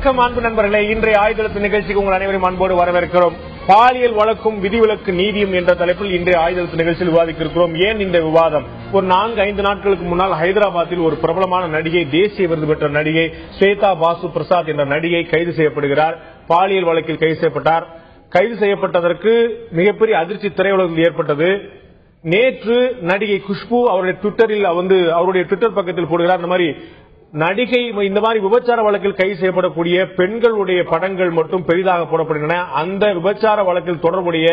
வணக்கம் அன்பு நண்பர்களே, இன்றைய ஆயுதெழுத்து நிகழ்ச்சிக்கு உங்கள் அனைவரும் அன்போடு வரவேற்கிறோம். பாலியல் வழக்கும் விதிவிலக்கு நீதியும் என்ற தலைப்பில் இன்றைய ஆயுதெழுத்து நிகழ்ச்சியில் விவாதிக்க இருக்கிறோம். ஏன் இந்த விவாதம்? ஒரு 4-5 நாட்களுக்கு முன்னால் ஹைதராபாத்தில் ஒரு பிரபலமான நடிகை, தேசிய விருது பெற்ற நடிகை ஸ்வேதா பாசு பிரசாத் என்ற நடிகை கைது செய்யப்படுகிறார். பாலியல் வழக்கில் கைது செய்யப்பட்டார். கைது செய்யப்பட்டதற்கு மிகப்பெரிய அதிர்ச்சி திரையுலகில் ஏற்பட்டது. நேற்று நடிகை குஷ்பு அவருடைய ட்விட்டரில் அவருடைய ட்விட்டர் பக்கத்தில் போடுகிறார், இந்த மாதிரி நடிகை இந்த மாதிரி விபச்சார வழக்கில் கைது செய்யப்படக்கூடிய பெண்களுடைய படங்கள் மட்டும் பெரிதாக போடப்படுகின்றன. அந்த விபச்சார வழக்கில் தொடர்புடைய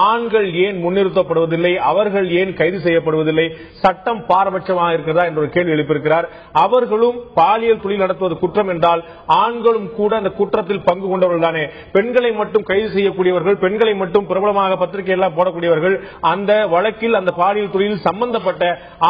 ஆண்கள் ஏன் முன்னிறுத்தப்படுவதில்லை, அவர்கள் ஏன் கைது செய்யப்படுவதில்லை, சட்டம் பாரபட்சமாக இருக்கிறதா என்ற ஒரு கேள்வி எழுப்பியிருக்கிறார். அவர்களும் பாலியல் தொழில் நடத்துவது குற்றம் என்றால் ஆண்களும் கூட அந்த குற்றத்தில் பங்கு கொண்டவர்கள் தானே. பெண்களை மட்டும் கைது செய்யக்கூடியவர்கள், பெண்களை மட்டும் பிரபலமாக பத்திரிகையெல்லாம் போடக்கூடியவர்கள், அந்த வழக்கில் அந்த பாலியல் தொழிலில் சம்பந்தப்பட்ட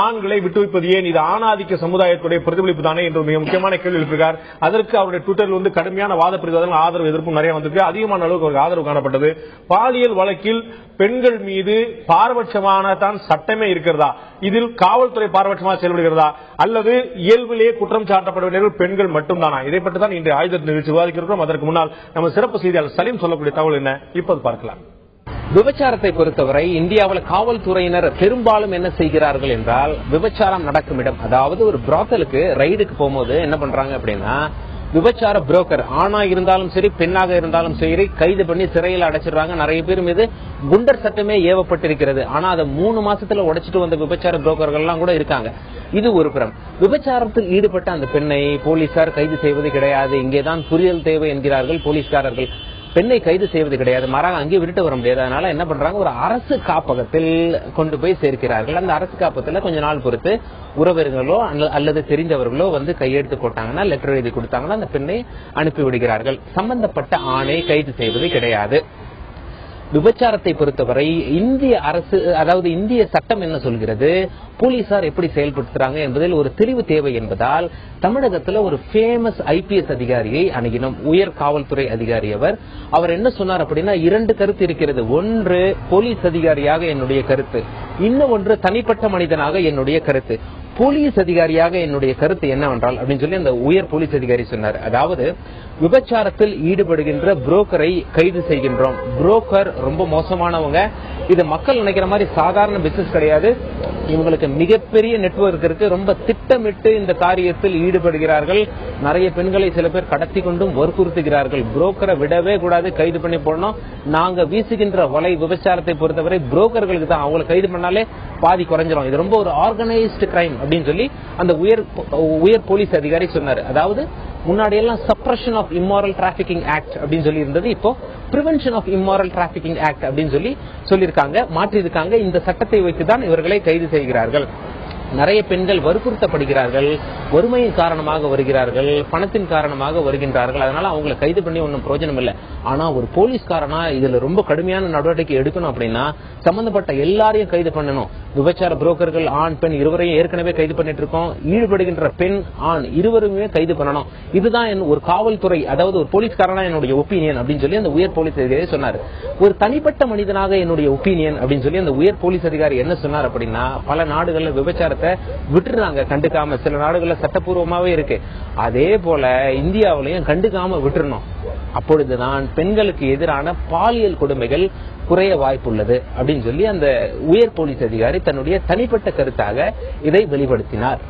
ஆண்களை விட்டுவிப்பது ஏன்? இது ஆணாதிக்க சமுதாயத்துடைய பிரதிபலிப்பு தானே என்று மிக முக்கியமான கேள்வி எழுப்பியிருக்கிறார். அதற்கு அவருடைய ட்விட்டரில் கடுமையான வாத பிரதிவாதங்கள், ஆதரவு எதிர்ப்பும் நிறைய வந்திருக்கு. அதிகமான அளவுக்கு ஆதரவு காணப்பட்டது. பாலியல் வழக்கில் பெண்கள் மீது பாரபட்சமான தான் சட்டமே இருக்கிறதா? இதில் காவல்துறை பாரபட்சமாக செயல்படுகிறதா அல்லது இயல்பிலேயே குற்றம் சாட்டப்படுவர்கள் பெண்கள் மட்டும்தானா? இதை பற்றி தான் இன்றைய ஆயுத நிகழ்ச்சி விவாதிக்கிறோம். அதற்கு முன்னால் நம்ம சிறப்பு செய்தியாளர் சலீம் சொல்லக்கூடிய தகவல் என்ன இப்போது பார்க்கலாம். விபச்சாரத்தை பொறுத்தவரை இந்தியாவில் காவல்துறையினர் பெரும்பாலும் என்ன செய்கிறார்கள் என்றால், விபச்சாரம் நடக்கும் இடம், அதாவது ஒரு பிராத்தலுக்கு ரைடுக்கு போகும்போது என்ன பண்றாங்க அப்படின்னா, விபச்சார புரோக்கர் ஆணா இருந்தாலும் சரி பெண்ணாக இருந்தாலும் சரி கைது பண்ணி சிறையில் அடைச்சிடுறாங்க. நிறைய பேர் மீது குண்டர் சட்டமே ஏவப்பட்டிருக்கிறது. ஆனா அதை 3 மாசத்துல உடைச்சிட்டு வந்த விபச்சார புரோக்கர்கள் எல்லாம் கூட இருக்காங்க. இது ஒரு புறம். விபச்சாரத்தில் ஈடுபட்ட அந்த பெண்ணை போலீசார் கைது செய்வது கிடையாது. இங்கேதான் புரிதல் தேவை என்கிறார்கள் போலீஸ்காரர்கள். பெண்ணை கைது செய்வது கிடையாது, மாறாக அங்கே விட்டு வர முடியாது. அதனால என்ன பண்றாங்க, ஒரு அரசு காப்பகத்தில் கொண்டு போய் சேர்க்கிறார்கள். அந்த அரசு காப்பகத்தில் கொஞ்ச நாள் பொறுத்து உறவினர்களோ அல்லது தெரிந்தவர்களோ கையெழுத்து போட்டாங்கன்னா, லெட்டர் எழுதி கொடுத்தாங்கன்னா அந்த பெண்ணை அனுப்பி விடுகிறார்கள். சம்பந்தப்பட்ட ஆணை கைது செய்வது கிடையாது. விபச்சாரத்தை பொறுத்தவரை இந்திய அரசு, அதாவது இந்திய சட்டம் என்ன சொல்கிறது, போலீசார் எப்படி செயல்படுத்துறாங்க என்பதில் ஒரு தெளிவு தேவை என்பதால் தமிழகத்தில் ஒரு ஃபேமஸ் ஐபிஎஸ் அதிகாரியை அணுகினோம். உயர் காவல்துறை அதிகாரி அவர் என்ன சொன்னார் அப்படின்னா, 2 கருத்து இருக்கிறது. ஒன்று போலீஸ் அதிகாரியாக என்னுடைய கருத்து, இன்னொன்று தனிப்பட்ட மனிதனாக என்னுடைய கருத்து. போலீஸ் அதிகாரியாக என்னுடைய கருத்து என்னவென்றால் அப்படின்னு சொல்லி அந்த உயர் போலீஸ் அதிகாரி சொன்னார், அதாவது விபச்சாரத்தில் ஈடுபடுகின்ற புரோக்கரை கைது செய்கின்றோம். புரோக்கர் ரொம்ப மோசமானவங்க. இது மக்கள் நினைக்கிற மாதிரி சாதாரண பிசினஸ் கிடையாது. இவங்களுக்கு மிகப்பெரிய நெட்வொர்க் இருக்கு. ரொம்ப திட்டமிட்டு இந்த காரியத்தில் ஈடுபடுகிறார்கள். நிறைய பெண்களை சில பேர் கடத்தி கொண்டும் வற்புறுத்துகிறார்கள். புரோக்கரை விடவே கூடாது, கைது பண்ணி போடணும். நாங்க வீசுகின்ற வலை விபச்சாரத்தை பொறுத்தவரை புரோக்கர்களுக்கு தான். அவங்களை கைது பண்ணாலே பாதி குறைஞ்சிரும். இது ரொம்ப ஒரு ஆர்கனைஸ்டு கிரைம் அப்படின்னு சொல்லி அந்த உயர் போலீஸ் அதிகாரி சொன்னார். அதாவது முன்னாடி எல்லாம் suppression of immoral trafficking act அப்படின்னு சொல்லி இருந்தது. இப்போ prevention of immoral trafficking act அப்படின்னு சொல்லியிருக்காங்க, மாற்றிருக்காங்க. இந்த சட்டத்தை வைத்துதான் இவர்களை கைது செய்கிறார்கள். நிறைய பெண்கள் வற்புறுத்தப்படுகிறார்கள், வறுமையின் காரணமாக வருகிறார்கள், பணத்தின் காரணமாக வருகின்றார்கள். அதனால அவங்களை கைது பண்ணி ஒன்றும் பிரயோஜனம் இல்லை. ஆனா ஒரு போலீஸ்காரனா இதுல ரொம்ப கடுமையான நடவடிக்கை எடுக்கணும் அப்படின்னா சம்பந்தப்பட்ட எல்லாரையும் கைது பண்ணணும். விபச்சார புரோக்கர்கள் ஆண் பெண் இருவரையும் ஏற்கனவே கைது பண்ணிட்டு இருக்கோம். ஈடுபடுகின்ற பெண் ஆண் இருவருமே கைது பண்ணணும். இதுதான் ஒரு காவல்துறை, அதாவது ஒரு போலீஸ்காரனா என்னுடைய ஒப்பீனியன் அப்படின்னு சொல்லி அந்த உயர் போலீஸ் அதிகாரி சொன்னார். ஒரு தனிப்பட்ட மனிதனாக என்னுடைய ஒப்பீனியன் அப்படின்னு சொல்லி அந்த உயர் போலீஸ் அதிகாரி என்ன சொன்னார் அப்படின்னா, பல நாடுகள்ல விபச்சாரத்தை விட்டுறாங்க கண்டுக்காம. சில நாடுகள்ல சட்டப்பூர்வமாவே இருக்கு. அதே போல இந்தியாவிலையும் கண்டுக்காம விட்டுறணும். அப்பொழுதுதான் பெண்களுக்கு எதிரான பாலியல் கொடுமைகள் குறைய வாய்ப்புள்ளது அப்படின்னு சொல்லி அந்த உயர் போலீஸ் அதிகாரி தன்னுடைய தனிப்பட்ட கருத்தாக இதை வெளிப்படுத்தினார்.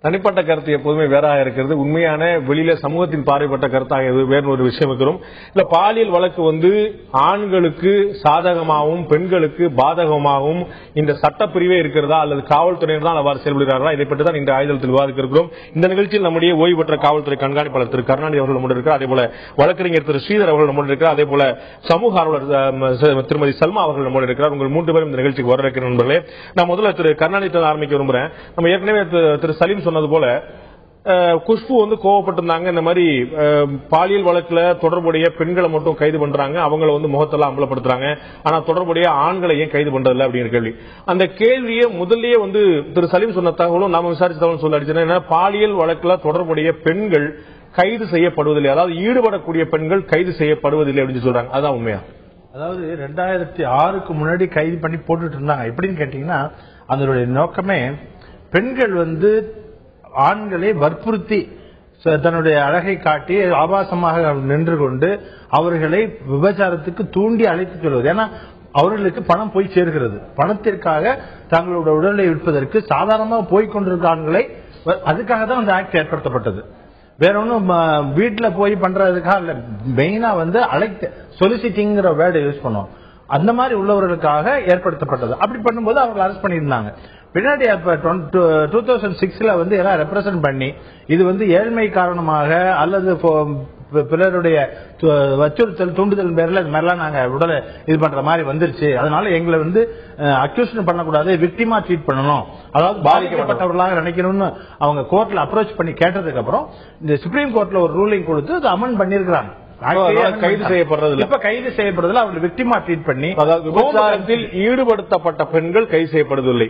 தனிப்பட்ட கருத்து எப்போதுமே வேறாக இருக்கிறது. உண்மையான வெளியில சமூகத்தின் பார்வைப்பட்ட கருத்தாக வேற ஒரு விஷயம் இருக்கிறோம். இல்ல பாலியல் வழக்கு ஆண்களுக்கு சாதகமாகவும் பெண்களுக்கு பாதகமாகவும் இந்த சட்டப்பிரிவே இருக்கிறதா அல்லது காவல்துறையினர் தான் அவ்வாறு செயல்படுகிறார்களா? இதை பற்றி தான் இந்த ஆயுதத்தில் விவாதிக்க இருக்கிறோம். இந்த நிகழ்ச்சியில் நம்முடைய ஓய்வு பெற்ற காவல்துறை கண்காணிப்பாளர் திரு கருணாநிதி அவர்கள் நம்முடைய இருக்கிறார். அதே போல வழக்கறிஞர் திரு ஸ்ரீதர் அவர்கள் நம்முடைய இருக்கிறார். அதே போல சமூக ஆர்வலர் திருமதி சல்மா அவர்கள் நம்முடைய இருக்கிறார். உங்கள் 3 பேரும் இந்த நிகழ்ச்சிக்கு வர இருக்கிற நண்பர்களே, நான் முதல்ல திரு கருணாநிதி ஆரம்பிக்க விரும்புகிறேன். நம்ம ஏற்கனவே திரு சலீம் சொன்னது போல குஷ்பு கோவப்பட்டிருந்தாங்க. இந்த மாதிரி பாலியல் வழக்குல தொடர்புடைய பெண்களை மட்டும் கைது பண்றாங்க, அவங்களை முகத்தெல்லாம் அம்பலப்படுத்துறாங்க, ஆனா தொடர்புடைய ஆண்களை ஏன் கைது பண்றதில்லை அப்படிங்கிற கேள்வி. அந்த கேள்வியை முதல்லயே திரு சலீம் சொன்ன தகவலும் நாம விசாரிச்ச தகவலும் சொல்ல அடிச்சேன்னா, பாலியல் வழக்குல தொடர்புடைய பெண்கள் கைது செய்யப்படுவதில்லை, அதாவது ஈடுபடக்கூடிய பெண்கள் கைது செய்யப்படுவதில்லை அப்படின்னு சொல்றாங்க. அதான் உண்மையா? அதாவது 2006க்கு முன்னாடி கைது பண்ணி போட்டுட்டு இருந்தாங்க. எப்படின்னு கேட்டீங்கன்னா, அதனுடைய நோக்கமே பெண்கள் ஆண்களை வற்புறுத்தி தன்னுடைய அழகை காட்டி ஆபாசமாக நின்று கொண்டு அவர்களை விபச்சாரத்துக்கு தூண்டி அழைத்து செல்வது. ஏன்னா அவர்களுக்கு பணம் போய் சேர்கிறது. பணத்திற்காக தங்களுடைய உடலை விற்பதற்கு சாதாரணமாக போய்கொண்டிருக்காங்களே, அதுக்காக தான் அந்த ஆக்ட் ஏற்படுத்தப்பட்டது. வேற ஒன்னும் வீட்டுல போய் பண்றதுக்காக இல்ல. மெயினா அழைத்து சொலிசிட்டிங்கிற வேர்டை யூஸ் பண்ணுவோம். அந்த மாதிரி உள்ளவர்களுக்காக ஏற்படுத்தப்பட்டது. அப்படி பண்ணும்போது அவர்கள் அரெஸ்ட் பண்ணியிருந்தாங்க. பின்னாடி 2006ல எல்லாம் ரெப்ரசன்ட் பண்ணி இது ஏழ்மை காரணமாக அல்லது பிறருடைய வச்சுறுத்தல் தூண்டுதல் பேர்ல இது மாதிரிலாம் நாங்க உடலை இது பண்ற மாதிரி வந்துருச்சு, அதனால எங்களை அக்யூஷன் பண்ணக்கூடாது, விக்டிமா ட்ரீட் பண்ணணும், அதாவது பாதிக்கப்பட்டவர்களாக நினைக்கணும்னு அவங்க கோர்ட்ல அப்ரோச் பண்ணி கேட்டதுக்கு அப்புறம் இந்த சுப்ரீம் கோர்ட்ல ஒரு ரூலிங் கொடுத்து அதை அமெண்ட் பண்ணிருக்கிறாங்க. கைது செய்யப்படுறதுல இப்ப கைது செய்யப்படுறதுல அவங்க விக்டிமா ட்ரீட் பண்ணி, அதாவது விபச்சாரத்தில் ஈடுபடுத்தப்பட்ட பெண்கள் கைது செய்யப்படுவதில்லை.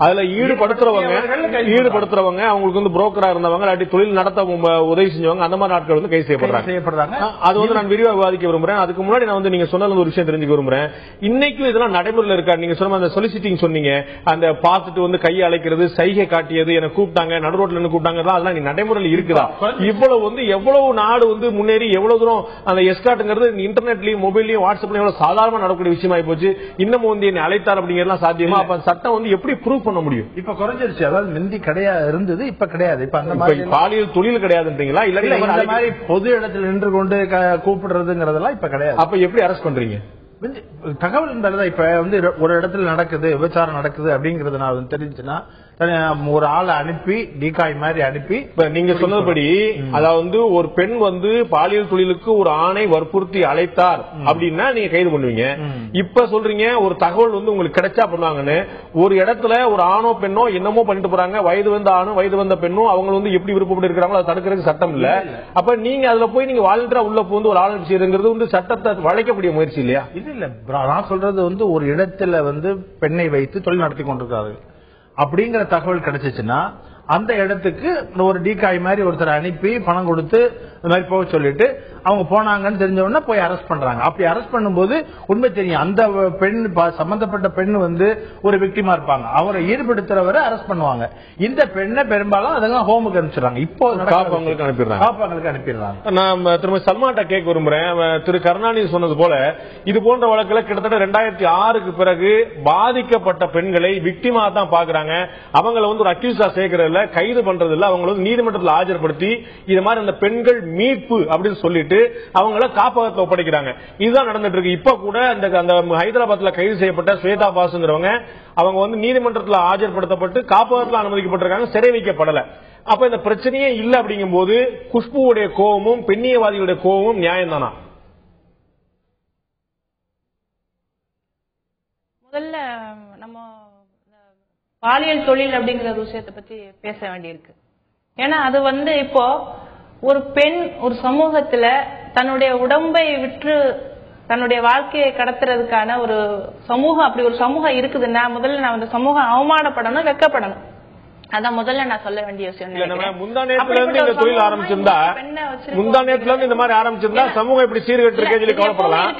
அதுல ஈடுபடுத்துறவங்க அவங்களுக்கு புரோக்கரா இருந்தவங்க இல்லாட்டி தொழில் நடத்த உதவி செஞ்சவங்க அந்த மாதிரி நாட்கள் கைது செய்யப்படுறாங்க. அது நான் விரிவா விவாதிக்க விரும்புறேன். அதுக்கு முன்னாடி நான் நீங்க சொன்ன ஒரு விஷயம் தெரிஞ்சுக்க விரும்புறேன். இன்னைக்கும் இதெல்லாம் நடைமுறையில் இருக்கா? நீங்க சொன்ன அந்த சொலிசிட்டிங் சொன்னீங்க, அந்த பார்த்துட்டு கையை அழைக்கிறது, சைகை காட்டியது, என்ன கூப்பிட்டாங்க, நடு ரோட்ல இருந்து கூப்பிட்டாங்க, அதெல்லாம் நடைமுறையில் இருக்குதா? இவ்வளவு எவ்வளவு நாடு முன்னேறி எவ்வளவு தூரம் அந்த எஸ்கார்ட்ங்கிறது இன்டர்நெட்லயும் மொபைல்லயும் வாட்ஸ்அப்லயும் எவ்வளவு சாதாரணமா நடக்கக்கூடிய விஷயமாயி போச்சு. இன்னமும் என்னை அழைத்தார் அப்படிங்கறதுலாம் சாத்தியமா? அப்ப சட்டம் எப்படி ப்ரூவ் பண்ண முடியும்? இப்ப குறைஞ்சிருச்சு. அதாவது முந்தி கிடையாது இருந்தது, இப்ப கிடையாது. இப்ப அந்த மாதிரி பாலியல் தொழில் கிடையாதுன்றீங்களா? இல்ல இந்த மாதிரி பொது இடத்துல நின்று கொண்டு கூப்பிடுறதுங்கிறதெல்லாம் இப்ப கிடையாது. அப்ப எப்படி அரெஸ்ட் பண்றீங்க? தகவல் இருந்தால்தான். இப்ப ஒரு இடத்துல நடக்குது, விபச்சாரம் நடக்குது அப்படிங்கறது நான் தெரிஞ்சுன்னா ஒரு ஆளை அனுப்பி டிகாய் மாதிரி அனுப்பி, நீங்க சொன்னபடி அதாவது ஒரு பெண் பாலியல் தொழிலுக்கு ஒரு ஆணை வற்புறுத்தி அழைத்தார் அப்படின்னா நீங்க கைது பண்ணுவீங்க. இப்ப சொல்றீங்க ஒரு தகவல் உங்களுக்கு கிடைச்சா பண்ணுவாங்கன்னு. ஒரு இடத்துல ஒரு ஆணோ பெண்ணோ என்னமோ பண்ணிட்டு போறாங்க, வயது வந்த ஆணும் வயது வந்த பெண்ணும் அவங்க எப்படி விருப்பப்பட்டு இருக்கிறாங்களோ அதை தடுக்கிறதுக்கு சட்டம் இல்ல. அப்ப நீங்க அதுல போய் நீங்க வாலண்டரா உள்ள போந்து ஒரு ஆள் செய்யறதுங்கிறது சட்டத்தை வளைக்கக்கூடிய முயற்சி இல்லையா? இது இல்ல. நான் சொல்றது ஒரு இடத்துல பெண்ணை வைத்து தொழில் நடத்தி கொண்டிருக்காரு அப்படிங்கிற தகவல் கிடைச்சிச்சுன்னா அந்த இடத்துக்கு ஒரு டிகாய் மாதிரி ஒருத்தர் அனுப்பி பணம் கொடுத்து இந்த மாதிரி போக சொல்லிட்டு அவங்க போனாங்கன்னு தெரிஞ்ச உடனே போய் அரெஸ்ட் பண்றாங்க. அப்படி அரெஸ்ட் பண்ணும்போது உண்மை தெரியும், அந்த பெண் சம்பந்தப்பட்ட பெண் ஒரு விக்டிமா இருப்பாங்க, அவரை ஈடுபடுத்துறவரை அரெஸ்ட் பண்ணுவாங்க. இந்த பெண்ணை பெரும்பாலும் அதெல்லாம் ஹோமுக்கு அனுப்பிச்சிடறாங்க. இப்போ காப்பாங்களுக்கு அனுப்பிடுறாங்க. நான் திரும்ப சல்மான்ட்ட கேட்க விரும்புறேன். திரு கருணாநிதி சொன்னது போல இது போன்ற வழக்குல கிட்டத்தட்ட 2006க்கு பிறகு பாதிக்கப்பட்ட பெண்களை விக்டிமா தான் பாக்குறாங்க. அவங்களை ஒரு அக்யூஸா சேர்க்கறதுல, கைது பண்றது இல்ல, அவங்களை நீதிமன்றத்தில் ஆஜர்படுத்தி இது மாதிரி அந்த பெண்கள் மீட்பு அப்படின்னு சொல்லிட்டு அவங்கள காப்பகத்தில் ஒப்படைக்கிறாங்க. இதுதான் நடந்துட்டு இருக்கு. இப்ப கூட அந்த ஹைதராபாத்ல கைது செய்யப்பட்ட ஸ்வேதா பாசுங்கிறவங்க அவங்க நீதிமன்றத்தில் ஆஜர்படுத்தப்பட்டு காப்பகத்தில் அனுமதிக்கப்பட்டிருக்காங்க, சிறை வைக்கப்படல. அப்ப இந்த பிரச்சனையே இல்ல அப்படிங்கும் போது குஷ்புவுடைய கோபமும் பெண்ணியவாதிகளுடைய கோபமும் நியாயம் தானா? முதல்ல நம்ம பாலியல் தொழில் அப்படிங்கிற விஷயத்தை பத்தி பேச வேண்டியிருக்கு. ஏன்னா அது இப்போ ஒரு பெண் ஒரு சமூகத்துல தன்னுடைய உடம்பை விற்று தன்னுடைய வாழ்க்கையை கடத்துறதுக்கான ஒரு சமூகம், அப்படி ஒரு சமூகம் இருக்குதுன்னா முதல்ல நான் அந்த சமூகம் அவமானப்படணும், வெக்கப்படணும். அதான் முதல்ல நான் சொல்ல வேண்டிய விஷயம். முந்தா நேரத்துல இருந்து இந்த தொழில் ஆரம்பிச்சிருந்தா, முந்தா நேரத்துல இருந்து இந்த மாதிரி ஆரம்பிச்சிருந்தா சமூகம் இப்படி சீர்கட்டு இருக்கே சொல்லி கவலைப்படலாம்.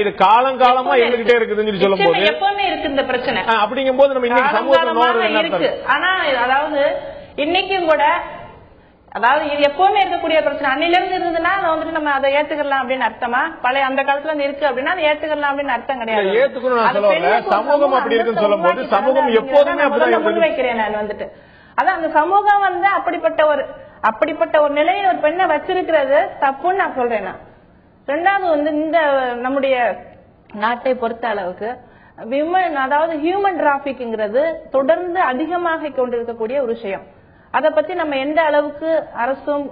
இது காலங்காலமா எங்ககிட்டே இருக்குதுன்னு சொல்லும் போது எப்பவுமே இருக்கு இந்த பிரச்சனை. அப்படிங்கும் போது நம்ம இன்னைக்கு சமூகத்துல இருக்கு. ஆனா அதாவது இன்னைக்கும் கூட அதாவது இது எப்பவுமே இருக்கக்கூடிய பிரச்சனை. அன்னில இருந்து இருந்ததுன்னா நம்ம அதை ஏத்துக்கலாம் அப்படின்னு அர்த்தமா? பழைய அந்த காலத்துல இருந்து இருக்கு அப்படின்னா அதை ஏத்துக்கலாம் அப்படின்னு அர்த்தம் கிடையாது. ஏத்துக்கணும் சமூகம் அப்படி இருக்குன்னு சொல்லும் போது சமூகம் எப்போதுமே முன்வைக்கிறேன் நான் அதான் அந்த சமூகம் அப்படிப்பட்ட ஒரு நிலையை ஒரு பெண்ணை வச்சிருக்கிறது தப்புன்னு நான் சொல்றேன். ரெண்டாவது இந்த நம்முடைய நாட்டை பொறுத்த அளவுக்கு விமன், அதாவது ஹியூமன் டிராபிக்ங்கிறது தொடர்ந்து அதிகமாக கொண்டிருக்கக்கூடிய ஒரு விஷயம். அதை பத்தி நம்ம எந்த அளவுக்கு அரசும்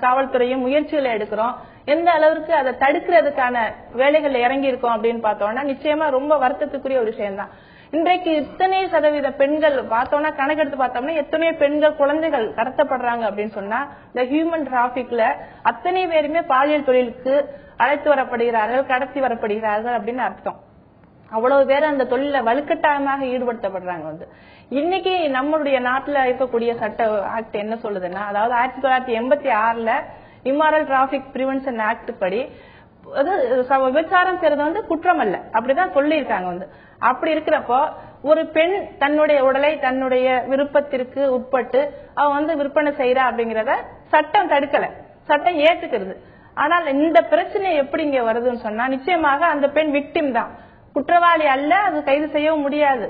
காவல்துறையும் முயற்சிகளை எடுக்கிறோம், எந்த அளவுக்கு அதை தடுக்கிறதுக்கான வேலைகள் இறங்கி இருக்கோம் அப்படின்னு பார்த்தோம்னா நிச்சயமா ரொம்ப வருத்தத்துக்குரிய ஒரு விஷயம் தான். இன்றைக்கு இத்தனை சதவீத பெண்கள் பார்த்தோம்னா, கணக்கெடுத்து பார்த்தோம்னா எத்தனையோ பெண்கள் குழந்தைகள் கடத்தப்படுறாங்க அப்படின்னு சொன்னா இந்த ஹியூமன் டிராபிக்ல அத்தனை பேருமே பாலியல் தொழிலுக்கு அழைத்து வரப்படுகிறார்கள், கடத்தி வரப்படுகிறார்கள் அப்படின்னு அர்த்தம். அவ்வளவு பேர் அந்த தொழில வலுக்கட்டாயமாக ஈடுபடுத்தப்படுறாங்க. இன்னைக்கு நம்மளுடைய நாட்டுல இருக்கக்கூடிய சட்ட ஆக்ட் என்ன சொல்லுதுன்னா, அதாவது 1986ல இம்மாரல் டிராபிக் பிரிவென்ஷன் ஆக்ட் படி விபச்சாரம் செய்யறது குற்றம் அல்ல அப்படிதான் சொல்லியிருக்காங்க. அப்படி இருக்கிறப்போ ஒரு பெண் தன்னுடைய உடலை தன்னுடைய விருப்பத்திற்கு உட்பட்டு அவ விற்பனை செய்யறா அப்படிங்கறத சட்டம் தடுக்கல, சட்டம் ஏத்துக்கிறது. ஆனால் இந்த பிரச்சனை எப்படி இங்க வருதுன்னு சொன்னா நிச்சயமாக அந்த பெண் விக்டிம் தான், குற்றவாளி அல்ல, அது கைது செய்யவும் முடியாது.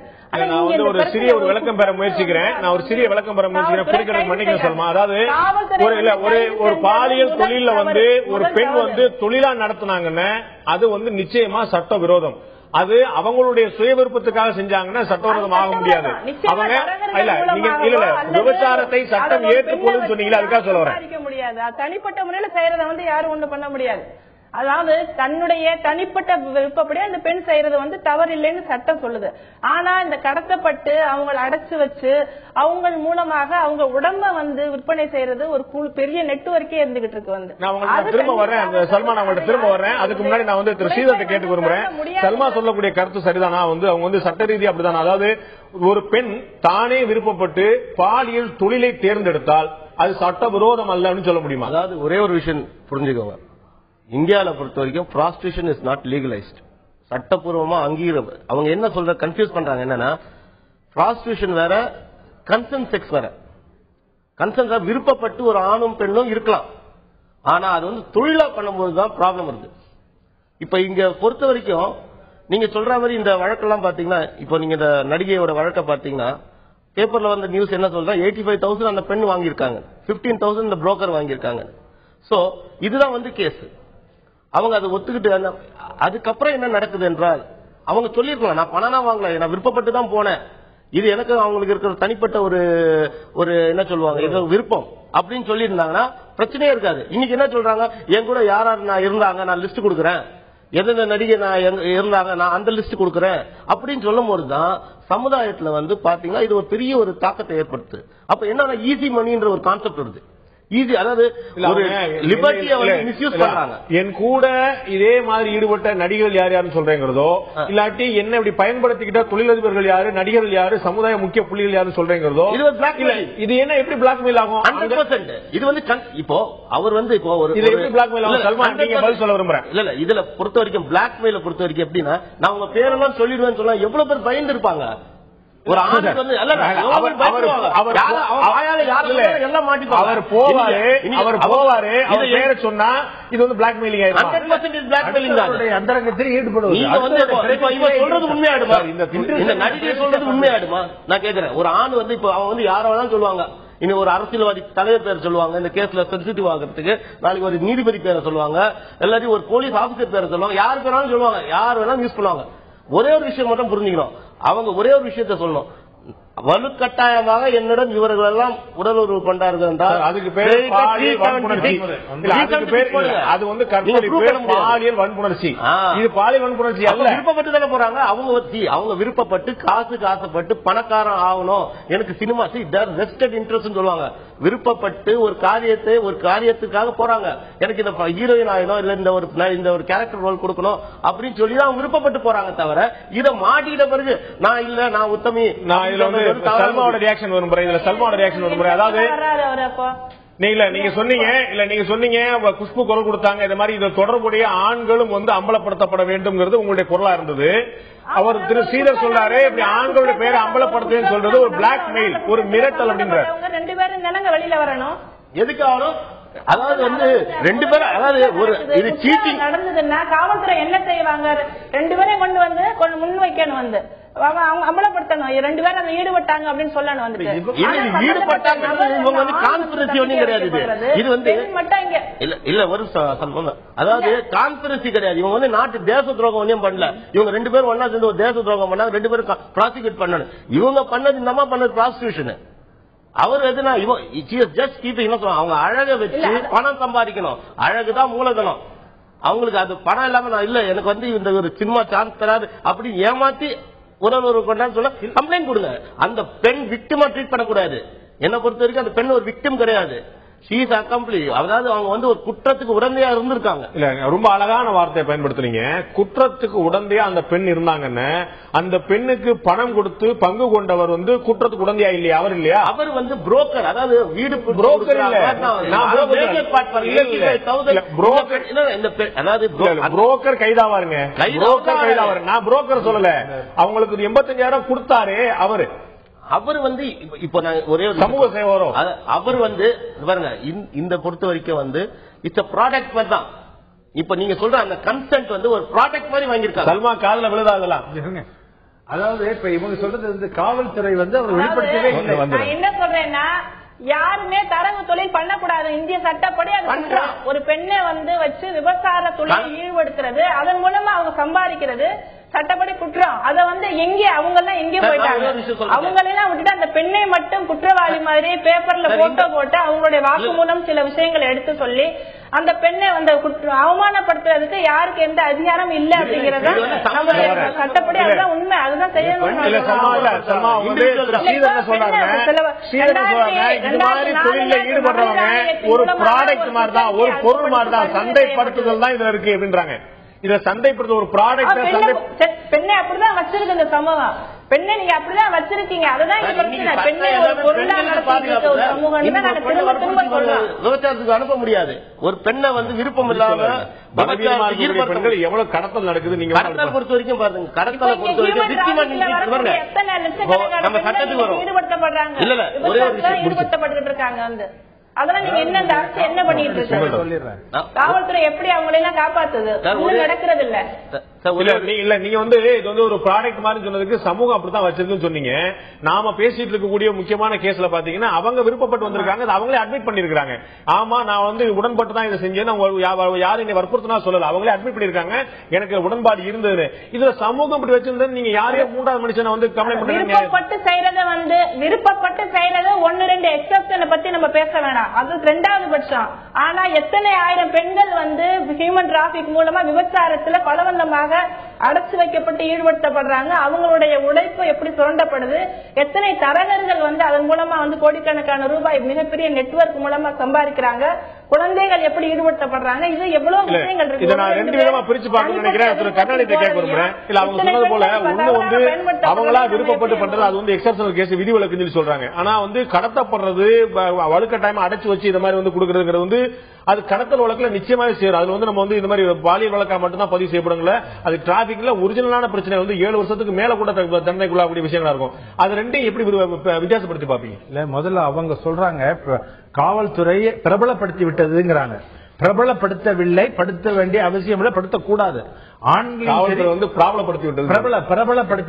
ஒரு சிறிய ஒரு விளக்கம் பெற முயற்சிக்கிறேன். குறுக்கிட மன்னிக்க சொல்லுமா, அதாவது ஒரு பாலியல் தொழில வந்து ஒரு பெண் வந்து தொழிலா நடத்தினாங்கன்னு அது வந்து நிச்சயமா சட்ட விரோதம். அது அவங்களுடைய சுய விருப்பத்துக்காக செஞ்சாங்கன்னா சட்டவிரோதம் ஆக முடியாது. அவங்க இல்ல நீங்க இல்ல விபச்சாரத்தை சட்டம் ஏற்றுக்கொள்ளும் சொன்னீங்களா, அதுக்காக சொல்ல வரேன். முடியாது, தனிப்பட்ட முறையில செய்யறத வந்து யாரும் ஒண்ணு பண்ண முடியாது. அதாவது தன்னுடைய தனிப்பட்ட விருப்பப்படி அந்த பெண் செய்யறது வந்து தவறு இல்லைன்னு சட்டம் சொல்லுது. ஆனா இந்த கடத்தப்பட்டு அவங்களை அடைச்சு வச்சு அவங்க மூலமாக அவங்க உடம்ப வந்து விற்பனை செய்யறது ஒரு பெரிய நெட்வொர்க்கே இருந்துகிட்டு இருக்கு. வந்து நான் திரும்ப வர்றேன் சல்மா, நான் உங்கள்ட்ட திரும்ப வர்றேன். அதுக்கு முன்னாடி நான் வந்து திரு ஸ்ரீதரத்தை கேட்டு விரும்புறேன். சல்மா சொல்லக்கூடிய கருத்து சரிதானா? வந்து அவங்க வந்து சட்ட ரீதி அப்படிதான், அதாவது ஒரு பெண் தானே விருப்பப்பட்டு பாலியல் தொழிலை தேர்ந்தெடுத்தால் அது சட்ட விரோதம் அல்லன்னு சொல்ல முடியுமா? அதாவது ஒரே ஒரு விஷயம் புரிஞ்சுக்கோங்க, இந்தியாவில் பொறுத்த வரைக்கும் prostitution is not legalized. சட்டப்பூர்வமா அங்கீகாரம். அவங்க என்ன சொல்ற கன்ஃபியூஸ் பண்றாங்க என்னன்னா, prostitution வேற, கன்சென்ட் செக்ஸ் வேற. கன்சென்ட் விருப்பப்பட்டு ஒரு ஆணும் பெண்ணும் இருக்கலாம், ஆனா அது வந்து தொழிலா பண்ணும்போது தான் ப்ராப்ளம் வருது. இப்ப இங்க பொறுத்த வரைக்கும் நீங்க சொல்ற மாதிரி இந்த வழக்கெல்லாம் பாத்தீங்கன்னா, இப்போ நீங்க இந்த நடிகையோட வழக்க பாத்தீங்கன்னா பேப்பர்ல வந்த நியூஸ் என்ன சொல்றா, 85,000 அந்த பெண் வாங்கியிருக்காங்க, 15,000 இந்த புரோக்கர் வாங்கியிருக்காங்க. சோ இதுதான் வந்து கேஸ். அவங்க அதை ஒத்துக்கிட்டு அதுக்கப்புறம் என்ன நடக்குது என்றால், அவங்க சொல்லிருக்கலாம் நான் பணம் வாங்கல, நான் விருப்பப்பட்டு தான் போனேன், இது எனக்கு அவங்களுக்கு இருக்கிற தனிப்பட்ட ஒரு என்ன சொல்லுவாங்க, இது விருப்பம் அப்படின்னு சொல்லி இருந்தாங்கன்னா பிரச்சனையே இருக்காது. இன்னைக்கு என்ன சொல்றாங்க, என் கூட யார் நான் இருந்தாங்க, நான் லிஸ்ட் கொடுக்குறேன், எந்தெந்த நடிகை நான் இருந்தாங்க, நான் அந்த லிஸ்ட் கொடுக்குறேன் அப்படின்னு சொல்லும் போதுதான் சமுதாயத்துல வந்து பாத்தீங்கன்னா இது ஒரு பெரிய ஒரு தாக்கத்தை ஏற்படுத்து. அப்ப என்ன ஈஸி மணின்ற ஒரு கான்செப்ட் வருது. ஈஸி, அதாவது லிபர்ட்டியை வந்து மிஸ்யூஸ் பண்றாங்க. என் கூட இதே மாதிரி ஈடுபட்ட நடிகர்கள் யார் யாருன்னு சொல்றேங்கிறதோ, இல்லாட்டி என்ன இப்படி பயன்படுத்திக்கிட்ட தொழிலதிபர்கள் யாரு, நடிகர்கள் யாரு, சமுதாய முக்கிய புள்ளிகள் யாரு சொல்றேங்கிறதோ, இது என்ன எப்படி பிளாக்மெயில் ஆகும்? 100% இது வந்து இப்போ அவர் வந்து இப்போ ஒரு பிளாக்மெயில் ஆகும். சல்மான், நீங்க பதில் சொல்ல விரும்புறேன். இல்ல இதுல பொறுத்த வரைக்கும் பிளாக்மெயில பொறுத்த வரைக்கும் எப்படின்னா, நான் உங்க பேரெல்லாம் சொல்லிடுவேன்னு சொன்னா எவ்வளவு பேர் பயந்து இருப்பாங்க. ஒரு ஆணுக்கு வந்து அவர் போவாரு, அவர் பேரை சொன்னா இது வந்து பிளாக்மெயிலிங் ஆயிடும். 100% பிளாக்மெயிலிங் தான். அந்தரங்கத்தில் ஈடுபடுவது. நீங்க வந்து இவன் சொல்றது உண்மையாடுமா, இந்த நடிகை சொல்றது உண்மையாடுமா நான் கேக்குறேன். ஒரு ஆண் வந்து இப்ப அவன் வந்து யார வேணாலும் சொல்லுவாங்க, இனி ஒரு அரசியல்வாதி தலைவர் பேரை சொல்லுவாங்க, இந்த கேஸ்ல சென்சிட்டிவ் ஆகிறதுக்கு, நாளைக்கு ஒரு நீதிபதி பேரை சொல்லுவாங்க, எல்லாத்தையும் ஒரு போலீஸ் ஆபீசர் பேரை சொல்லுவாங்க, யார் பேராலும் சொல்லுவாங்க, யார் வேணாலும் யூஸ் பண்ணுவாங்க. ஒரே ஒரு விஷயம் மட்டும் புரிஞ்சுக்கணும், அவங்க ஒரே ஒரு விஷயத்த சொல்லணும், வலுக்கட்டாயமாக என்னிடம் இவர்கள் எல்லாம் உடல் உறவு கொண்டார்கள் என்றால் அதுக்கு பேர் அது வந்து பாலியல் வன்புணர்ச்சி. இது பாலியல் வன்புணர்ச்சி அல்ல. விருப்பப்பட்டு தானே போறாங்க அவங்க விருப்பப்பட்டு காசுப்பட்டு பணக்காரன் ஆகணும், எனக்கு சினிமா ரெஸ்டட் இன்ட்ரெஸ்ட் சொல்லுவாங்க. விருப்பப்பட்டு ஒரு காரியத்துக்காக போறாங்க, எனக்கு இந்த ஹீரோயின் ஆகணும், இல்ல இந்த ஒரு கேரக்டர் ரோல் கொடுக்கணும் அப்படின்னு சொல்லி தான் அவங்க விருப்பப்பட்டு போறாங்க. தவிர இதை மாட்டிக்கிட்ட பிறகு நான் இல்ல, நான் உத்தமி, நான் இதுல வந்து சல்மாவோட ரியாக்ஷன் வரும் முறை, இதுல சல்மாவோட ரியாக்ஷன் வரும் முறை. அதாவது நீங்க சொன்னீங்க குஷ்பு குரல் கொடுத்தாங்க, இந்த மாதிரி இதில் தொடர்புடைய ஆண்களும் வந்து அம்பலப்படுத்தப்பட வேண்டும் உங்களுடைய குரலா இருந்தது. அவர் திரு ஸ்ரீதர் சொல்றாரு, இப்படி ஆண்களுடைய பேரை அம்பலப்படுத்துன்னு சொல்றது ஒரு பிளாக் மெயில், ஒரு மிரட்டல் அப்படின்றாரு. 2 பேரும் வெளியில வரணும், எதுக்கு ஆகணும்? அதாவது வந்து 2 பேரும், அதாவது ஒரு இது சீட்டிங் நடந்ததுன்னா காவல்துறை என்ன செய்வாங்க, 2 பேரையும் கொண்டு வந்து முன் வைக்கணும், வந்து அமலப்படுத்தணும், 2 பேரும் அதை ஈடுபட்டாங்க அப்படின்னு சொல்லணும். வந்து ஈடுபட்டாங்க இவங்க வந்து கான்ஸ்பிரசி ஒன்னும் கிடையாது. இது வந்து இல்ல ஒரு அதாவது கான்ஸ்பிரசி கிடையாது. இவங்க வந்து நாட்டு தேச துரோகம் ஒன்னும் பண்ணல. இவங்க 2 பேரும் ஒன்னா சேர்ந்து ஒரு தேச துரோகம் பண்ணாங்க, 2 பேரும் ப்ராசிக்யூட் பண்ணணும். இவங்க பண்ணது இந்த மாதிரி பண்ணது ப்ராஸ்டிடியூஷன். அவர் எதுனா அவங்க அழக வச்சு பணம் சம்பாதிக்கணும், அழகுதான் மூலதனம். அவங்களுக்கு அது பணம் இல்லாம நான் இல்ல, எனக்கு வந்து இந்த ஒரு சினிமா சான்ஸ் தராது அப்படி ஏமாத்தி உடல் உறவு கொண்டான்னு சொல்ல கம்ப்ளைண்ட் கொடுங்க. அந்த பெண் விக்டிமா ட்ரீட் பண்ணக்கூடாது. என்ன பொறுத்த வரைக்கும் அந்த பெண் ஒரு விக்டிம் கிடையாது, அதாவது அவங்க வந்து ஒரு குற்றத்துக்கு உடந்தையா இருந்திருக்காங்க. இல்ல, ரொம்ப அழகான வார்த்தையை பயன்படுத்துறீங்க. குற்றத்துக்கு உடந்தையா அந்த பெண் இருந்தாங்கன்னு, அந்த பெண்ணுக்கு பணம் கொடுத்து பங்கு கொண்டவர் வந்து குற்றத்துக்கு உடந்தையா இல்லையா? அவர் இல்லையா? அவர் வந்து புரோக்கர், அதாவது வீடு புரோக்கர் இல்ல, புரோக்கர் கைதாவாருங்க, புரோக்கர் கைதாவாரு. நான் புரோக்கர் சொல்லல, அவங்களுக்கு 85,000 கொடுத்தாரு அவரு. அவர் வந்து இப்போ நான் ஒரே ஒரு சமூக சேவை வரும். அவர் வந்து பாருங்க இந்த பொறுத்த வரைக்கும் வந்து இட்ஸ் ப்ராடக்ட் மாதிரி தான். இப்ப நீங்க சொல்ற அந்த கன்சென்ட் வந்து ஒரு ப்ராடக்ட் மாதிரி வாங்கியிருக்காங்க. சல்மா காதுல விழுதாதெல்லாம். அதாவது இப்ப இவங்க சொல்றது வந்து காவல்துறை வந்து அவர் வெளிப்படுத்தவே இல்லை. நான் என்ன சொல்றேன்னா, யாருமே தரகு தொழில் பண்ணக்கூடாது. இந்திய சட்டப்படி அது குற்றம். ஒரு பெண்ணை வந்து வச்சு விபச்சார தொழில் ஈடுபடுத்துறது, அதன் மூலமா அவங்க சம்பாதிக்கிறது சட்டப்படி குற்றம். அத வந்து எங்கே அவங்க எல்லாம் எங்கே போயிட்டாங்க? அவங்களெல்லாம் விட்டுட்டு அந்த பெண்ணை மட்டும் குற்றவாளி மாதிரி பேப்பர்ல போட்டோ போட்டு அவங்களுடைய வாக்குமூலம் சில விஷயங்களை எடுத்து சொல்லி அந்த பெண்ணை வந்து அவமானப்படுத்துறதுக்கு யாருக்கு எந்த அதிகாரம் இல்ல அப்படிங்கறத சட்டப்படி அதுதான் உண்மை. அதுதான் செய்யணும். ஒரு ப்ராடக்ட் மாதிரி தான், ஒரு பொருள் மாதிரி தான், சந்தைப்படுத்துதல் தான் இதுல இருக்கு அப்படின்றாங்க. இத சந்தைப்படுத்த ஒரு ப்ராடக்ட் பெண்ணை அப்படிதான் வச்சிருக்கு இந்த சமூகம். பெண்ணை நீங்க அப்படிதான் வச்சிருக்கீங்க. அதுதான் பிரச்சனை. பெண்ணை ஒரு பொருளா நடத்திட்டு ஒரு சமூகம் திரும்ப திரும்ப சொல்றோம். விபச்சாரத்துக்கு அனுப்ப முடியாது. ஒரு பெண்ணை வந்து விருப்பம் இல்லாம பெண்கள் எவ்வளவு கடத்தல் நடக்குது. நீங்க கடத்தல் பொறுத்த வரைக்கும் பாருங்க, கடத்தலை பொறுத்த வரைக்கும் எத்தனை லட்சக்கணக்கான பெண்கள் ஈடுபடுத்தப்படுறாங்க, இல்ல ஒரே ஒரு விஷயம் ஈடுபடுத்தப்பட்டு இருக்காங்க வந்து. அதெல்லாம் நீங்க என்ன இந்த அரசு என்ன பண்ணிட்டு இருக்காங்க? காவல்துறை எப்படி அவங்களை எல்லாம் காப்பாத்துது? நடக்கிறது இல்ல. இல்ல நீங்க வந்து இது வந்து ஒரு ப்ராடக்ட் மாதிரி சொன்னதுக்கு சமூகம் அப்படித்தான் வச்சிருக்குன்னு சொன்னீங்க. நாம பேசிட்டு இருக்கக்கூடிய முக்கியமான கேஸ்ல பாத்தீங்கன்னா அவங்க விருப்பப்பட்டு வந்திருக்காங்க, அவங்களே அட்மிட் பண்ணிருக்காங்க. ஆமா நான் வந்து உடன்பட்டு தான் இதை செஞ்சேன்னு யாரும் என்னை வற்புறுத்தினா சொல்லல, அவங்களே அட்மிட் பண்ணிருக்காங்க எனக்கு உடன்பாடு இருந்தது. இதுல சமூகம் இப்படி வச்சிருந்தது நீங்க யாரையும் மூன்றாவது மனுஷனை வந்து கம்ப்ளைண்ட் பண்ணுங்க. விருப்பப்பட்டு செய்யறத வந்து விருப்பப்பட்டு செய்யறத 1-2 எக்ஸப்ஷனை பத்தி நம்ம பேச வேண்டாம், அது 2வது பட்சம். ஆனா எத்தனை ஆயிரம் பெண்கள் வந்து ஹியூமன் டிராபிக் மூலமா விபச்சாரத்துல பலவந்தமாக அடைச்சு வைக்கப்பட்டு ஈடுபடுத்தப்படுறாங்க. அவங்களுடைய உழைப்பு எப்படி சுரண்டப்படுது, எத்தனை தரகர்கள் வந்து அதன் மூலமா வந்து கோடிக்கணக்கான ரூபாய் மிகப்பெரிய நெட்வொர்க் மூலமா சம்பாதிக்கிறாங்க, குழந்தைகள் எப்படி ஈடுபடுத்தப்படுறாங்க, இது எவ்வளவு விஷயங்கள் இருக்கு. இதை நான் 2 விதமா பிரிச்சு பார்க்க நினைக்கிறேன். கண்ணாடித்தை கேட்க விரும்புறேன். இல்ல அவங்க சொன்னது போல ஒண்ணு வந்து அவங்களா விருப்பப்பட்டு பண்றது அது வந்து எக்ஸப்ஷனல் கேஸ், விதிவிலக்குன்னு சொல்லி சொல்றாங்க. ஆனா வந்து கடத்தப்படுறது வலுக்கட்டாயமா அடைச்சு வச்சு இந்த மாதிரி வந்து கொடுக்கறதுங்கிறது வந்து அது கடத்தல் வழக்குல நிச்சயமாக சேரும். அதுல வந்து நம்ம வந்து இந்த மாதிரி பாலியல் வழக்கா மட்டும் தான் பதிவு செய்யப்படுங்கள. அது டிராபிக்ல ஒரிஜினலான பிரச்சனை வந்து 7 வருஷத்துக்கு மேல கூட தண்டனைக்குள்ளாகக்கூடிய விஷயங்களா இருக்கும். அது ரெண்டையும் எப்படி வித்தியாசப்படுத்தி பாப்பீங்க? இல்ல முதல்ல அவங்க சொல்றாங்க காவல்துறை பிரபலப்படுத்தி விட்டதுங்கிறாங்க. பிரபலப்படுத்தவில்லை, படுத்த வேண்டிய அவசியம் இல்லை, படுத்தக்கூடாது. ஆண்கள் வந்து பிரபலப்படுத்தி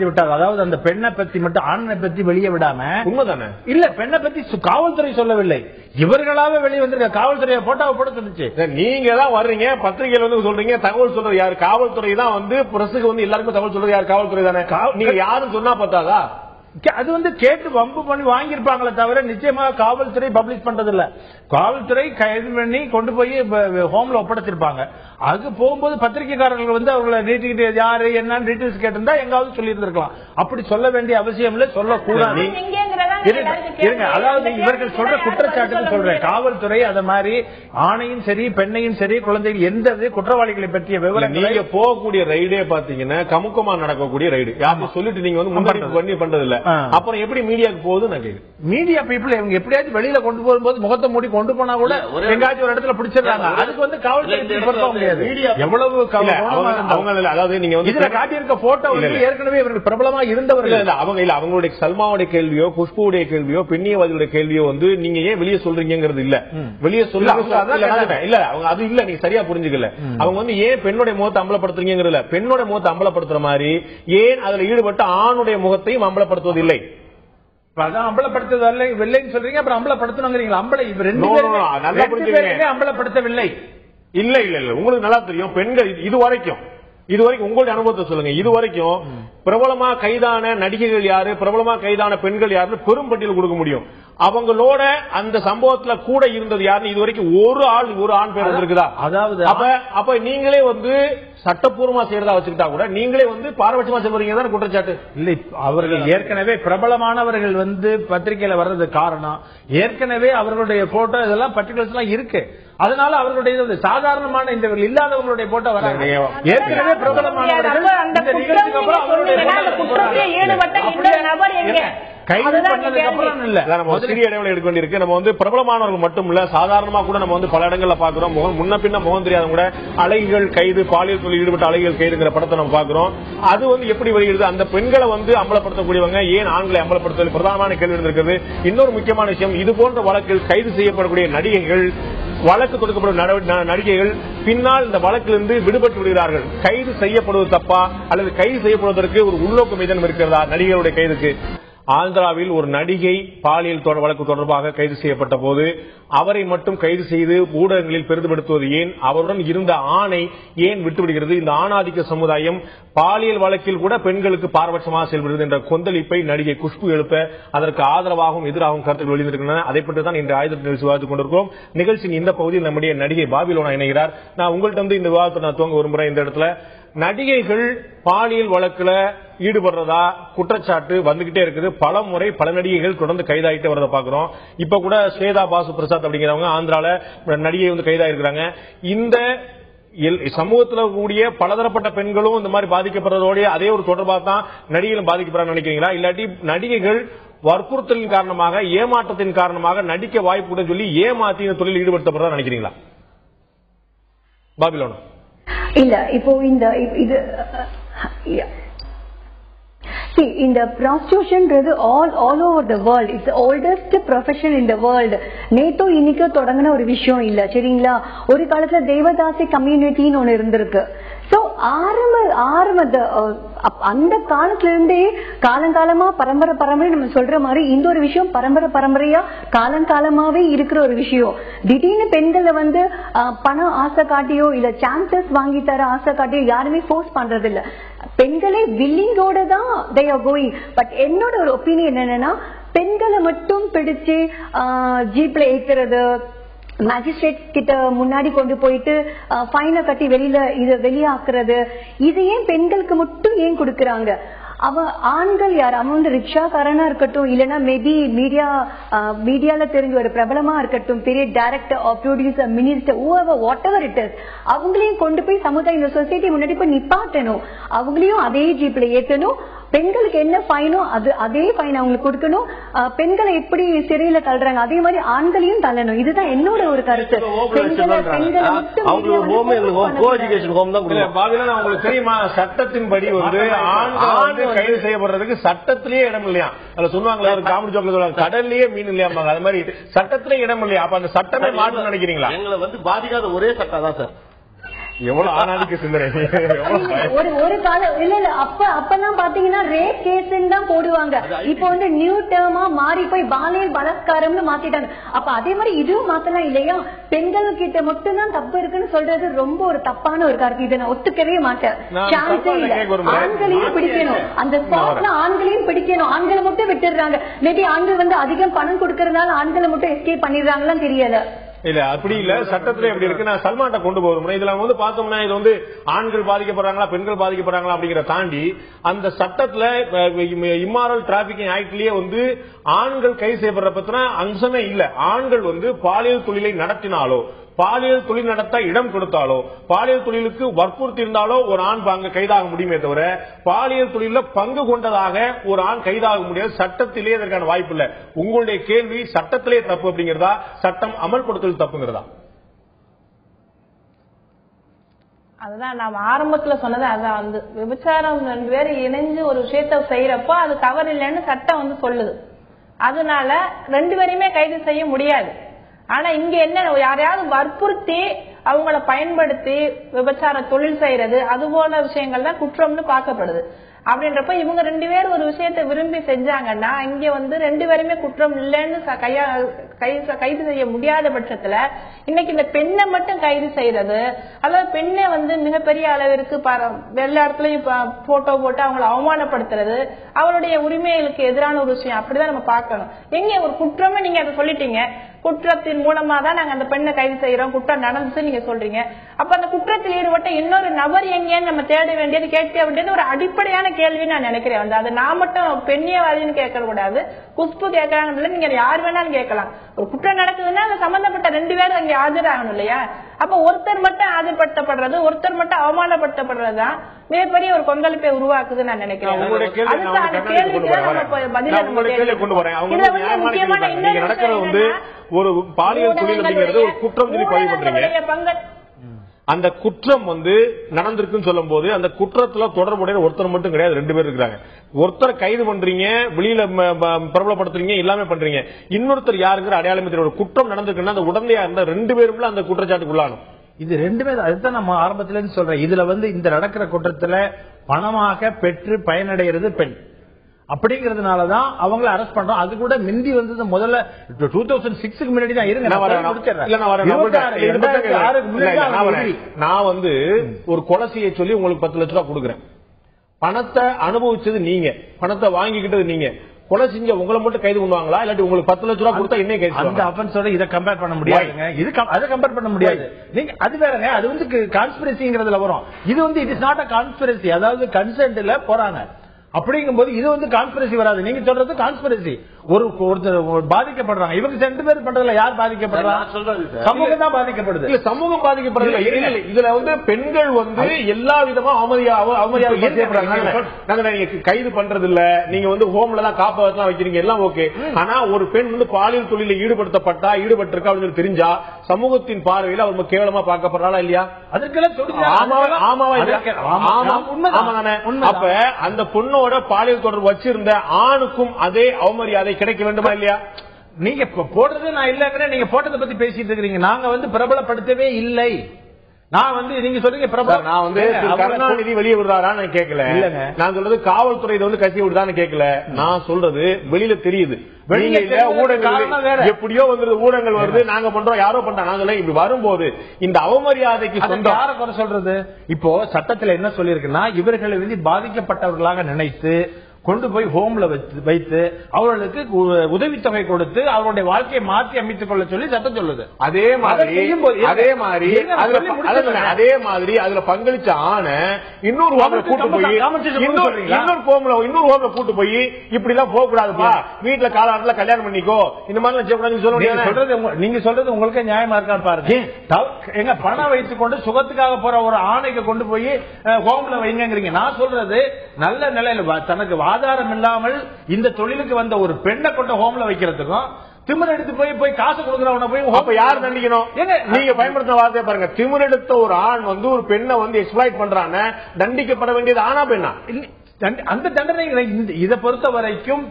விட்டது. அதாவது அந்த பெண்ணை பத்தி மட்டும் ஆணை பத்தி வெளியே விடாம. உண்மைதானே? இல்ல பெண்ணை பத்தி காவல்துறை சொல்லவில்லை, இவர்களாவே வெளியே வந்திருக்க. காவல்துறையை போட்டாவை போட சொல்லுச்சு. நீங்க தான் வர்றீங்க பத்திரிகையில வந்து சொல்றீங்க, தகவல் சொல்றது யாரு? காவல்துறை தான் வந்து பிரசுக்கு வந்து எல்லாருக்கும் தகவல் சொல்றது யாரு? காவல்துறை தானே. நீங்க யாரும் சொன்னா பார்த்தாதா? அது வந்து கேட்டு வம்பு பண்ணி வாங்கியிருப்பாங்களே தவிர நிச்சயமாக காவல்துறை பப்ளிஷ் பண்றது இல்ல. காவல்துறை கைது பண்ணி கொண்டு போய் ஹோம்ல ஒப்படைச்சிருப்பாங்க. அது போகும்போது பத்திரிகைக்காரர்கள் வந்து அவங்களை நீட்டிக்கிட்டு யாரு என்ன டீடைல்ஸ் கேட்டிருந்தா எங்காவது சொல்லி இருந்திருக்கலாம். அப்படி சொல்ல வேண்டிய அவசியம் இல்லை, சொல்லக்கூடாது. இருங்க, அதாவது இவர்கள் சொல்ற குற்றச்சாட்டுக்கு சொல்றேன். காவல்துறை அத மாதிரி ஆணையும் சரி பெண்ணையும் சரி குழந்தைகள் எந்த குற்றவாளிகளை பற்றிய விவரம் நீங்க போகக்கூடிய ரைடே பாத்தீங்கன்னா கமுக்கமா நடக்கக்கூடிய ரைடு. யாரும் சொல்லிட்டு நீங்க வந்து முன்னெடுப்பு பண்ணி பண்றது இல்ல. அப்புறம் எப்படி மீடியாவுக்கு போகுது? நான் கேட்கிறேன். மீடியா பீப்புள் இவங்க எப்படியாச்சும் வெளியில கொண்டு போகும்போது முகத்தை மூடி கொண்டு போனா கூட எங்காச்சும் ஒரு இடத்துல பிடிச்சிடறாங்க. அதுக்கு வந்து காவல்துறை முடியாது. எவ்வளவு அதாவது நீங்க வந்து இதுல காட்டியிருக்க போட்டோ ஏற்கனவே இவர்கள் பிரபலமா இருந்தவர்கள் அவங்க இல்ல. அவங்களுடைய சல்மாவுடைய கேள்வியோ குஷ்புடைய கேள்வியோ பெண்ணியவாதிகளுடைய கேள்வியோ வந்து நீங்க ஏன் வெளியே சொல்றீங்கிறது இல்ல. வெளியே சொல்ல இல்ல அவங்க அது இல்ல, நீங்க சரியா புரிஞ்சுக்கல. அவங்க வந்து ஏன் பெண்ணுடைய முகத்தை அம்பலப்படுத்துறீங்கிறதுல பெண்ணோட முகத்தை அம்பலப்படுத்துற மாதிரி ஏன் அதுல ஈடுபட்ட ஆணுடைய முகத்தையும் அம்பலப்படுத்துவதில்லை. அம்பலப்படுத்துவதில்லை வெள்ளைன்னு சொல்றீங்க, அப்புறம் அம்பலப்படுத்தணுங்கிறீங்களா? அம்பலப்படுத்தவில்லை. இல்ல இல்ல இல்ல, உங்களுக்கு நல்லா தெரியும் பெண்கள் இதுவரைக்கும் உங்களுடைய அனுபவத்தை சொல்லுங்க. இதுவரைக்கும் பிரபலமா கைதான நடிகைகள் யாரு, பிரபலமா கைதான பெண்கள் யாருன்னு பெரும் பட்டியல் கொடுக்க முடியும். அவங்களோட அந்த சம்பவத்துல கூட இருந்தது யாருன்னு இதுவரைக்கும் ஒரு ஆண் பேர் இருக்குதா? அதாவது அப்ப நீங்களே வந்து சட்டப்பூர்வமா செய்யறதா வச்சுக்கிட்டா கூட நீங்களே வந்து பாரபட்சமா சொல்றீங்க தான் குற்றச்சாட்டு. இல்ல, அவர்கள் ஏற்கனவே பிரபலமானவர்கள் வந்து பத்திரிகையில வர்றது காரணம் ஏற்கனவே அவர்களுடைய போட்டோ இதெல்லாம் பர்டிகுலர்ஸ் எல்லாம் இருக்கு. அதனால அவர்களுடைய சாதாரணமான இந்த இல்லாதவர்களுடைய போட்டோ வராங்க. ஏற்கனவே பிரபலமானவர்கள் கைது பண்ணதுக்கு அப்புறம் இல்ல, நம்ம சிறிய இடைவெளி எடுக்க வேண்டியிருக்கு. நம்ம வந்து பிரபலமானவர்கள் மட்டும் இல்ல, சாதாரணமா கூட நம்ம வந்து பல இடங்கள்ல பாக்குறோம். முன்ன பின்ன முகம் தெரியாத கூட அழகிகள் கைது, பாலியல் தொழில் ஈடுபட்ட அழகிகள் கைதுங்கிற படத்தை நம்ம பாக்குறோம். அது வந்து எப்படி வருகிறது? அந்த பெண்களை வந்து அமலப்படுத்தக்கூடியவங்க ஏன் ஆண்களை அமலப்படுத்த பிரதானமான கேள்வி இருந்திருக்கிறது. இன்னொரு முக்கியமான விஷயம், இது போன்ற வழக்கில் கைது செய்யப்படக்கூடிய நடிகைகள், வழக்கு கொடுக்கப்படும் நடிகைகள் பின்னால் இந்த வழக்கிலிருந்து விடுபட்டு விடுகிறார்கள். கைது செய்யப்படுவது தப்பா அல்லது கைது செய்யப்படுவதற்கு ஒரு உள்நோக்கம் ஏதேனும் இருக்கிறதா நடிகைகளுடைய கைதுக்கு? ஆந்திராவில் ஒரு நடிகை பாலியல் வழக்கு தொடர்பாக கைது செய்யப்பட்ட போது அவரை மட்டும் கைது செய்து ஊடகங்களில் பெரிதுபடுத்துவது ஏன்? அவருடன் இருந்த ஆணை ஏன் விட்டுவிடுகிறது? இந்த ஆணாதிக்க சமுதாயம் பாலியல் வழக்கில் கூட பெண்களுக்கு பாரபட்சமாக செயல்படுகிறது என்ற கொந்தளிப்பை நடிகை குஷ்பு எழுப்ப அதற்கு ஆதரவாகவும் எதிராகவும் கருத்துக்கள் வெளியிருக்கின்றன. அதை பற்றி தான் இன்று ஆயுத நிகழ்ச்சி விவாதித்துக் கொண்டிருக்கிறோம். நிகழ்ச்சியின் இந்த பகுதியில் நம்முடைய நடிகை பாபிலோனா இணைகிறார். நான் உங்கள்கிட்ட வந்து இந்த விவாதத்தை நான் துவங்க விரும்புறேன். இந்த இடத்துல நடிகைகள் பாலியல் வழக்குல ஈடுபடுறதா குற்றச்சாட்டு வந்துகிட்டே இருக்குது. பல முறை பல நடிகைகள் தொடர்ந்து கைதாகிட்டே வரத பாக்குறோம். இப்ப கூட ஸ்வேதா பாசு பிரசாத் அப்படிங்கிறவங்க ஆந்திரால நடிகை வந்து கைதாயிருக்கிறாங்க. இந்த சமூகத்தில் கூடிய பலதரப்பட்ட பெண்களும் இந்த மாதிரி பாதிக்கப்படுறதோட அதே ஒரு தொடர்பாக தான் நடிகைகளும் பாதிக்கப்படுறாங்க நினைக்கிறீங்களா? இல்லாட்டி நடிகைகள் வற்புறுத்தலின் காரணமாக, ஏமாற்றத்தின் காரணமாக நடிக்க வாய்ப்பு சொல்லி ஏமாத்தி இந்த தொழில் ஈடுபடுத்தப்படுறதா நினைக்கிறீங்களா? பாபிலோனா இல்ல, இப்போ இந்த இது see in the prostitution all over the world, it's the oldest profession in the world. நேத்தோ இன்னைக்கோ தொடங்கின ஒரு விஷயம் இல்ல, சரிங்களா? ஒரு காலத்துல தேவதாசி கம்யூனிட்டின்னு ஒண்ணு இருந்திருக்கு. சோ அந்த காலத்துல இருந்தே காலங்காலமா பரம்பரை நம்ம சொல்ற மாதிரி இந்த ஒரு விஷயம் பரம்பரையா காலங்காலமாவே இருக்கிற ஒரு விஷயம். திடீர்னு பெண்களை வந்து பணம் ஆசை காட்டியோ இல்ல சான்சஸ் வாங்கி தர ஆசை காட்டியோ யாருமே போர்ஸ் பண்றது இல்ல. பெண்களே வில்லிங்கோட தான் they are going. பட் என்னோட ஒரு ஒப்பீனியன் என்னன்னா, பெண்களை மட்டும் பிடிச்சு ஜீப்ல ஏத்துறது, மேஜிஸ்ட்ரேட் கிட்ட முன்னாடி கொண்டு போயிட்டு ஃபைனை கட்டி வெளியாக்குறது, இது ஏன் பெண்களுக்கு மட்டும் ஏன் கொடுக்கறாங்க? ஆண்கள் யார்? அவன் வந்து ரிக்ஷாக்காரனா இருக்கட்டும், இல்லைன்னா மேபி மீடியால தெரிஞ்ச ஒரு பிரபலமா இருக்கட்டும், பெரிய director, producer, minister, what ever it is, அவங்களையும் கொண்டு போய் சமுதாயம் இந்த சொசைட்டி முன்னாடி போய் நிப்பாட்டணும். அவங்களையும் அதே ஜீப்ல ஏத்தணும். பெண்களுக்கு என்ன ஃபைனோ அதே ஃபைன் அவங்களுக்கு கொடுக்கணும். பெண்களை எப்படி சிறையில தள்ளுறாங்க அதே மாதிரி ஆண்களையும் தள்ளணும். இதுதான் என்னோட ஒரு கருத்து. உங்களுக்கு தெரியுமா, சட்டத்தின்படி வந்து ஆண்கள் கைது செய்யப்படுறதுக்கு சட்டத்திலேயே இடம் இல்லையா? அதுல சொல்லுவாங்களா, ஒரு காமெடி ஜோக்ல சொல்லுவாங்க, கடல்லையே மீன் இல்லையா? அது மாதிரி சட்டத்திலே இடம் இல்லையா? அப்ப அந்த சட்டமே மாற்றம் நினைக்கிறீங்களா? எங்களை வந்து பாதிக்காத ஒரே சட்டம் தான் சார். எவ்வளவு ஆணாதிக்க சிந்தனை. ஒரு காலம் இல்ல அப்பெல்லாம் பாத்தீங்கன்னா ரேப் கேஸ் தான் போடுவாங்க. இப்ப வந்து நியூ டேர்மா மாறி போய் பாலியல் பலாத்காரம்னு மாத்திட்டாங்க. அப்ப அதே மாதிரி இதுவும் மாத்தலாம் இல்லையா? பெண்கள் கிட்ட மட்டும் தான் தப்பு இருக்குன்னு சொல்றது ரொம்ப ஒரு தப்பான ஒரு கருத்து. இதை நான் ஒத்துக்கவே மாட்டேன். சான்ஸே இல்ல. ஆண்களையும் பிடிக்கணும், அந்த ஸ்பாட்ல ஆண்களையும் பிடிக்கணும். ஆண்களை மட்டும் விட்டுடுறாங்க. மேபி ஆண்கள் வந்து அதிகம் பணம் கொடுக்கறதுனால ஆண்களை மட்டும் எஸ்கேப் பண்ணிடுறாங்களான்னு தெரியல. இல்ல அப்படி இல்ல, சட்டத்துல எப்படி இருக்கு? நான் சல்மான்ட்ட கொண்டு போகிறோம். இதுல வந்து பார்த்தோம்னா இது வந்து ஆண்கள் பாதிக்கப்படுறாங்களா பெண்கள் பாதிக்கப்படுறாங்களா அப்படிங்கிற தாண்டி அந்த சட்டத்துல இம்மாரல் டிராபிகிங் ஆக்ட்லயே வந்து ஆண்கள் கைது செய்யப்படுற பத்தின அம்சமே இல்ல. ஆண்கள் வந்து பாலியல் தொழிலை நடத்தினாலோ, பாலியல் தொழில் நடத்த இடம் கொடுத்தாலோ, பாலியல் தொழிலுக்கு வற்புறுத்தி இருந்தாலோ ஒரு ஆண் அங்க கைதாக முடியுமே தவிர பாலியல் தொழில பங்கு கொண்டதாக ஒரு ஆண் கைதாக முடியாது. சட்டத்திலே அதற்கான வாய்ப்பு இல்ல. உங்களுடைய கேள்வி சட்டத்திலே தப்பு அப்படிங்கிறதா, சட்டம் அமல்படுத்தல் தப்புங்கிறதா? அதுதான் நாம் ஆரம்பத்துல சொன்னது. அதான் வந்து விபச்சாரம் 2 பேரும் இணைஞ்சு ஒரு விஷயத்த செய்யறப்போ அது தவறு இல்லைன்னு சட்டம் வந்து சொல்லுது. அதனால 2 பேரையுமே கைது செய்ய முடியாது. ஆனா இங்க என்ன, யாரையாவது வற்புறுத்தி அவங்கள பயன்படுத்தி விபச்சார தொழில் செய்யறது, அது போல விஷயங்கள் தான் குற்றம்னு பார்க்கப்படுது. அப்படின்றப்ப இவங்க 2 பேரும் ஒரு விஷயத்தை விரும்பி செஞ்சாங்கன்னா இங்க வந்து 2 பேருமே குற்றம் இல்லைன்னு கைது செய்ய முடியாத பட்சத்துல இன்னைக்கு இந்த பெண்ணை மட்டும் கைது செய்யறது, அதாவது பெண்ணை வந்து மிகப்பெரிய அளவிற்கு எல்லா இடத்துலயும் போட்டோ போட்டு அவங்களை அவமானப்படுத்துறது அவளுடைய உரிமைகளுக்கு எதிரான ஒரு விஷயம். அப்படிதான் நம்ம பார்க்கணும். எங்க ஒரு குற்றமே நீங்க அதை சொல்லிட்டீங்க, குற்றத்தின் மூலமா தான் நாங்க அந்த பெண்ணை கைது செய்யறோம், குற்றம் நடந்துச்சு நீங்க சொல்றீங்க. அப்ப அந்த குற்றத்தில் ஈடுபட்ட இன்னொரு நபர் எங்கேன்னு நம்ம தேட வேண்டியது, கேட்க வேண்டியது ஒரு அடிப்படையான கேள்வி நான் நினைக்கிறேன். அது நான் மட்டும் பெண்ணியவாதின்னு கேட்க கூடாது, குஷ்பு கேட்கறாங்க, நீங்க யார் வேணாலும் கேட்கலாம். ஒரு குற்றம் நடக்குதுன்னா அந்த சம்பந்தப்பட்ட 2 பேரும் அங்கே ஆஜராகணும் இல்லையா? அப்ப ஒருத்தர் மட்டும் ஆஜர்படுத்தப்படுறது, ஒருத்தர் மட்டும் அவமானப்படுத்தப்படுறதுதான் மிகப்பெரிய ஒரு கொந்தளிப்பை உருவாக்குதுன்னு நான் நினைக்கிறேன். அதுக்கான கேள்விக்கு நம்ம பதில இதுல வந்து முக்கியமான இன்னொரு ஒரு பாலியல் தொழில் அப்படிங்கிறது ஒரு குற்றம் சொல்லி பதிவு பண்றீங்க. அந்த குற்றம் வந்து நடந்திருக்குன்னு சொல்லும் போது அந்த குற்றத்துல தொடர்புடைய ஒருத்தர் மட்டும் கிடையாது, 2 பேர் இருக்காங்க. ஒருத்தர் கைது பண்றீங்க, வெளியில பிரபலப்படுத்துறீங்க, எல்லாமே பண்றீங்க. இன்னொருத்தர் யாருங்கிற அடையாளமே தெரியும். குற்றம் நடந்திருக்குன்னா அந்த உடந்தையா இருந்த 2 பேருமே அந்த குற்றச்சாட்டுக்குள்ளானும். இது 2 பேர். அதுதான் நம்ம ஆரம்பத்துல இருந்து சொல்றேன். இதுல வந்து இந்த நடக்கிற குற்றத்துல பணமாக பெற்று பயனடைகிறது பெண் அப்படிங்கறதுனாலதான் அவங்களை அரெஸ்ட் பண்றோம். அது கூட மிந்தி வந்தது முதல்ல 2006க்கு முன்னாடி தான். இருங்க நான் வந்து ஒரு கொலைசியை சொல்லி உங்களுக்கு 10 லட்சம் ரூபாய் கொடுக்குறேன். பணத்தை அனுபவிச்சது நீங்க, பணத்தை வாங்கிக்கிட்டது நீங்க. கொலை செஞ்ச உங்களை மட்டும் கைது பண்ணுவாங்களா, இல்லாட்டி உங்களுக்கு 10 லட்சம் ரூபாய் கொடுத்தா என்ன கைது? அந்த அஃபென்ஸோட இதை கம்பேர் பண்ண முடியாதுங்க. அதை கம்பேர் பண்ண முடியாது. நீங்க அது வேறங்க, அது வந்து கான்ஸ்பிரசிங்கிறதுல வரும். இது வந்து it is not a conspiracy, அதாவது கன்சென்ட்ல போறாங்க. அப்படிங்கும்போது இது வந்து கான்ஸ்பிரசி வராது. நீங்க சொல்றது கான்ஸ்பிரசி. ஒருத்தர் பாதிக்கப்படுறாங்க, இவங்க 2 பேர் பண்றதுல யார் பாதிக்கப்படுறாங்க? சமூகம் தான் பாதிக்கப்படுது. இல்ல சமூகம் பாதிக்கப்படுறது. இதுல வந்து பெண்கள் வந்து எல்லா விதமா அவமரியாதை கைது பண்றது இல்ல. நீங்க வந்து ஹோம்ல தான் காப்பகத்தான் வைக்கிறீங்க, எல்லாம் ஓகே. ஆனா ஒரு பெண் வந்து பாலியல் தொழில ஈடுபட்டிருக்கா அப்படின்னு தெரிஞ்சா சமூகத்தின் பார்வையில் அவர் கேவலமா பார்க்கப்படுறாளா இல்லையா? அதற்கெல்லாம் அப்ப அந்த பொண்ணோட பாலியல் தொடர்பு வச்சிருந்த ஆணுக்கும் அதே அவமரியாதை கிடைக்க வேண்டுமா இல்லையா? நீங்க போடுறது நான் இல்ல, நீங்க போட்டதை பத்தி பேசிட்டு இருக்கீங்க. நாங்க வந்து பிரபலப்படுத்தவே இல்லை. நான் வந்து நீங்க சொல்றீங்க பிரபலம், நான் வந்து கருணாநிதி வெளியே விடுறாரான்னு நான் கேட்கல. இல்லங்க, நான் சொல்றது காவல்துறை இதை வந்து கசி விடுதான்னு கேட்கல. நான் சொல்றது வெளியில தெரியுது. ஊடகங்கள் எப்படியோ வந்து ஊடகங்கள் வருது, நாங்க பண்றோம், யாரோ பண்றோம். நாங்க இப்படி வரும்போது இந்த அவமரியாதைக்கு யார குறை சொல்றது? இப்போ சட்டத்துல என்ன சொல்லிருக்குன்னா, இவர்களை வந்து பாதிக்கப்பட்டவர்களாக நினைத்து கொண்டு போய் ஹோம்ல வைத்து அவர்களுக்கு உதவித்தொகை கொடுத்து அவருடைய வாழ்க்கையை மாற்றி அமைத்துக் கொள்ள சொல்லி சட்டம் சொல்லுது. அதே மாதிரி அதுல பங்களிச்ச ஆன இன்னொரு ஹோம்ல கூட்டு போய் இப்படி எல்லாம் போக கூடாதுப்பா, வீட்டுல காலத்துல கல்யாணம் பண்ணிக்கோ, இந்த மாதிரி சொல்றது. நீங்க சொல்றது உங்களுக்கு நியாயமா இருக்கான்னு பாருங்க. எங்க பணம் வைத்துக் கொண்டு சுகத்துக்காக போற ஒரு ஆணைக்கு கொண்டு போய் ஹோம்ல வைங்கிறீங்க. நான் சொல்றது நல்ல நிலையில தனக்கு ஆதாரம் இல்லாமல் இந்த தொழிலுக்கு வந்த ஒரு பெண்ணை கொண்ட ஹோம்ல வைக்கிறதுக்கும் திமிர் எடுத்து போய் காசு கொடுக்கறவன போய் யார் தண்டிக்கணும்? நீங்க பயன்படுத்த வார்த்தையை பாருங்க. திமிர் எடுத்த ஒரு ஆண் வந்து ஒரு பெண்ணை வந்து எக்ஸ்ப்ளாய்ட் பண்றாங்க, தண்டிக்கப்பட வேண்டியது ஆனா பெண்ணா? அந்த தண்டனை இதை பொறுத்த வரைக்கும்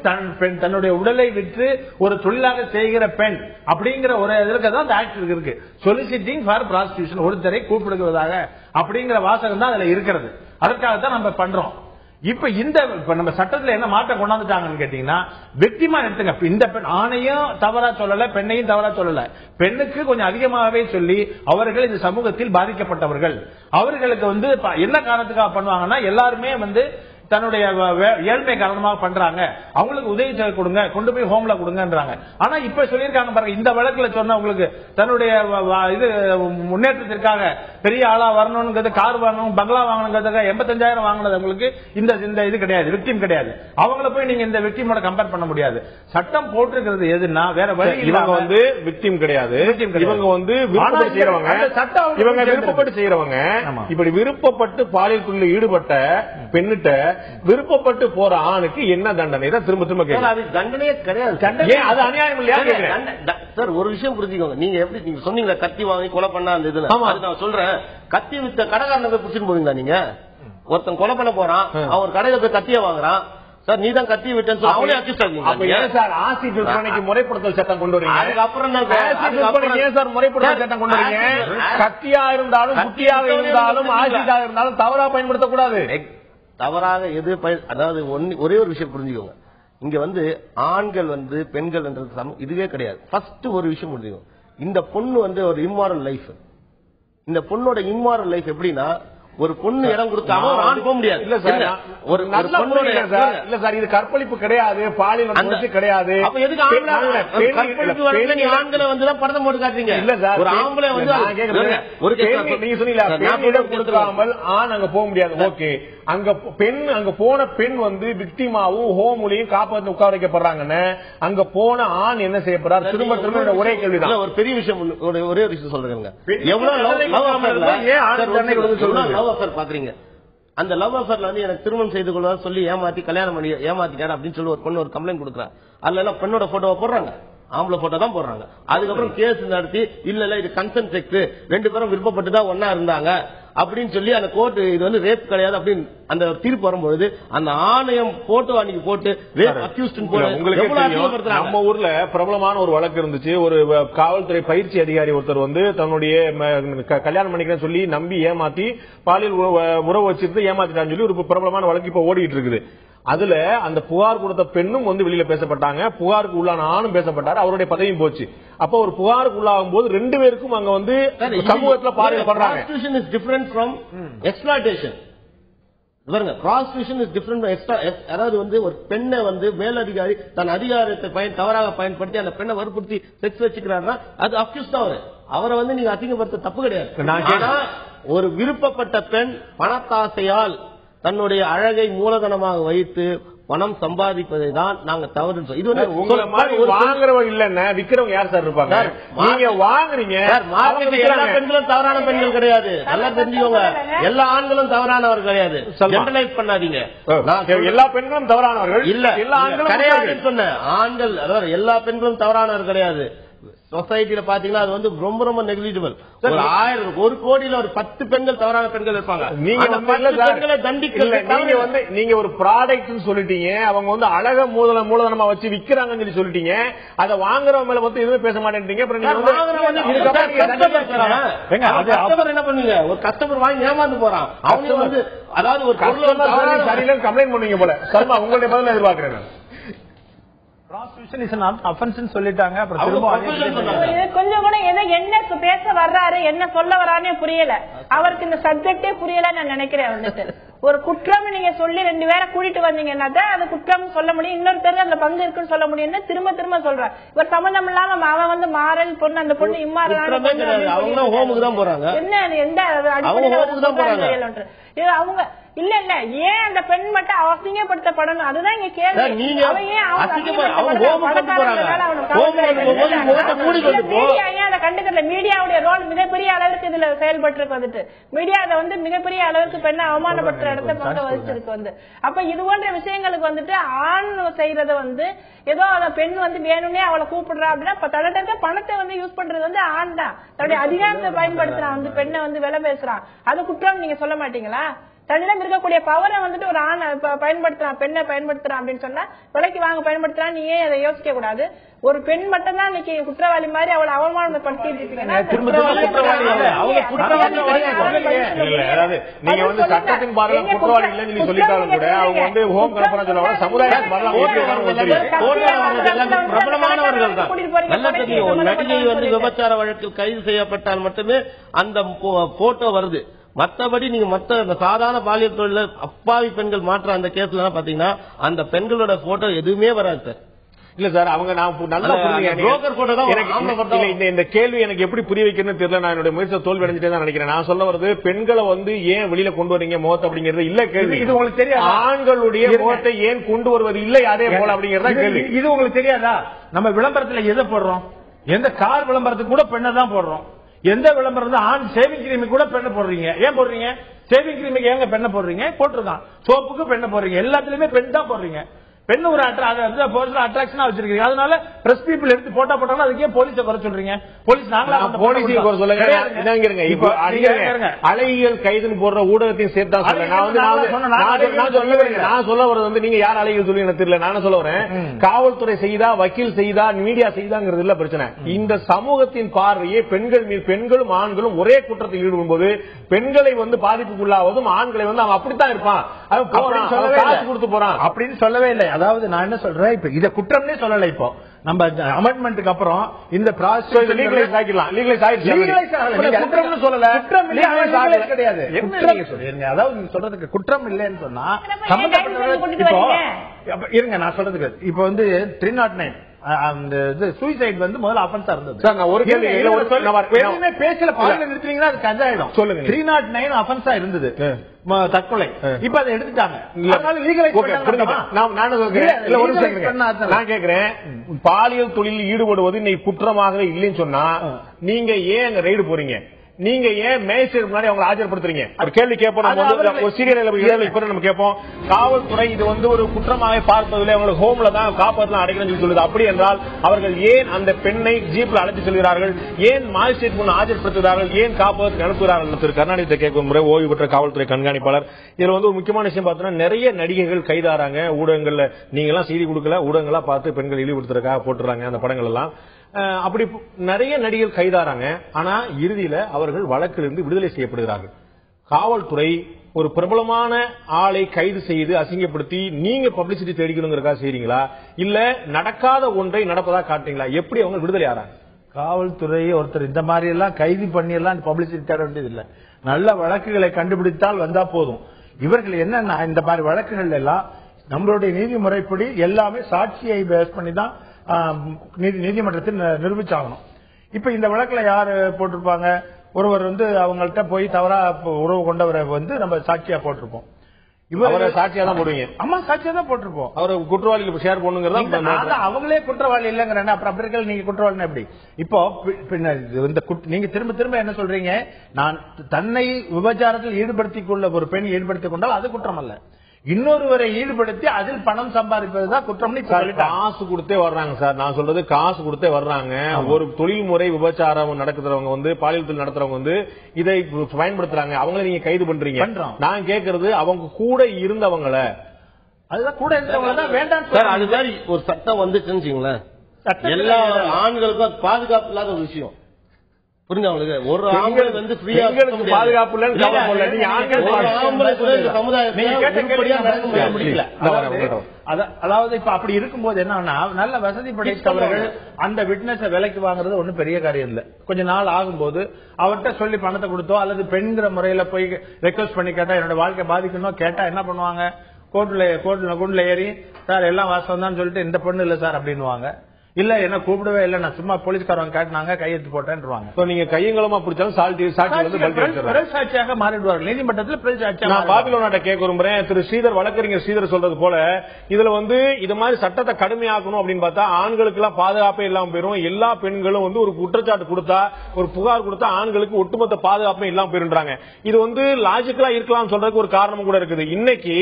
தன்னுடைய உடலை விற்று ஒரு தொழிலாக செய்கிற பெண் அப்படிங்கிற ஒரு இதற்கு தான் அந்த ஆக்ட் இருக்கு. சொலிசிட்டிங் ஃபார் ப்ராஸ்டிடியூஷன், ஒருத்தரை கூப்பிடுவதாக அப்படிங்கிற வாசகம் தான் அதுல இருக்கிறது. அதற்காகத்தான் நம்ம பண்றோம். இப்ப நம்ம சட்டத்துல என்ன மாற்றம் கொண்டாந்துட்டாங்கன்னு கேட்டீங்கன்னா, விக்டிமா எடுத்துங்க. இந்த பெண் ஆணையும் தவறா சொல்லல, பெண்ணையும் தவறா சொல்லல. பெண்ணுக்கு கொஞ்சம் அதிகமாகவே சொல்லி அவர்கள் இந்த சமூகத்தில் பாதிக்கப்பட்டவர்கள். அவர்களுக்கு வந்து என்ன காரணத்துக்காக பண்ணுவாங்கன்னா, எல்லாருமே வந்து தன்னுடைய ஏழ்மை காரணமாக பண்றாங்க, அவங்களுக்கு உதவி தொகை கொடுங்க, கொண்டு போய் ஹோம்ல கொடுங்கன்றாங்க. ஆனா இப்ப சொல்லியிருக்காங்க பாருங்க, இந்த வழக்குல சொன்ன உங்களுக்கு தன்னுடைய இது முன்னேற்றத்திற்காக பெரிய ஆளா வரணும்ங்கிறது, கார் வாங்கணும், பங்களா வாங்கணுங்கிறதுக்காக 85,000 வாங்கினது உங்களுக்கு இந்த இது கிடையாது, விக்டிம் கிடையாது. அவங்கள போய் நீங்க இந்த விக்டிமோட கம்பேர் பண்ண முடியாது. சட்டம் போட்டிருக்கிறது எதுனா வேற வழி. இவங்க வந்து விக்டிம் கிடையாது, இவங்க வந்து விருப்பப்பட்டு செய்யறவங்க. இவங்க விருப்பப்பட்டு செய்யறவங்க. இப்படி விருப்பப்பட்டு பாலியல் தொழிலில் ஈடுபட்ட பெண்ணிட்ட விருப்பப்பட்டு போற ஆணுக்கு என்ன தண்டனை தான் திரும்ப திரும்ப கேட்க? அது தண்டனையே கிடையாது. அது அநியாயம் இல்லையா? சார் ஒரு விஷயம் புரிஞ்சுக்கோங்க. நீங்க எப்படி நீங்க சொன்னீங்க கத்தி வாங்கி கொலை பண்ணா அந்த இதுல, நான் சொல்றேன், கத்தி வித்த கடைக்காரனை போய் பிடிச்சிட்டு போவீங்களா நீங்க? ஒருத்தன் கொலை பண்ண போறான், அவன் கடையில போய் கத்திய வாங்குறான், சார் நீ தான் கத்தி விட்டேன்னு சொல்லி அவளே அக்யூஸ் ஆகுங்க. சார் ஆசிட் விற்பனைக்கு முறைப்படுத்தல் சட்டம் கொண்டு வரீங்க, அதுக்கப்புறம் ஏன் சார் முறைப்படுத்தல் சட்டம் கொண்டு வரீங்க? கத்தியா இருந்தாலும் குட்டியாக இருந்தாலும் ஆசிட்டா இருந்தாலும் தவறா பயன்படுத்தக்கூடாது. தவறாக எது அதாவது ஒரே ஒரு விஷயம் புரிஞ்சுக்கோங்க. இங்க வந்து ஆண்கள் வந்து பெண்கள் இதுவே கிடையாது. ஃபர்ஸ்ட் ஒரு விஷயம் புரிஞ்சுக்கோங்க. இந்த பொண்ணு வந்து ஒரு இம்மாரல் லைஃப். இந்த பொண்ணோட இம்மாரல் லைஃப் எப்படின்னா, ஒரு பொண்ணு இடம் கொடுத்தாம ஒரு ஆண் போக முடியாது. இல்ல சார், ஒரு நல்ல பொண்ணு இல்ல சார், இது கற்பழிப்பு கிடையாது, பாலியல் கிடையாது. அப்ப எதுக்கு கற்பழிப்பு வரல? நீ ஆண்களை வந்து படத்தை போட்டு காட்டுறீங்க. இல்ல சார், ஒரு ஆம்பளை வந்து ஒரு நீங்க சொன்னீங்க கொடுக்காமல் ஆண் அங்க போக முடியாது. ஓகே, அங்க பெண் அங்க போன பெண் வந்து விக்டிமாவும் ஹோம்லயும் காப்பாற்ற உட்கார வைக்கப்படுறாங்கன்னு அங்க போன ஆண் என்ன செய்யப்படுறாரு? திரும்ப திரும்ப ஒரே கேள்விதான். ஒரு பெரிய விஷயம், ஒரே ஒரு விஷயம் சொல்றேங்க. எவ்வளவு லவ் அஃபேர் பாக்குறீங்க, அந்த லவ் அஃபேர்ல வந்து எனக்கு திருமணம் செய்து கொள்வதா சொல்லி ஏமாத்தி கல்யாணம் பண்ணி ஏமாத்திட்டாரு அப்படின்னு சொல்லி ஒரு பொண்ணு ஒரு கம்ப்ளைண்ட் கொடுக்குறாங்க. அதுல எல்லாம் பெண்ணோட போட்டோவை போடுறாங்க, ஆம்பளை போட்டோ தான் போடுறாங்க. அதுக்கப்புறம் கேஸ் நடத்தி இல்ல இது கன்சென்ட் செக்ஸ், 2 பேரும் விருப்பப்பட்டு தான் ஒன்னா இருந்தாங்க அப்படின்னு சொல்லி அந்த கோர்ட் இது வந்து ரேப் கிடையாது அப்படின்னு அந்த தீர்ப்பு வரும்பொழுது அந்த ஆணையம் போட்டோ அன்னைக்கு போட்டு ரேப் அக்யூஸ்ட் நம்ம ஊர்ல பிரபலமான ஒரு வழக்கு இருந்துச்சு. ஒரு காவல்துறை பயிற்சி அதிகாரி ஒருத்தர் வந்து தன்னுடைய கல்யாணம் பண்ணிக்கிறேன்னு சொல்லி நம்பி ஏமாத்தி பாலியல் உறவு வச்சிருந்து ஏமாத்திட்டான்னு சொல்லி ஒரு பிரபலமான வழக்கு இப்ப ஓடிட்டு இருக்குது. அதுல அந்த புகார் கொடுத்த பெண்ணும் வந்து வெளியில பேசப்பட்டாங்க, புகாருக்கு உள்ளான ஆணும் பேசப்பட்டாரு, அவருடைய பதவியும் போச்சு. அப்ப ஒரு புகாருக்கு உள்ளாகும் போது 2 பேருக்கும் அங்க வந்து சமூகத்துல பாலியல் பண்றாங்க. Prostitution is different from exploitation. பாருங்க, prostitution is different from அதாவது வந்து ஒரு பெண்ணை வந்து மேலதிகாரி தன் அதிகாரத்தை தவறாக பயன்படுத்தி அந்த பெண்ணை வற்புறுத்தி செக்ஸ் வச்சுக்கிறாருன்னா அது அக்யூஸ் தான். அவரை வந்து நீங்க அசிங்கப்படுத்த தப்பு கிடையாது. ஒரு விருப்பப்பட்ட பெண் பணத்தாசையால் தன்னுடைய அழகை மூலதனமாக வைத்து பணம் சம்பாதிப்பதை தான் நாங்க தவறு. இது வந்து உங்களை மாதிரி வாங்குறவங்க இல்லன்னா விக்கிறவங்க யார் சார் இருப்பாங்க? நீங்க வாங்குறீங்க. எல்லா பெண்களும் தவறான பெண்கள் கிடையாது, நல்லா தெரிஞ்சுக்கோங்க. எல்லா ஆண்களும் தவறானவர் கிடையாது, ஜெனரலைஸ் பண்ணாதீங்க. எல்லா பெண்களும் தவறானவர்கள் இல்ல, எல்லா ஆண்களும் கிடையாது சொன்ன ஆண்கள், அதாவது எல்லா பெண்களும் தவறானவர் கிடையாது. சொசைட்டில பாத்தீங்கன்னா அது வந்து ரொம்ப ரொம்ப நெக்லிஜிபிள். ஒரு 1000 1 கோடியில ஒரு 10 பெண்கள் தவறான பெண்கள் இருப்பாங்க. நீங்க நீங்க ஒரு ப்ராடக்ட் சொல்லிட்டீங்க, அவங்க வந்து அழக மூலதனமா வச்சு விக்கிறாங்கன்னு சொல்லி சொல்லிட்டீங்க. அதை வாங்குறவங்க மேல வந்து எதுவுமே பேச மாட்டேன்றீங்க. என்ன பண்ணுவீங்க? ஒரு கஸ்டமர் வாங்கி ஏமாந்து போறான், அவங்க வந்து அதாவது ஒரு கஸ்டமர் சரியில்லைன்னு கம்ப்ளைண்ட் பண்ணுவீங்க போல. சர்மா உங்களுடைய பதில் எதிர்பார்க்கிறேன். Prostitution is not offense ன்னு சொல்லிட்டாங்க. அப்புறம் கொஞ்சம் கூட என்ன பேச வர்றாரு, என்ன சொல்ல வர்றாருன்னு புரியல. அவருக்கு இந்த சப்ஜெக்டே புரியல நான் நினைக்கிறேன். வந்துட்டு ஒரு குற்றம் நீங்க சொல்லி 2 பேரை கூட்டிட்டு வந்தீங்கன்னா தான் அது குற்றம் சொல்ல முடியும், இன்னொருத்தர் அந்த பங்கு இருக்குன்னு சொல்ல முடியும்னு திரும்ப சொல்ற. இவர் சம்பந்தம் இல்லாம அவன் வந்து மாறல் பொண்ணு, அந்த பொண்ணு இம்மாறு என்ன எந்த அவங்க இல்ல ஏன் அந்த பெண் மட்டும் அசிங்கப்படுத்தப்படணும்? அதுதான் இங்க கேள்வி. கண்டுக்கல. மீடியாவுடைய ரோல் மிகப்பெரிய அளவுக்கு இதுல செயல்பட்டு வந்துட்டு மீடியா அதை வந்து மிகப்பெரிய அளவுக்கு பெண்ணை அவமானப்படுத்துற இடத்தை பக்கம் வச்சிருக்கு வந்து. அப்ப இது போன்ற விஷயங்களுக்கு வந்துட்டு ஆண் செய்யறத வந்து ஏதோ அந்த பெண் வந்து வேணும்னே அவளை கூப்பிடுறா அப்படின்னா தன்னிட்ட பணத்தை வந்து யூஸ் பண்றது வந்து ஆண் தான். தன்னுடைய அதிகாரத்தை பயன்படுத்துறான் வந்து பெண்ணை வந்து விலை பேசுறான். அது குற்றம் நீங்க சொல்ல மாட்டீங்களா? தன்னிடம் இருக்கக்கூடிய பவரை வந்துட்டு ஒரு ஆண் பயன்படுத்துறான், பெண்ணை பயன்படுத்துறான் அப்படின்னு சொன்னா விலைக்கு வாங்க பயன்படுத்துறான். நீ ஏன் அதை யோசிக்க கூடாது? ஒரு பெண் மட்டும் தான் இன்னைக்கு குற்றவாளி மாதிரி அவளை அவமானப்படுத்திட்டு இருக்கீங்கன்னா நீங்க வந்து சட்டத்தின் பார்வையில் குற்றவாளி இல்லைன்னு சொல்லிட்டாலும் கூட அவங்க வந்து ஹோம் கலப்படம் சொல்லுவாங்க, சமுதாயம் பிரபலமானவர்கள் தான். நல்ல தெரியும், ஒரு நடிகை வந்து விபச்சார வழக்கில் கைது செய்யப்பட்டால் மட்டுமே அந்த போட்டோ வருது. மற்றபடி நீங்க மற்ற சாதாரண பாலியல் தொழில அப்பாவி பெண்கள் மாற்ற அந்த கேஸ்ல பாத்தீங்கன்னா அந்த பெண்களோட போட்டோ எதுவுமே வராது சார். இல்ல சார், அவங்க நான் நல்லா இந்த கேள்வி எனக்கு எப்படி புரிய வைக்கணும்னு தெரியல. நான் என்னுடைய முயற்சியை தோல்வி அடைஞ்சிட்டே தான் நினைக்கிறேன். நான் சொல்ல வருது பெண்களை வந்து ஏன் வெளியில கொண்டு வரீங்க முகத்தை அப்படிங்கிறது இல்ல கேள்வி. இது உங்களுக்கு தெரியாது. ஆண்களுடைய முகத்தை ஏன் கொண்டு வருவது இல்லை அதே போல அப்படிங்கறத கேள்வி. இது உங்களுக்கு தெரியாதா? நம்ம விளம்பரத்துல எதை போடுறோம்? எந்த கார் விளம்பரத்துக்கு கூட பெண்ணை தான் போடுறோம். எந்த விளம்பரம் தான் ஆண் சேவிங் கிரீம் கூட பெண்ணை போடுறீங்க. ஏன் போடுறீங்க? சேவிங் கிரீமுக்கு ஏங்க பெண்ணை போடுறீங்க? போட்டிருக்கான். சோப்புக்கு பெண்ணை போடுறீங்க. எல்லாத்துலயுமே பெண் தான் போடுறீங்க. பெண் ஒரு அட்ராக்ஷனா வச்சிருக்கீங்க. அதனால பிரஸ் பீப்புள் எடுத்து போட்டா போட்டாலும் அதுக்கே போலீஸை குறை சொல்றீங்க. போலீஸ் அழகியல் கைதுன்னு போடுற ஊடகத்தையும் சேர்த்தா நான் சொல்ல வர்றது வந்து நீங்க யார் அழகியல் சொல்லி எனக்கு தெரியல. நான் சொல்ல வரேன், காவல்துறை செய்தா, வக்கீல் செய்தா, மீடியா செய்தாங்கிறது இல்ல பிரச்சனை. இந்த சமூகத்தின் பார்வையே பெண்கள் மீது பெண்களும் ஆண்களும் ஒரே குற்றத்தில் ஈடுபடும் போது பெண்களை வந்து பாதிப்புக்குள்ளாவதும் ஆண்களை வந்து அவன் அப்படித்தான் இருப்பான், காசு கொடுத்து போறான் அப்படின்னு சொல்லவே இல்லை. அதாவது நான் என்ன சொல்றேன், இப்ப இத குற்றம்னே சொல்லல. இப்போ நம்ம அமெண்ட்மெண்ட்டுக்கு அப்புறம் இந்த லீகலைஸ் ஆகிடலாம். கிடையாது. அதாவது நீங்க சொல்றதுக்கு குற்றம் இல்லைன்னு சொன்னா இருங்க, நான் சொல்றதுக்கு இப்ப வந்து 309 அந்த சூசைட் வந்து முதல்ல அஃபென்ஸா இருந்தது. சார் நான் ஒரு கேள்வி பேசல பாருங்க, நிறுத்துறீங்கன்னா அது கஜாயிடும். சொல்லுங்க. 309 அஃபென்ஸா இருந்தது தற்கொலை. இப்ப அதை எடுத்துட்டாங்க. நான் கேக்குறேன், பாலியல் தொழிலில் ஈடுபடுவது இன்னைக்கு குற்றமாக இல்லைன்னு சொன்னா நீங்க ஏன் அங்க ரைடு போறீங்க? நீங்க ஏன் மேஜிஸ்ட்ரேட் முன்னாடி அவங்க ஆஜர்படுத்துறீங்க? ஒரு கேள்வி கேட்போம், ஒரு சீரியல் நம்ம கேட்போம். காவல்துறை இது வந்து ஒரு குற்றமாக பார்ப்பதில்லை, அவங்களுக்கு ஹோம்ல தான் காப்பாற்றலாம் அடைக்கணும்னு சொல்லுது. அப்படி என்றால் அவர்கள் ஏன் அந்த பெண்ணை ஜீப்ல அழைத்து செல்கிறார்கள், ஏன் மேஜிஸ்ட்ரேட் முன் ஆஜர்படுத்துகிறார்கள், ஏன் காப்பதற்கு அனுப்புகிறார்கள்? திரு கருணாநிதி கேட்கும் முறை ஓய்வு பெற்ற காவல்துறை கண்காணிப்பாளர். இதுல வந்து ஒரு முக்கியமான விஷயம் பார்த்தோம்னா நிறைய நடிகைகள் கைதாறாங்க. ஊடகங்கள்ல நீங்க எல்லாம் செய்தி கொடுக்கல, ஊடகங்களா பார்த்து பெண்கள் இழிவுபடுத்துறதுக்காக போட்டுறாங்க அந்த படங்கள் எல்லாம். அப்படி நிறைய நடிகர்கள் கைதாறாங்க. ஆனா இறுதியில அவர்கள் வழக்கிலிருந்து விடுதலை செய்யப்படுகிறார்கள். காவல்துறை ஒரு பிரபலமான ஆளை கைது செய்து அசிங்கப்படுத்தி நீங்க பப்ளிசிட்டி தேடிக்கணுங்கிறதா செய்றீங்களா, இல்ல நடக்காத ஒன்றை நடப்பதா காட்டுறீங்களா? எப்படி அவங்க விடுதலை ஆறாங்க? காவல்துறை ஒருத்தர் இந்த மாதிரி எல்லாம் கைது பண்ணி எல்லாம் பப்ளிசிட்டி தேட வேண்டியது இல்ல. நல்ல வழக்குகளை கண்டுபிடித்தால் வந்தா போதும். இவர்கள் என்னன்னா இந்த மாதிரி வழக்குகள் எல்லாம் நம்மளுடைய நீதிமுறைப்படி எல்லாமே சாட்சியை பேஸ் பண்ணி தான் நீதிமன்றத்தில் நிரூபிச்சாகணும். இப்ப இந்த வழக்குல யாரு போட்டிருப்பாங்க? ஒருவர் வந்து அவங்கள்ட்ட போய் தவறா உறவு கொண்டவரை வந்து நம்ம சாட்சியா போட்டிருப்போம். இவரை சாட்சியா தான் போடுவீங்க? ஆமா, சாட்சியா தான் போட்டிருப்போம். அவரை குற்றவாளிகள் ஷேர் பண்ணுங்கிறதா அவங்களே குற்றவாளி இல்லைங்கிறேன். அப்புறம் அப்படி இருக்க நீங்க குற்றவாளி எப்படி? இப்போ நீங்க திரும்ப திரும்ப என்ன சொல்றீங்க? நான் தன்னை விபச்சாரத்தில் ஈடுபடுத்திக் கொள்ள ஒரு பெண் ஈடுபடுத்திக் கொண்டால் அது குற்றம் அல்ல, இன்னொருவரை ஈடுபடுத்தி அதில் பணம் சம்பாதிப்பதுதான் குற்றம். காசு கொடுத்தே வர்றாங்க சார். நான் சொல்றது காசு கொடுத்தே வர்றாங்க. ஒரு தொழில்முறை விபச்சாரம் நடத்துறவங்க வந்து பாலியல் தொழில் நடத்துறவங்க வந்து இதை பயன்படுத்துறாங்க. அவங்கள நீங்க கைது பண்றீங்க. நான் கேட்கறது அவங்க கூட இருந்தவங்கள, அதுதான் கூட இருந்தவங்க தான் வேண்டாம் சார். அது மாதிரி ஒரு சட்டம் வந்துச்சுன்னு வச்சுங்களேன், எல்லா ஆண்களுக்கும் பாதுகாப்பு இல்லாத ஒரு விஷயம். புரிஞ்சு அவங்களுக்கு ஒரு ஆம்பளை வந்து பாதுகாப்பு அதாவது இப்ப அப்படி இருக்கும்போது என்னன்னா நல்ல வசதி படைத்தவர்கள் அந்த விட்னஸை விலைக்கு வாங்குறது ஒன்னும் பெரிய காரியம் இல்ல. கொஞ்ச நாள் ஆகும்போது அவர்கிட்ட சொல்லி பணத்தை கொடுத்தோ அல்லது பெண்கிற முறையில போய் ரெக்வஸ்ட் பண்ணி கேட்டா என்னோட வாழ்க்கை பாதிக்கணும் கேட்டா என்ன பண்ணுவாங்க? கோர்ட்ல ஏறி சார் எல்லாம் வாசம் தான் சொல்லிட்டு இந்த பொண்ணு இல்ல சார் அப்படின்னுவாங்க. இல்ல என்ன கூப்பிடவே இல்ல, நான் சும்மா போலீஸ்காரங்க கேட்டாங்க கையெழுத்து போட்டேன்றாங்க. நீங்க கையங்களமா பிடிச்சாலும் சாட்சியாக மாறிடுவார்கள் நீதிமன்றத்தில். நான் பாபிலோனாட்ட கேட்க விரும்புறேன். திரு ஸ்ரீதர் வழக்கறிஞர் ஸ்ரீதர் சொல்றது போல இதுல வந்து இது மாதிரி சட்டத்தை கடுமையாக்கணும் அப்படின்னு பார்த்தா ஆண்களுக்கு எல்லாம் பாதுகாப்பே இல்லாம போயிரும். எல்லா பெண்களும் வந்து ஒரு குற்றச்சாட்டு கொடுத்தா ஒரு புகார் கொடுத்தா ஆண்களுக்கு ஒட்டுமொத்த பாதுகாப்பே இல்லாம போயிருன்றாங்க. இது வந்து லாஜிக்கலா இருக்கலாம் சொல்றதுக்கு ஒரு காரணம் கூட இருக்குது. இன்னைக்கு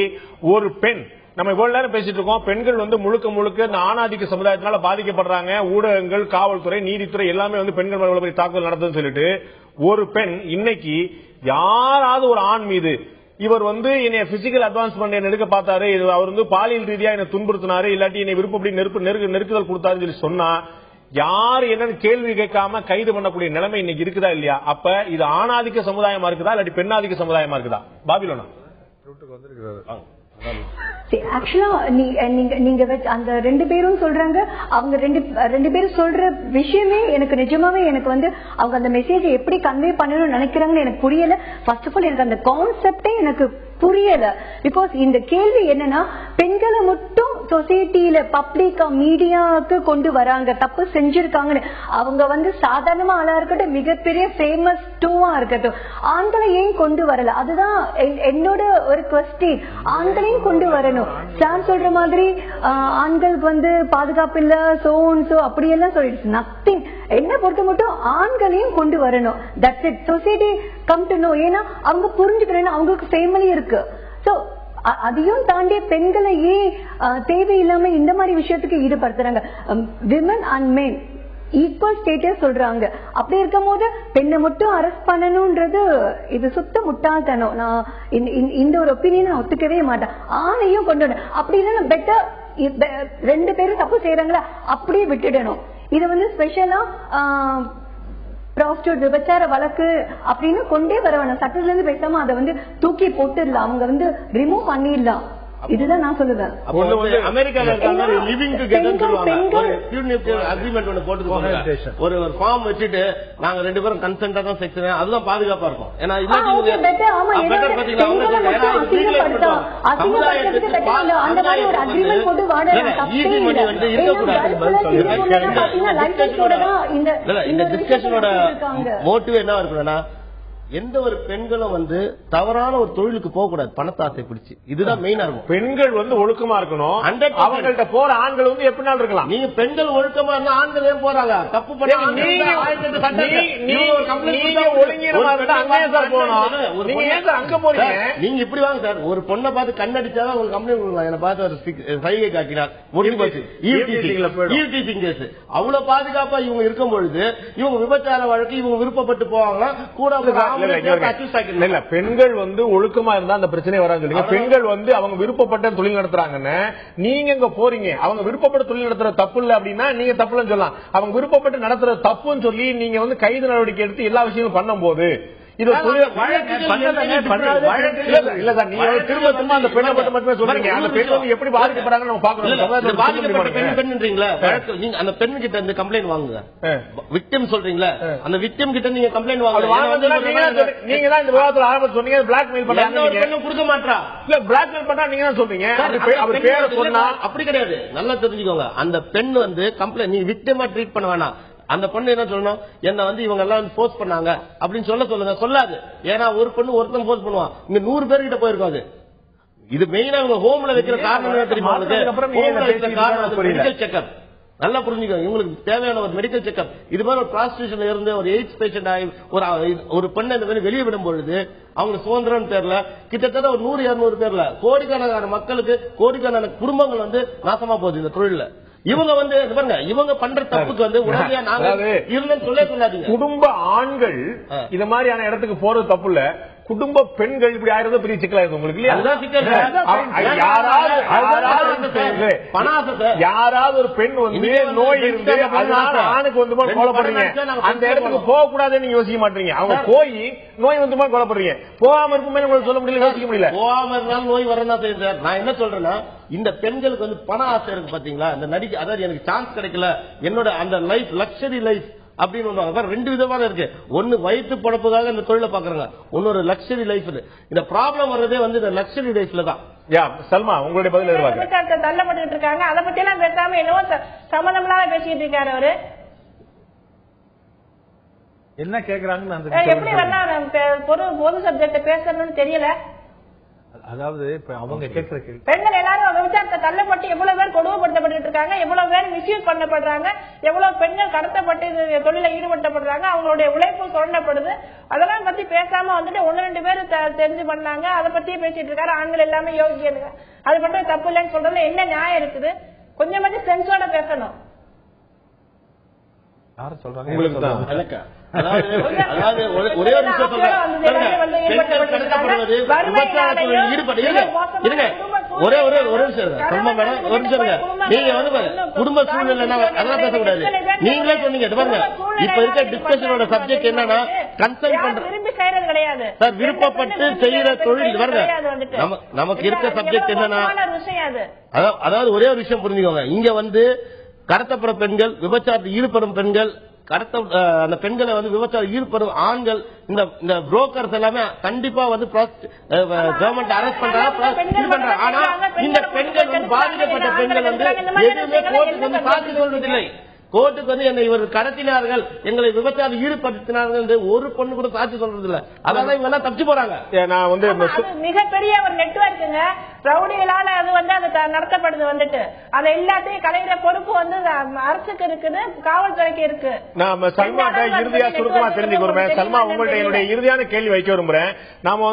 ஒரு பெண், நம்ம இவ்வளவு நேரம் பேசிட்டு இருக்கோம், பெண்கள் வந்து முழுக்க முழுக்க இந்த ஆணாதிக்க சமுதாயத்தினால பாதிக்கப்படுறாங்க. ஊடகங்கள், காவல்துறை, நீதித்துறை எல்லாமே வந்து பெண்கள் மேல போய் தாக்குதல் நடத்துன்னு சொல்லிட்டு ஒரு பெண் இன்னைக்கு யாராவது ஒரு ஆண் மீது இவர் வந்து என்னை பிசிக்கல் அட்வான்ஸ்மெண்ட் எடுக்க பார்த்தாரு, அவர் வந்து பாலியல் ரீதியா என்ன துன்புறுத்தினாரு, இல்லாட்டி என்னை விருப்பப்படி நெருக்குதல் கொடுத்தாருன்னு சொல்லி சொன்னா யாரு என்னன்னு கேள்வி கேட்காம கைது பண்ணக்கூடிய நிலைமை இன்னைக்கு இருக்குதா இல்லையா? அப்ப இது ஆணாதிக்க சமுதாயமா இருக்குதா இல்லாட்டி பெண்ணாதிக்க சமுதாயமா இருக்குதா? பாபிலோனா ஆக்சுவலா நீங்க அந்த ரெண்டு பேரும் சொல்றாங்க, அவங்க ரெண்டு பேரும் சொல்ற விஷயமே எனக்கு நிஜமாவே எனக்கு வந்து அவங்க அந்த மெசேஜ் எப்படி கன்வே பண்ணணும்னு நினைக்கிறாங்கன்னு எனக்கு புரியல. ஃபர்ஸ்ட் ஆஃப் ஆல் எனக்கு அந்த கான்செப்டே எனக்கு புரியல. பிகாஸ் இந்த கேள்வி என்னன்னா பெண்களை மட்டும் சொசைட்டில பப்ளிக்கா மீடியாவுக்கு கொண்டு வராங்க, தப்பு செஞ்சிருக்காங்கன்னு. அவங்க வந்து சாதாரணமா ஆளா இருக்கட்டும், மிகப்பெரிய ஃபேமஸ் டூவா இருக்கட்டும், ஆண்களை ஏன் கொண்டு வரல? அதுதான் என்னோட ஒரு குவெஸ்டின். ஆண்களையும் கொண்டு வரணும். சார் சொல்ற மாதிரி ஆண்களுக்கு வந்து பாதுகாப்பு இல்ல, சோ அப்படியெல்லாம் சொல்லிடுச்சு. நத்திங். என்ன பொறுத்த மட்டும் ஆண்களையும் கொண்டு வரணும். That's it. Society come to know. ஏன்னா அவங்க புரிஞ்சுக்கிறேன்னு அவங்களுக்கு ஃபேமிலி இருக்கு. சோ அதையும் தாண்டி பெண்களை ஏன் தேவையில்லாம இந்த மாதிரி விஷயத்துக்கு ஈடுபடுத்துறாங்க? Women and men equal status சொல்றாங்க. அப்படி இருக்கும் போது பெண்ணை மட்டும் அரெஸ்ட் பண்ணணும்ன்றது இது சுத்த முட்டாள்தனம். நான் இந்த ஒரு ஒப்பீனியன் நான் ஒத்துக்கவே மாட்டேன். ஆணையும் கொண்டு வரணும். அப்படி இல்லைன்னா பெட்டர் ரெண்டு பேரும் தப்பு செய்யறாங்களா அப்படியே விட்டுடணும். இது வந்து ஸ்பெஷலா ப்ராஸ்டியூட் விபச்சார வழக்கு அப்படின்னு கொண்டே வர வேணும். சட்டத்துல இருந்து பேசாம அதை வந்து தூக்கி போட்டுடலாம், அவங்க வந்து ரிமூவ் பண்ணிடலாம். இதுதான் நான் சொல்லுவேன். அமெரிக்கால இருக்காங்க லிவிங் டுகெதர் சொல்லுவாங்க. ஒரு பியூனிட்டிவ் அக்ரிமெண்ட் ஒன்னு போட்டு ஒரு ஃபார்ம் வச்சிட்டு நாங்க ரெண்டு பேரும் கன்சென்ட்டா தான் செக்ஸ், அதுதான் பாதுகாப்பா இருக்கும். ஏன்னா இல்லாட்டி பெட்டர் பாத்தீங்களா அந்த மாதிரி ஒரு அக்ரிமெண்ட் போட்டு வந்து இருக்கக்கூடாது. இந்த டிஸ்கஷனோட மோட்டிவ் என்ன இருக்குன்னா எந்த ஒரு பெண்களும் தவறான ஒரு தொழிலுக்கு போக கூடாது, பணத்தாசை பிடிச்சு. இதுதான் மெயினா இருக்கும். பெண்கள் ஒழுக்கமா இருக்கணும். அவங்கள்ட்ட போற ஆண்கள் எப்படினாலும் இருக்கலாம். நீங்க பெண்கள் ஒழுக்கமா இருந்தா ஆண்கள் ஏன் போறாங்க? தப்பு பண்ணாங்க. நீங்க இப்படி வாங்க சார், ஒரு பொண்ணை பார்த்து கண்ணடிச்சாதான் உங்களுக்கு கம்ப்ளைண்ட் கொடுக்கலாம். என்ன பார்த்து ஒரு சைகை காட்டினார், முடிஞ்சு போச்சு. அவ்வளவு பாதுகாப்பா இவங்க இருக்கும் பொழுது இவங்க விபச்சார வழக்கு இவங்க விருப்பப்பட்டு போவாங்களா கூட? பெண்கள் ஒழுக்கமா இருந்தா அந்த பிரச்சனை வராது. பெண்கள் அவங்க விருப்பப்பட்ட தொழில் நடத்துறாங்கன்னு நீங்க எங்க போறீங்க? அவங்க விருப்பப்பட்ட தொழில் நடத்துற தப்பு இல்ல அப்படின்னா நீங்க தப்புன்னு சொல்லலாம். அவங்க விருப்பப்பட்டு நடத்துற தப்புன்னு சொல்லி நீங்க கைது நடவடிக்கை எடுத்து எல்லா விஷயங்களும் பண்ணும் போது இது திரும்ப திரும்ப அந்த பெண்ணை பற்றி மட்டுமே சொல்றீங்க. அந்த பெண் எப்படி பாதிக்கப்படுறாங்கன்னு நம்ம பாக்கணும். பாதிக்கப்பட்ட பெண்ன்றீங்களா? அந்த பெண் கிட்ட இருந்து கம்ப்ளைண்ட் வாங்குங்க. விக்டிம் சொல்றீங்களா? அந்த விக்டிம் கிட்ட நீங்க கம்ப்ளைண்ட் வாங்குங்க. நீங்க தான் இந்த விவாதத்துல ஆரம்பம் சொன்னீங்க பிளாக்மெயில் பண்றாங்க, கொடுக்க மாட்டா இல்ல பிளாக்மெயில் பண்றா நீங்க தான் சொல்றீங்க. அவர் பேரை சொன்னா அப்படி கிடையாது. நல்லா தெரிஞ்சுக்கோங்க. அந்த பெண் கம்ப்ளைண்ட் நீங்க விக்டிமா ட்ரீட் பண்ண வேணாம். அந்த பொண்ணு என்ன சொல்லணும்? என்ன இவங்க எல்லாம் போர்ஸ் பண்ணாங்க அப்படின்னு சொல்லுங்க. சொல்லாது. ஏன்னா ஒரு பொண்ணு ஒருத்தன் போர்ஸ் பண்ணுவான். இங்க 100 பேர்கிட்ட போயிருக்காது. இது மெயினா இவங்க ஹோம்ல வைக்கிற காரணம் என்ன தெரியுமா? Medical checkup. நல்லா புரிஞ்சுக்கோங்க. இவங்களுக்கு தேவையான ஒரு மெடிக்கல் செக்அப். இது மாதிரி ஒரு ப்ராஸ்டிடியூஷன்ல இருந்து ஒரு எய்ட்ஸ் பேஷண்ட் ஆகி ஒரு பெண்ணை இந்த மாதிரி வெளியே விடும் பொழுது அவங்க சுதந்திரம் பேர்ல கிட்டத்தட்ட ஒரு 100-200 பேர்ல கோடிக்கணக்கான மக்களுக்கு கோடிக்கணக்கான குடும்பங்கள் நாசமா போகுது இந்த தொழில. இவங்க பாருங்க, இவங்க பண்ற தப்புக்கு உடனடியா நாங்க இல்லைன்னு சொல்லாதீங்க. குடும்ப ஆண்கள் இது மாதிரியான இடத்துக்கு போறது தப்பு இல்ல. குடும்ப பெண்கள் இப்படி ஆயிரது பெரிய சிக்கலா இருக்கு உங்களுக்கு இல்லையா? யாராவது ஒரு பெண் நோய் இருந்து அதனால ஆணுக்கு கொலைப்படுறீங்க, அந்த இடத்துக்கு போக கூடாதுன்னு நீங்க யோசிக்க மாட்டீங்க. அவங்க போய் நோய் கொலைப்படுறீங்க. போகாம இருக்குமே உங்களுக்கு சொல்ல முடியல, யோசிக்க முடியல. போகாம இருந்தாலும் நோய் வரதான் செய்யுது சார். நான் என்ன சொல்றேன்னா, இந்த பெண்களுக்கு பண ஆசை இருக்கு பாத்தீங்களா? இந்த நடிக்க, அதாவது எனக்கு சான்ஸ் கிடைக்கல, என்னோட அந்த லைஃப் லக்ஸரி லைஃப் அப்படின்னு ரெண்டு விதமான இருக்கு. ஒன்னு வயிற்று பழப்புக்காக இந்த தொழிலை பாக்குறாங்க, ஒன்னொரு லக்ஸரி லைஃப். இந்த ப்ராப்ளம் வர்றதே இந்த லக்ஸரி லைஃப்ல தான். சல்மா, உங்களுடைய பதில் எதிர்பார்க்க தள்ளப்பட்டு இருக்காங்க. அதை பத்தி எல்லாம் பேசாம என்னவோ சம்பந்தம்லாம் பேசிட்டு இருக்காரு அவரு. என்ன கேக்குறாங்கன்னு எப்படி வரலாம் பொது சப்ஜெக்ட் பேசணும்னு தெரியல. அதாவது இப்ப அவங்க கேட்கிற கேள்வி, பெண்கள் எல்லாரும் விபச்சாரத்தை தள்ளப்பட்டு எவ்வளவு பேர் கொடுமைப்படுத்தப்பட்டு இருக்காங்க, எவ்வளவு பேர் மிஸ்யூஸ் பண்ணப்படுறாங்க, எவ்வளவு பெண்கள் கடத்தப்பட்டு தொழில ஈடுபடுத்தப்படுறாங்க, அவங்களுடைய உழைப்பு சுரண்டப்படுது. அதெல்லாம் பத்தி பேசாம 1-2 பேர் தெரிஞ்சு பண்ணாங்க. அதை பத்தியே பேசிட்டு இருக்காரு. ஆண்கள் எல்லாமே யோகிக்கணுங்க, அது மட்டும் தப்பு இல்லைன்னு சொல்றதுல என்ன நியாயம் இருக்குது? கொஞ்சம் சென்ஸோட பேசணும். யாரும் சொல்றாங்க உங்களுக்கு தான் அதாவது ஒரே ஒரு விஷயம் சொல்றேன். பெண்கள் கடத்தப்படுவது விபச்சாரத்தில் ஈடுபட்டு இருங்க. ஒரே விஷயம் சொல்லுங்க மேடம், ஒரு நிமிஷம். நீங்க குடும்ப சூழ்நிலை அதெல்லாம் பேசக்கூடாது. நீங்களே சொன்னீங்க. பாருங்க, இப்ப இருக்க டிஸ்கஷனோட சப்ஜெக்ட் என்னன்னா கன்சல்ட் பண்ற சார், விருப்பப்பட்டு செய்யற தொழில். பாருங்க, நமக்கு இருக்க சப்ஜெக்ட் என்னன்னா, அதாவது ஒரே ஒரு விஷயம் புரிஞ்சுக்கோங்க. இங்க கடத்தப்பட பெண்கள், விபச்சாரத்தில் ஈடுபடும் பெண்கள், அந்த பெண்களை விபச்சாரம் ஈடுபடும் ஆண்கள், இந்த புரோக்கர்ஸ் எல்லாமே கண்டிப்பா கவர்மெண்ட் அரெஸ்ட் பண்றாங்க. ஆனா இந்த பெண்கள் பாதிக்கப்பட்ட பெண்கள் எதுவுமே கோர்ட்டுக்கு சாட்சி சொல்வதில்லை. கோர்ட்டுக்கு என்னை இவர் கடத்தினார்கள், எங்களை விபச்சாரம் ஈடுபடுத்தினார்கள் ஒரு பொண்ணு கூட சாட்சி சொல்றது இல்ல. அதனால இவங்க எல்லாம் தப்பிச்சு போறாங்க. மிகப்பெரிய ஒரு நெட்வொர்க்குங்க, ரவுடிகளால அது நடத்தப்படுது. அதை எல்லாத்தையும் கலைகிற பொறுப்பு அரசுக்கு இருக்குது, காவல்துறைக்கு இருக்கு. நாம சல்மாட்ட இறுதியா சுருக்கமா தெரிஞ்சுக்கிறோம். சல்மா, உங்கள்ட்ட என்னுடைய இறுதியான கேள்வி வைக்க விரும்புறேன். நாம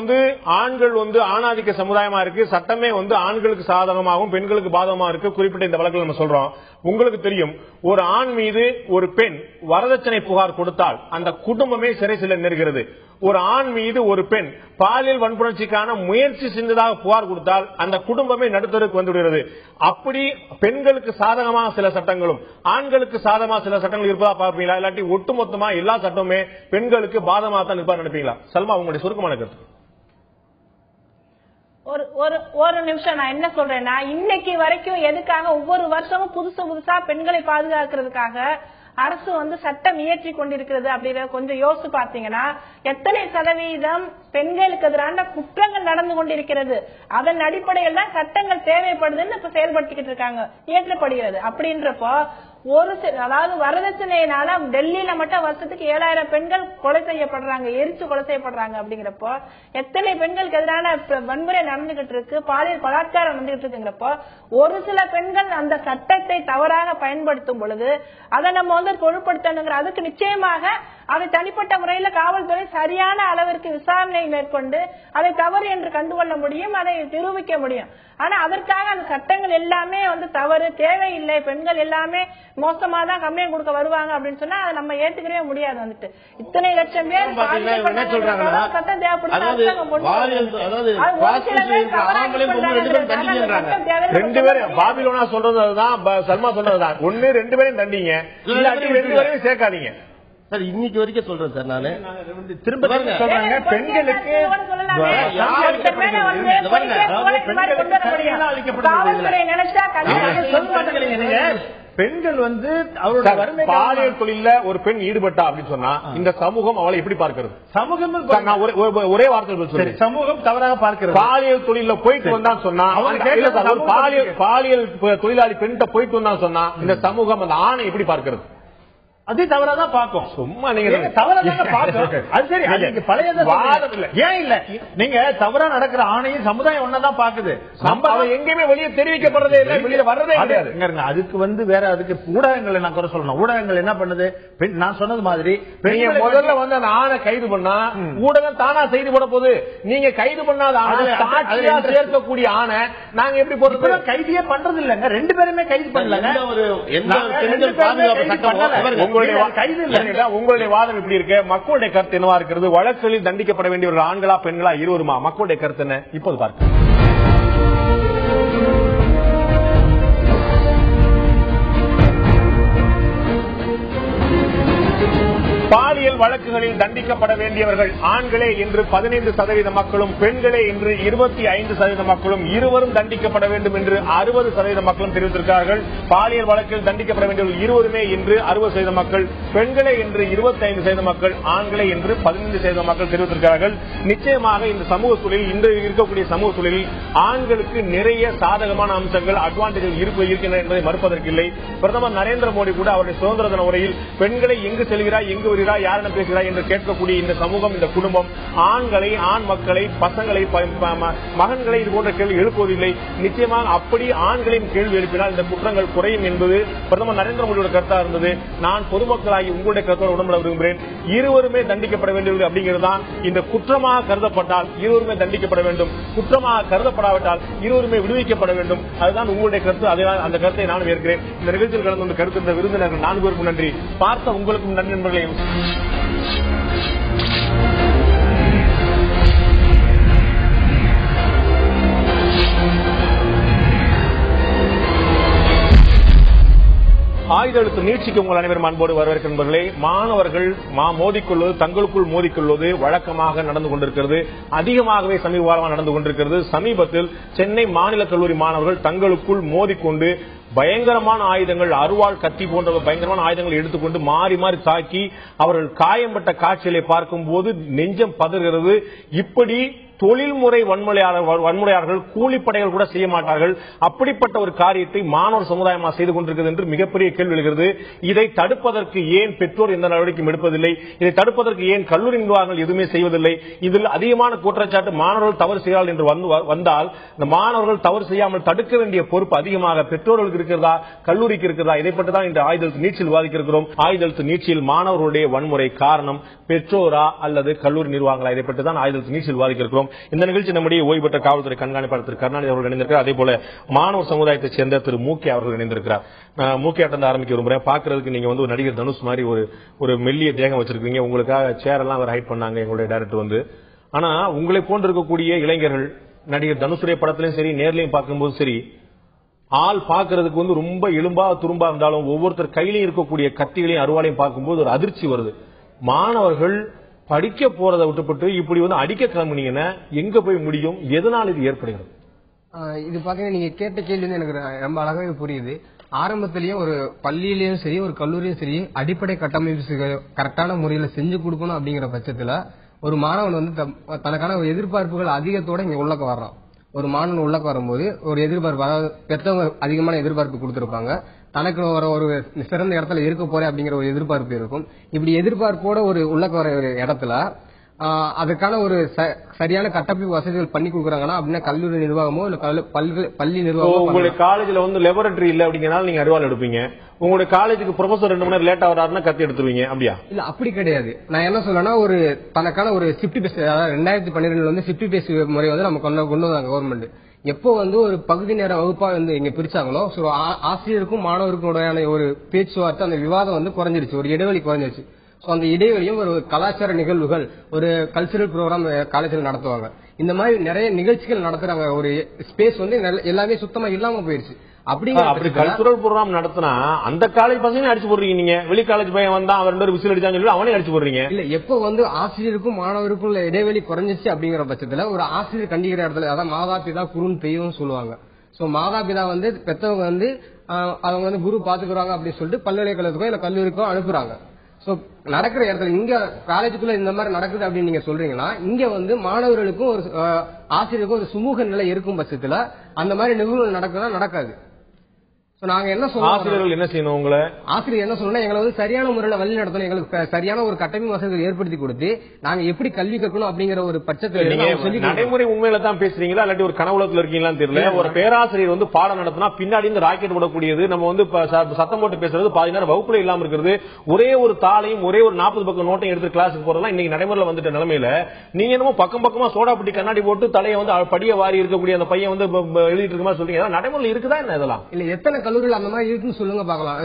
ஆண்கள் ஆணாதிக்க சமுதாயமா இருக்கு, சட்டமே ஆண்களுக்கு சாதகமாகவும் பெண்களுக்கு பாதகமாக இருக்கு. குறிப்பிட்ட இந்த வழக்கில் நம்ம சொல்றோம். உங்களுக்கு தெரியும், ஒரு ஆண் மீது ஒரு பெண் வரதட்சணை புகார் கொடுத்தால் அந்த குடும்பமே சிறை செல்ல நேர்கிறது. ஒரு ஆண் மீது ஒரு பெண் பாலியல் வன்புணர்ச்சிக்கான முயற்சி செஞ்சதாக புகார் கொடுத்தால் அந்த குடும்பமே நடுத்தருக்கு வந்துவிடுகிறது. அப்படி பெண்களுக்கு சாதகமாக சில சட்டங்களும் ஆண்களுக்கு சாதகமாக சில சட்டங்கள் இருப்பதா பார்ப்பீங்களா? இல்லாட்டி ஒட்டுமொத்தமா எல்லா சட்டமுமே பெண்களுக்கு பாதமாக தான் இருப்பா நினைப்பீங்களா? சல்மா, உங்களுடைய சுருக்கமான கருத்து. ஒரு நிமிஷம். நான் என்ன சொல்றேன்னா, இன்னைக்கு வரைக்கும் எதுக்காக ஒவ்வொரு வருஷமும் புதுசா பெண்களை பாதுகாக்கிறதுக்காக அரசு சட்டம் இயற்றி கொண்டிருக்கிறது அப்படிங்கறத கொஞ்சம் யோசிச்சு பாத்தீங்கன்னா, எத்தனை சதவீதம் பெண்களுக்கு எதிரான குற்றங்கள் நடந்து கொண்டிருக்கிறது. அதன் அடிப்படையில் தான் சட்டங்கள் தேவைப்படுதுன்னு இப்ப செயல்படுத்திக்கிட்டு இருக்காங்க, இயற்றப்படுகிறது. அப்படின்றப்போ ஒரு அதாவது வரதட்சணையினால டெல்லியில மட்டும் வருஷத்துக்கு 7000 பெண்கள் கொலை செய்யப்படுறாங்க, எரிச்சு கொலை செய்யப்படுறாங்க. அப்படிங்கிறப்போ எத்தனை பெண்களுக்கு எதிரான வன்முறை நடந்துகிட்டு இருக்கு, பாலியல் பலாத்காரம் நடந்துகிட்டு இருக்குங்கிறப்போ ஒரு சில பெண்கள் அந்த சட்டத்தை தவறாக பயன்படுத்தும் பொழுது அதை நம்ம வந்து பொருட்படுத்தணுங்கிற அதுக்கு நிச்சயமாக அதை தனிப்பட்ட முறையில காவல்துறை சரியான அளவிற்கு விசாரணை மேற்கொண்டு அதை தவறு என்று கண்டுகொள்ள முடியும், அதை நிரூபிக்க முடியும். ஆனா அதற்காக அந்த சட்டங்கள் எல்லாமே வந்து தவறு, தேவையில்லை, பெண்கள் எல்லாமே மோசமா தான் கம்ப்ளைண்ட் கொடுக்க வருவாங்க அப்படின்னு சொன்னா அதை நம்ம ஏத்துக்கவே முடியாது. வந்துட்டு இத்தனை லட்சம் பேர் சட்டம் தேவைப்படுது. ரெண்டு பேரும் பாபிலோனா சொல்றதுதான், சல்மா சொல்றதுதான். ஒண்ணு 2 பேரையும் தண்டிங்க, 2 பேரையும் சேர்க்காதீங்க. சார் இன்னைக்கு வரைக்கும் சொல்றேன் சார். நானு திரும்ப சொல்றாங்க பெண்களுக்கு பெண்கள் வந்து அவரோட பாலியல் தொழில ஒரு பெண் ஈடுபட்டா அப்படின்னு சொன்னா இந்த சமூகம் அவளை எப்படி பார்க்கிறது? சமூகம் ஒரே வார்த்தை சொல்றேன், சமூகம் தவறாக பார்க்கிறது. பாலியல் தொழில போயிட்டு வந்தான்னு சொன்னா, பாலியல் தொழிலாளி பெண்கிட்ட போயிட்டு வந்தான்னு சொன்னா இந்த சமூகம் அந்த ஆணை எப்படி பார்க்கிறது? அதே தவறாதான் பாக்கும். சும்மா நீங்க தவறாக பாக்கும். அது சரி, அது பழைய வாதம் இல்ல. ஏன் இல்ல, நீங்க தவறா நடக்கிற ஆணையும் சமுதாயம் ஒன்னதான் பாக்குது. நம்ம எங்கேயுமே வெளியே தெரிவிக்கப்படுறதே இல்லை, வெளியில வர்றதே கிடையாது. அதுக்கு வந்து வேற அதுக்கு ஊடகங்களை நான் குறை சொல்லணும். ஊடகங்கள் என்ன பண்ணுது? நான் சொன்னது மாதிரி நீங்க முதல்ல வந்து அந்த ஆணை கைது பண்ணா ஊடகம் தானா செய்து போட போகுது. நீங்க கைது பண்ணாத ஆணை சேர்க்கக்கூடிய ஆணை நாங்க எப்படி போறது? கைதியே பண்றது இல்லங்க. 2 பேருமே கைது பண்ணல. உங்களுடைய வாதம் எப்படி இருக்கு? மக்களுடைய கருத்து என்னவா இருக்கிறது? வழக்குகளில் தண்டிக்கப்பட வேண்டியவர்கள் ஆண்களா பெண்களா இருவருமா? மக்களுடைய கருத்து என்ன? இப்போது பார்க்க பாலியல் வழக்குகளில் தண்டிக்கப்பட வேண்டியவர்கள் ஆண்களே என்று 15% மக்களும், பெண்களே என்று 25% மக்களும், இருவரும் தண்டிக்கப்பட வேண்டும் என்று 60% மக்களும் தெரிவித்திருக்கிறார்கள். பாலியல் வழக்கில் தண்டிக்கப்பட வேண்டியவர்கள் இருவருமே என்று 60% மக்கள், பெண்களே என்று 25% மக்கள், ஆண்களே என்று 15% மக்கள் தெரிவித்திருக்கிறார்கள். நிச்சயமாக இந்த சமூக சூழலில், இன்று இருக்கக்கூடிய சமூக சூழலில் ஆண்களுக்கு நிறைய சாதகமான அம்சங்கள், அட்வான்டேஜ் இருக்கின்றன என்பதை மறுப்பதற்கில்லை. பிரதமர் நரேந்திர மோடி கூட அவருடைய சுதந்திர தின உரையில் பெண்களை எங்கு செல்கிறாய், எங்கு யாரிடம் பேசுகிறாய் என்று கேட்கக்கூடிய இந்த சமூகம், இந்த குடும்பம் ஆண்களை, ஆண் மக்களை, பசங்களை, மகன்களை இது போன்ற கேள்வி எழுப்புவதில்லை. நிச்சயமாக அப்படி ஆண்களின் கேள்வி எழுப்பினால் இந்த குற்றங்கள் குறையும் என்பது பிரதமர் நரேந்திர மோடியோட கருத்தா இருந்தது. நான் பொதுமக்களாகி உங்களுடைய கருத்தோடு உடம்பட விரும்புகிறேன். இருவருமே தண்டிக்கப்பட வேண்டியது அப்படிங்கிறதுதான். இந்த குற்றமாக கருதப்பட்டால் இருவருமே தண்டிக்கப்பட வேண்டும், குற்றமாக கருதப்படாவிட்டால் இருவருமே விடுவிக்கப்பட வேண்டும். அதுதான் உங்களுடைய கருத்து. அந்த கருத்தை நானும் ஏற்கிறேன். இந்த நிகழ்ச்சியில் கலந்து கொண்ட கருத்து இந்த விருந்தினர்கள் 4 பேருக்கும் நன்றி. பார்த்த உங்களுக்கும் நன்றி நண்பர்களே. ஆயுத எழுத்து நீட்சிக்கு உங்கள் அனைவரும் அன்போடு வரவேற்கின்றே. மாணவர்கள் மோதிக்கொள்வது, தங்களுக்குள் மோதிக்கொள்வது வழக்கமாக நடந்து கொண்டிருக்கிறது. அதிகமாகவே சமீப காலமாக நடந்து கொண்டிருக்கிறது. சமீபத்தில் சென்னை மாநில கல்லூரி மாணவர்கள் தங்களுக்குள் மோதிக்கொண்டு பயங்கரமான ஆயுதங்கள், அருவாள், கத்தி போன்ற பயங்கரமான ஆயுதங்களை எடுத்துக்கொண்டு மாறி மாறி தாக்கி அவர்கள் காயம்பட்ட காட்சிகளை பார்க்கும் போது நெஞ்சம் பதறுகிறது. இப்படி தொழில்முறை வன்முறையாளர்கள், கூலிப்படைகள் கூட செய்ய மாட்டார்கள். அப்படிப்பட்ட ஒரு காரியத்தை மாணவர் சமுதாயமாக செய்து கொண்டிருக்கிறது என்று மிகப்பெரிய கேள்வி எழுகிறது. இதை தடுப்பதற்கு ஏன் பெற்றோர் எந்த நடவடிக்கையும் எடுப்பதில்லை? இதை தடுப்பதற்கு ஏன் கல்லூரி நிர்வாகங்கள் எதுவுமே செய்வதில்லை? இதில் அதிகமான குற்றச்சாட்டு மாணவர்கள் தவறு செய்கிறார்கள் என்று வந்தால் இந்த மாணவர்கள் தவறு செய்யாமல் தடுக்க வேண்டிய பொறுப்பு அதிகமாக பெற்றோர்களுக்கு இருக்கிறதா, கல்லூரிக்கு இருக்கிறதா? இதை பற்றி தான் இந்த ஆயுத நீட்சியில் விவாதிக்கிறோம். ஆயுத நீட்சியில் மாணவர்களுடைய வன்முறை காரணம் பெற்றோரா அல்லது கல்லூரி நிர்வாகங்களா? இதை பற்றி தான் ஆயுத நீட்சியில் விவாதிக்கிறோம். இந்த நிகழ்ச்சி நம்முடைய ஓய்வு பெற்ற காவல்துறை கண்காணிப்பாளர் திரு கருணாநிதி அவர்கள் இணைந்திருக்கிறார். அதே போல மாணவர் சமுதாயத்தை சேர்ந்த திரு மூக்கே அவர்கள் இணைந்திருக்கிறார். மூக்கே ஆரம்பிக்க விரும்புறேன். பாக்குறதுக்கு நீங்க வந்து ஒரு நடிகர் தனுஷ் மாதிரி ஒரு மெல்லிய தேகம் வச்சிருக்கீங்க. உங்களுக்காக சேர் எல்லாம் ஹைட் பண்ணாங்க எங்களுடைய டைரக்டர் வந்து. ஆனா உங்களை போன்று இருக்கக்கூடிய இளைஞர்கள் நடிகர் தனுஷுடைய படத்திலையும் சரி, நேர்லையும் பார்க்கும்போது சரி, ஆள் பாக்குறதுக்கு வந்து ரொம்ப எலும்பா துரும்பா இருந்தாலும் ஒவ்வொருத்தர் கையிலையும் இருக்கக்கூடிய கத்திகளையும் அருவாளையும் பார்க்கும்போது ஒரு அதிர்ச்சி வருது. மாணவர்கள் படிக்க போறதை விட்டுப்பட்டு இப்படி வந்து அடிக்க கிளம்பினீங்கன்னா எங்க போய் முடியும்? எதனால் இது ஏற்படுகிறது? இது பாத்தீங்கன்னா நீங்க கேட்ட கேள்வி வந்து எனக்கு ரொம்ப அழகாவே புரியுது. ஆரம்பத்திலயும் ஒரு பள்ளியிலயும் சரி, ஒரு கல்லூரியும் சரி, அடிப்படை கட்டமைப்பு கரெக்டான முறையில செஞ்சு கொடுக்கணும் அப்படிங்கிற பட்சத்துல ஒரு மாணவன் வந்து தனக்கான ஒரு எதிர்பார்ப்புகள் அதிகத்தோட இங்க உள்ளக்க வர்றான். ஒரு மாணவன் உள்ளக்க வரும்போது ஒரு எதிர்பார்ப்பு, அதாவது பெற்றவங்க அதிகமான எதிர்பார்ப்பு கொடுத்திருப்பாங்க. தனக்கு ஒரு சிறந்த இடத்துல இருக்க போறேன் அப்படிங்கிற ஒரு எதிர்பார்ப்பு இருக்கும். இப்படி எதிர்பார்ப்போட ஒரு உள்ள வர ஒரு இடத்துல அதுக்கான ஒரு சரியான கட்டமைப்பு வசதிகள் பண்ணி கொடுக்குறாங்கன்னா அப்படின்னா கல்லூரி நிர்வாகமோ இல்ல பள்ளி நிர்வாகமோ. உங்களுடைய காலேஜ்ல வந்து லெபரட்டரி இல்ல அப்படிங்கறனால நீங்க அருவாள் எடுப்பீங்க. உங்களுடைய காலேஜுக்கு ப்ரொஃபசர் 2 மணி நேரம் லேட்டா வராருன்னா கத்தி எடுத்துருவீங்க. அப்படியா? இல்ல, அப்படி கிடையாது. நான் என்ன சொல்றேன்னா ஒரு தனக்கான ஒரு ஷிஃப்ட் பேஸ், அதாவது 2012 வந்து ஷிஃப்ட் பேஸ் முறை வந்து நம்ம கொண்டு வந்தாங்க கவர்மெண்ட். எப்போ வந்து ஒரு பகுதி நேர வகுப்பா வந்து இங்க பிரிச்சாங்களோ ஆசிரியருக்கும் மாணவருக்கும் ஒரு பேச்சுவார்த்தை அந்த விவாதம் வந்து குறைஞ்சிருச்சு, ஒரு இடைவெளி குறைஞ்சிருச்சு. அந்த இடைவெளியும் ஒரு கலாச்சார நிகழ்வுகள், ஒரு கல்ச்சரல் ப்ரோக்ராம் காலேஜில் நடத்துவாங்க. இந்த மாதிரி நிறைய நிகழ்ச்சிகள் நடத்துறாங்க. ஒரு ஸ்பேஸ் வந்து எல்லாமே சுத்தமா இல்லாம போயிருச்சு. அப்படி கல்ச்சுரல் ப்ரோக்ராம் நடத்தினா அந்த காலேஜ் பசங்க அடிச்சு போடுறீங்க. நீங்க வெளி காலேஜ் பையன் வந்தா அவன் 2 விசில் அடிச்சான்னு சொல்லி அவனே அடிச்சு போடுறீங்க. இல்ல, எப்போ வந்து ஆசிரியருக்கும் மாணவருக்கும் இடைவெளி குறைஞ்சிச்சு அப்படிங்கிற பட்சத்துல ஒரு ஆசிரியர் கண்டிக்கிற இடத்துல, அதான் மாதா பிதா குருன்னு பெய்யும் சொல்லுவாங்க. சோ மாதா பிதா வந்து பெற்றவங்க வந்து அவங்க வந்து குரு பாத்துக்கிறாங்க அப்படின்னு சொல்லிட்டு பல்கலைக்கழகத்துக்கோ இல்ல கல்லூரிக்கோ அனுப்புறாங்க. சோ நடக்கிற இடத்துல இங்க காலேஜுக்குள்ள இந்த மாதிரி நடக்குது அப்படின்னு நீங்க சொல்றீங்கன்னா, இங்க வந்து மாணவர்களுக்கும் ஒரு ஆசிரியருக்கும் ஒரு சுமூக நிலை இருக்கும் பட்சத்துல அந்த மாதிரி நிகழ்வுகள் நடக்குதா? நடக்காது. நாங்க என்ன சொல்றோம், ஆசிரியர்கள் என்ன செய்யணும்? உங்களை ஆசிரியர் என்ன சொல்லணும், எங்களை வந்து சரியான முறையில வழி நடத்தணும், எங்களுக்கு சரியான ஒரு கட்டமைப்பு வசதிகள் ஏற்படுத்தி கொடுத்து நாங்க எப்படி கல்வி கற்கணும் அப்படிங்கிற ஒரு பட்சத்தில் நடைமுறை உண்மையில தான் பேசுறீங்களா இல்லாட்டி ஒரு கனவுலத்துல இருக்கீங்களான்னு தெரியல. ஒரு பேராசிரியர் வந்து பாடம் நடத்தினா பின்னாடி இருந்து ராக்கெட் விடக்கூடியது, நம்ம வந்து சத்தம் போட்டு பேசுறது, பாதி நேரம் வகுப்புல இல்லாம இருக்கிறது, ஒரே ஒரு தாளையும் ஒரே ஒரு 40 பக்கம் நோட்டையும் எடுத்து கிளாஸுக்கு போறதெல்லாம் இன்னைக்கு நடைமுறையில வந்துட்ட நிலைமையில நீங்க என்னமோ பக்கம் பக்கமா சோடாப்பட்டி கண்ணாடி போட்டு தலையை வந்து படிய வாரி இருக்கக்கூடிய அந்த பையன் வந்து எழுதிட்டு இருக்க மாதிரி சொல்றீங்க. நடைமுறையில் இருக்குதா என்ன? இதெல்லாம் இல்ல, எத்தனை கல்லூரியில் அந்த மாதிரி இருக்குன்னு சொல்லுங்க பாக்கலாம்.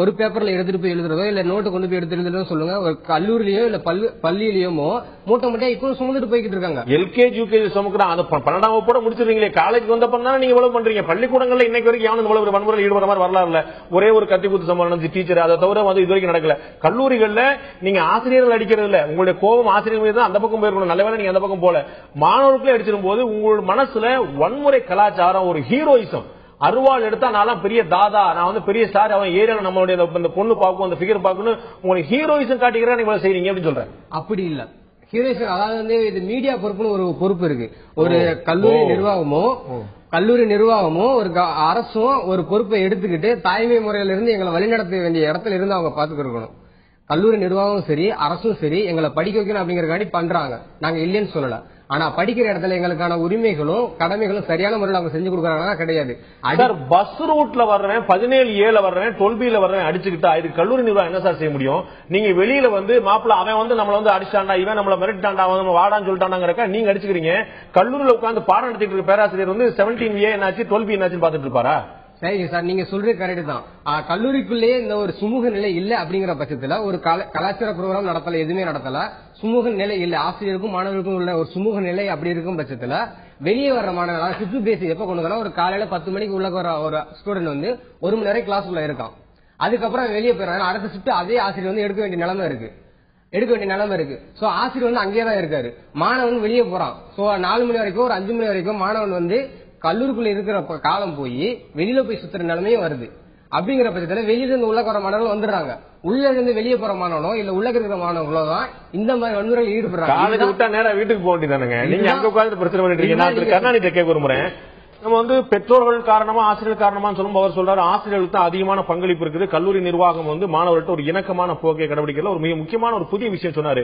ஒரு பேப்பர்ல எடுத்துட்டு போய் எழுதுறதோ இல்ல நோட்டு கொண்டு போய் எடுத்து எழுதுறதோ சொல்லுங்க. ஒரு கல்லூரியிலயோ இல்ல பள்ளியிலயோ மூட்டை மூட்டையா இப்போ சுமந்துட்டு போய்கிட்டு இருக்காங்க. எல்கேஜி யூகேஜி சுமக்குறான். அந்த 12ஆம் வகுப்போட முடிச்சிருக்கீங்களே, காலேஜ் வந்த பண்ணா நீங்க இவ்வளவு பண்றீங்க. பள்ளிக்கூடங்கள்ல இன்னைக்கு வரைக்கும் யாரும் இவ்வளவு வன்முறையில் ஈடுபடுற மாதிரி வரலாறுல ஒரே ஒரு கத்திக்குத்து சம்பவம் டீச்சர், அதை தவிர வந்து இது வரைக்கும் நடக்கல. கல்லூரிகள்ல நீங்க ஆசிரியர்கள் அடிக்கிறது இல்ல, உங்களுடைய கோபம் ஆசிரியர் மீது அந்த பக்கம் போயிருக்கணும். நல்லவேளை நீங்க அந்த பக்கம் போல. மாணவர்களே அடிச்சிடும் போது உங்களோட மனசுல வன்முறை கலாச்சாரம், ஒரு ஹீரோயிசம், அருவாள் எடுத்தா நான் பெரிய தாதா, நான் வந்து பெரிய ஸ்டார், அவன் ஏரியால நம்மளுடைய பொண்ணு பார்க்கும், அந்த பிகர் பார்க்கணும், உங்களுக்கு ஹீரோயிசம் காட்டிக்கிறா நீங்க செய்றீங்க அப்படின்னு சொல்றேன். அப்படி இல்ல, ஹீரோயிசம் அதாவது வந்து இது மீடியா பொறுப்புன்னு ஒரு பொறுப்பு இருக்கு. ஒரு கல்லூரி நிர்வாகமோ ஒரு அரசும் ஒரு பொறுப்பை எடுத்துக்கிட்டு தாய்மை முறையில இருந்து எங்களை வழிநடத்த வேண்டிய இடத்துல இருந்து அவங்க பாத்துக்கணும். கல்லூரி நிர்வாகமும் சரி அரசும் சரி எங்களை படிக்க வைக்கணும் அப்படிங்கறக்காண்டி பண்றாங்க, நாங்க இல்லைன்னு சொல்லல. ஆனா படிக்கிற இடத்துல எங்களுக்கான உரிமைகளும் கடமைகளும் சரியான முறையில் அவங்க செஞ்சு கொடுக்கறாங்கன்னா கிடையாது. பஸ் ரூட்ல வர்றேன், 17A வர்றேன், 12B வர்றேன் அடிச்சுக்கிட்டா இது கல்லூரி நிர்வாகம் என்ன சார் செய்ய முடியும்? நீங்க வெளியில வந்து மாப்பிள்ள அவன் வந்து நம்மள வந்து அடிச்சாண்டா, இவன் நம்மள மிரட்டாண்டா, அவன் வாடான்னு சொல்லிட்டாங்கிறக்க நீங்க அடிச்சுக்கிறீங்க. கல்லூரியில உட்கார்ந்து பாடம் நடத்திட்டு இருக்க பேராசிரியர் வந்து 17A என்னாச்சு 12B என்னாச்சுன்னு பாத்துட்டு இருப்பாரா? சரிங்க சார், நீங்க சொல்றது கரெக்ட் தான். கல்லூரிக்குள்ளேயே இந்த ஒரு சுமூக நிலை இல்ல அப்படிங்கிற பட்சத்துல ஒரு கலாச்சார ப்ரோக்ராம் நடத்தல, எதுவுமே நடத்தல, சுமூக நிலை இல்ல, ஆசிரியருக்கும் மாணவருக்கும் உள்ள ஒரு சுமூக நிலை அப்படி இருக்கும் பட்சத்துல வெளியே வர்ற மாணவர்கள் ஷிஃப்ட் பேஸ் எப்ப கொண்டு வந்தா ஒரு காலையில 10 மணிக்கு உள்ள வர ஒரு ஸ்டூடெண்ட் வந்து 1 மணி நேரம் கிளாஸ் உள்ள இருக்கான், அதுக்கப்புறம் வெளியே போயிடறாங்க. அடுத்த ஷிஃப்ட் அதே ஆசிரியர் வந்து எடுக்க வேண்டிய நிலைமை இருக்கு. சோ ஆசிரியர் வந்து அங்கேயேதான் இருக்காரு, மாணவன் வெளியே போறான். சோ 4 மணி வரைக்கும் ஒரு 5 மணி வரைக்கும் மாணவன் வந்து கல்லூரிக்குள்ள இருக்கிற காலம் போய் வெளியில போய் சுத்துற நிலைமையும் வருது. அப்படிங்கிற பட்சத்துல வெளியில இருந்து உள்ள வர மாணவர்கள் வந்துடுறாங்க, உள்ள இருந்து வெளியே போற மாணவனோ இல்ல உள்ள இருக்கிற மாணவர்களோ தான் இந்த மாதிரி வன்முறையில் ஈடுபடுறாங்க. காலேஜ் விட்டா நேரா வீட்டுக்கு போக வேண்டியதானுங்க. நீங்க அங்க உட்கார்ந்து பிரச்சனை பண்ணிட்டு இருக்கீங்க. நான் கருணாநிதி கேட்க விரும்புறேன். நம்ம வந்து பெற்றோர்கள் காரணமா ஆசிரியர் காரணமா சொல்லும் அவர் சொல்றாரு ஆசிரியர்களுக்கு தான் அதிகமான பங்களிப்பு இருக்குது, கல்லூரி நிர்வாகம் வந்து மாணவர்கள்ட்ட ஒரு இணக்கமான போக்கை கடைபிடிக்கல. ஒரு மிக முக்கியமான ஒரு புதிய விஷயம் சொன்னாரு.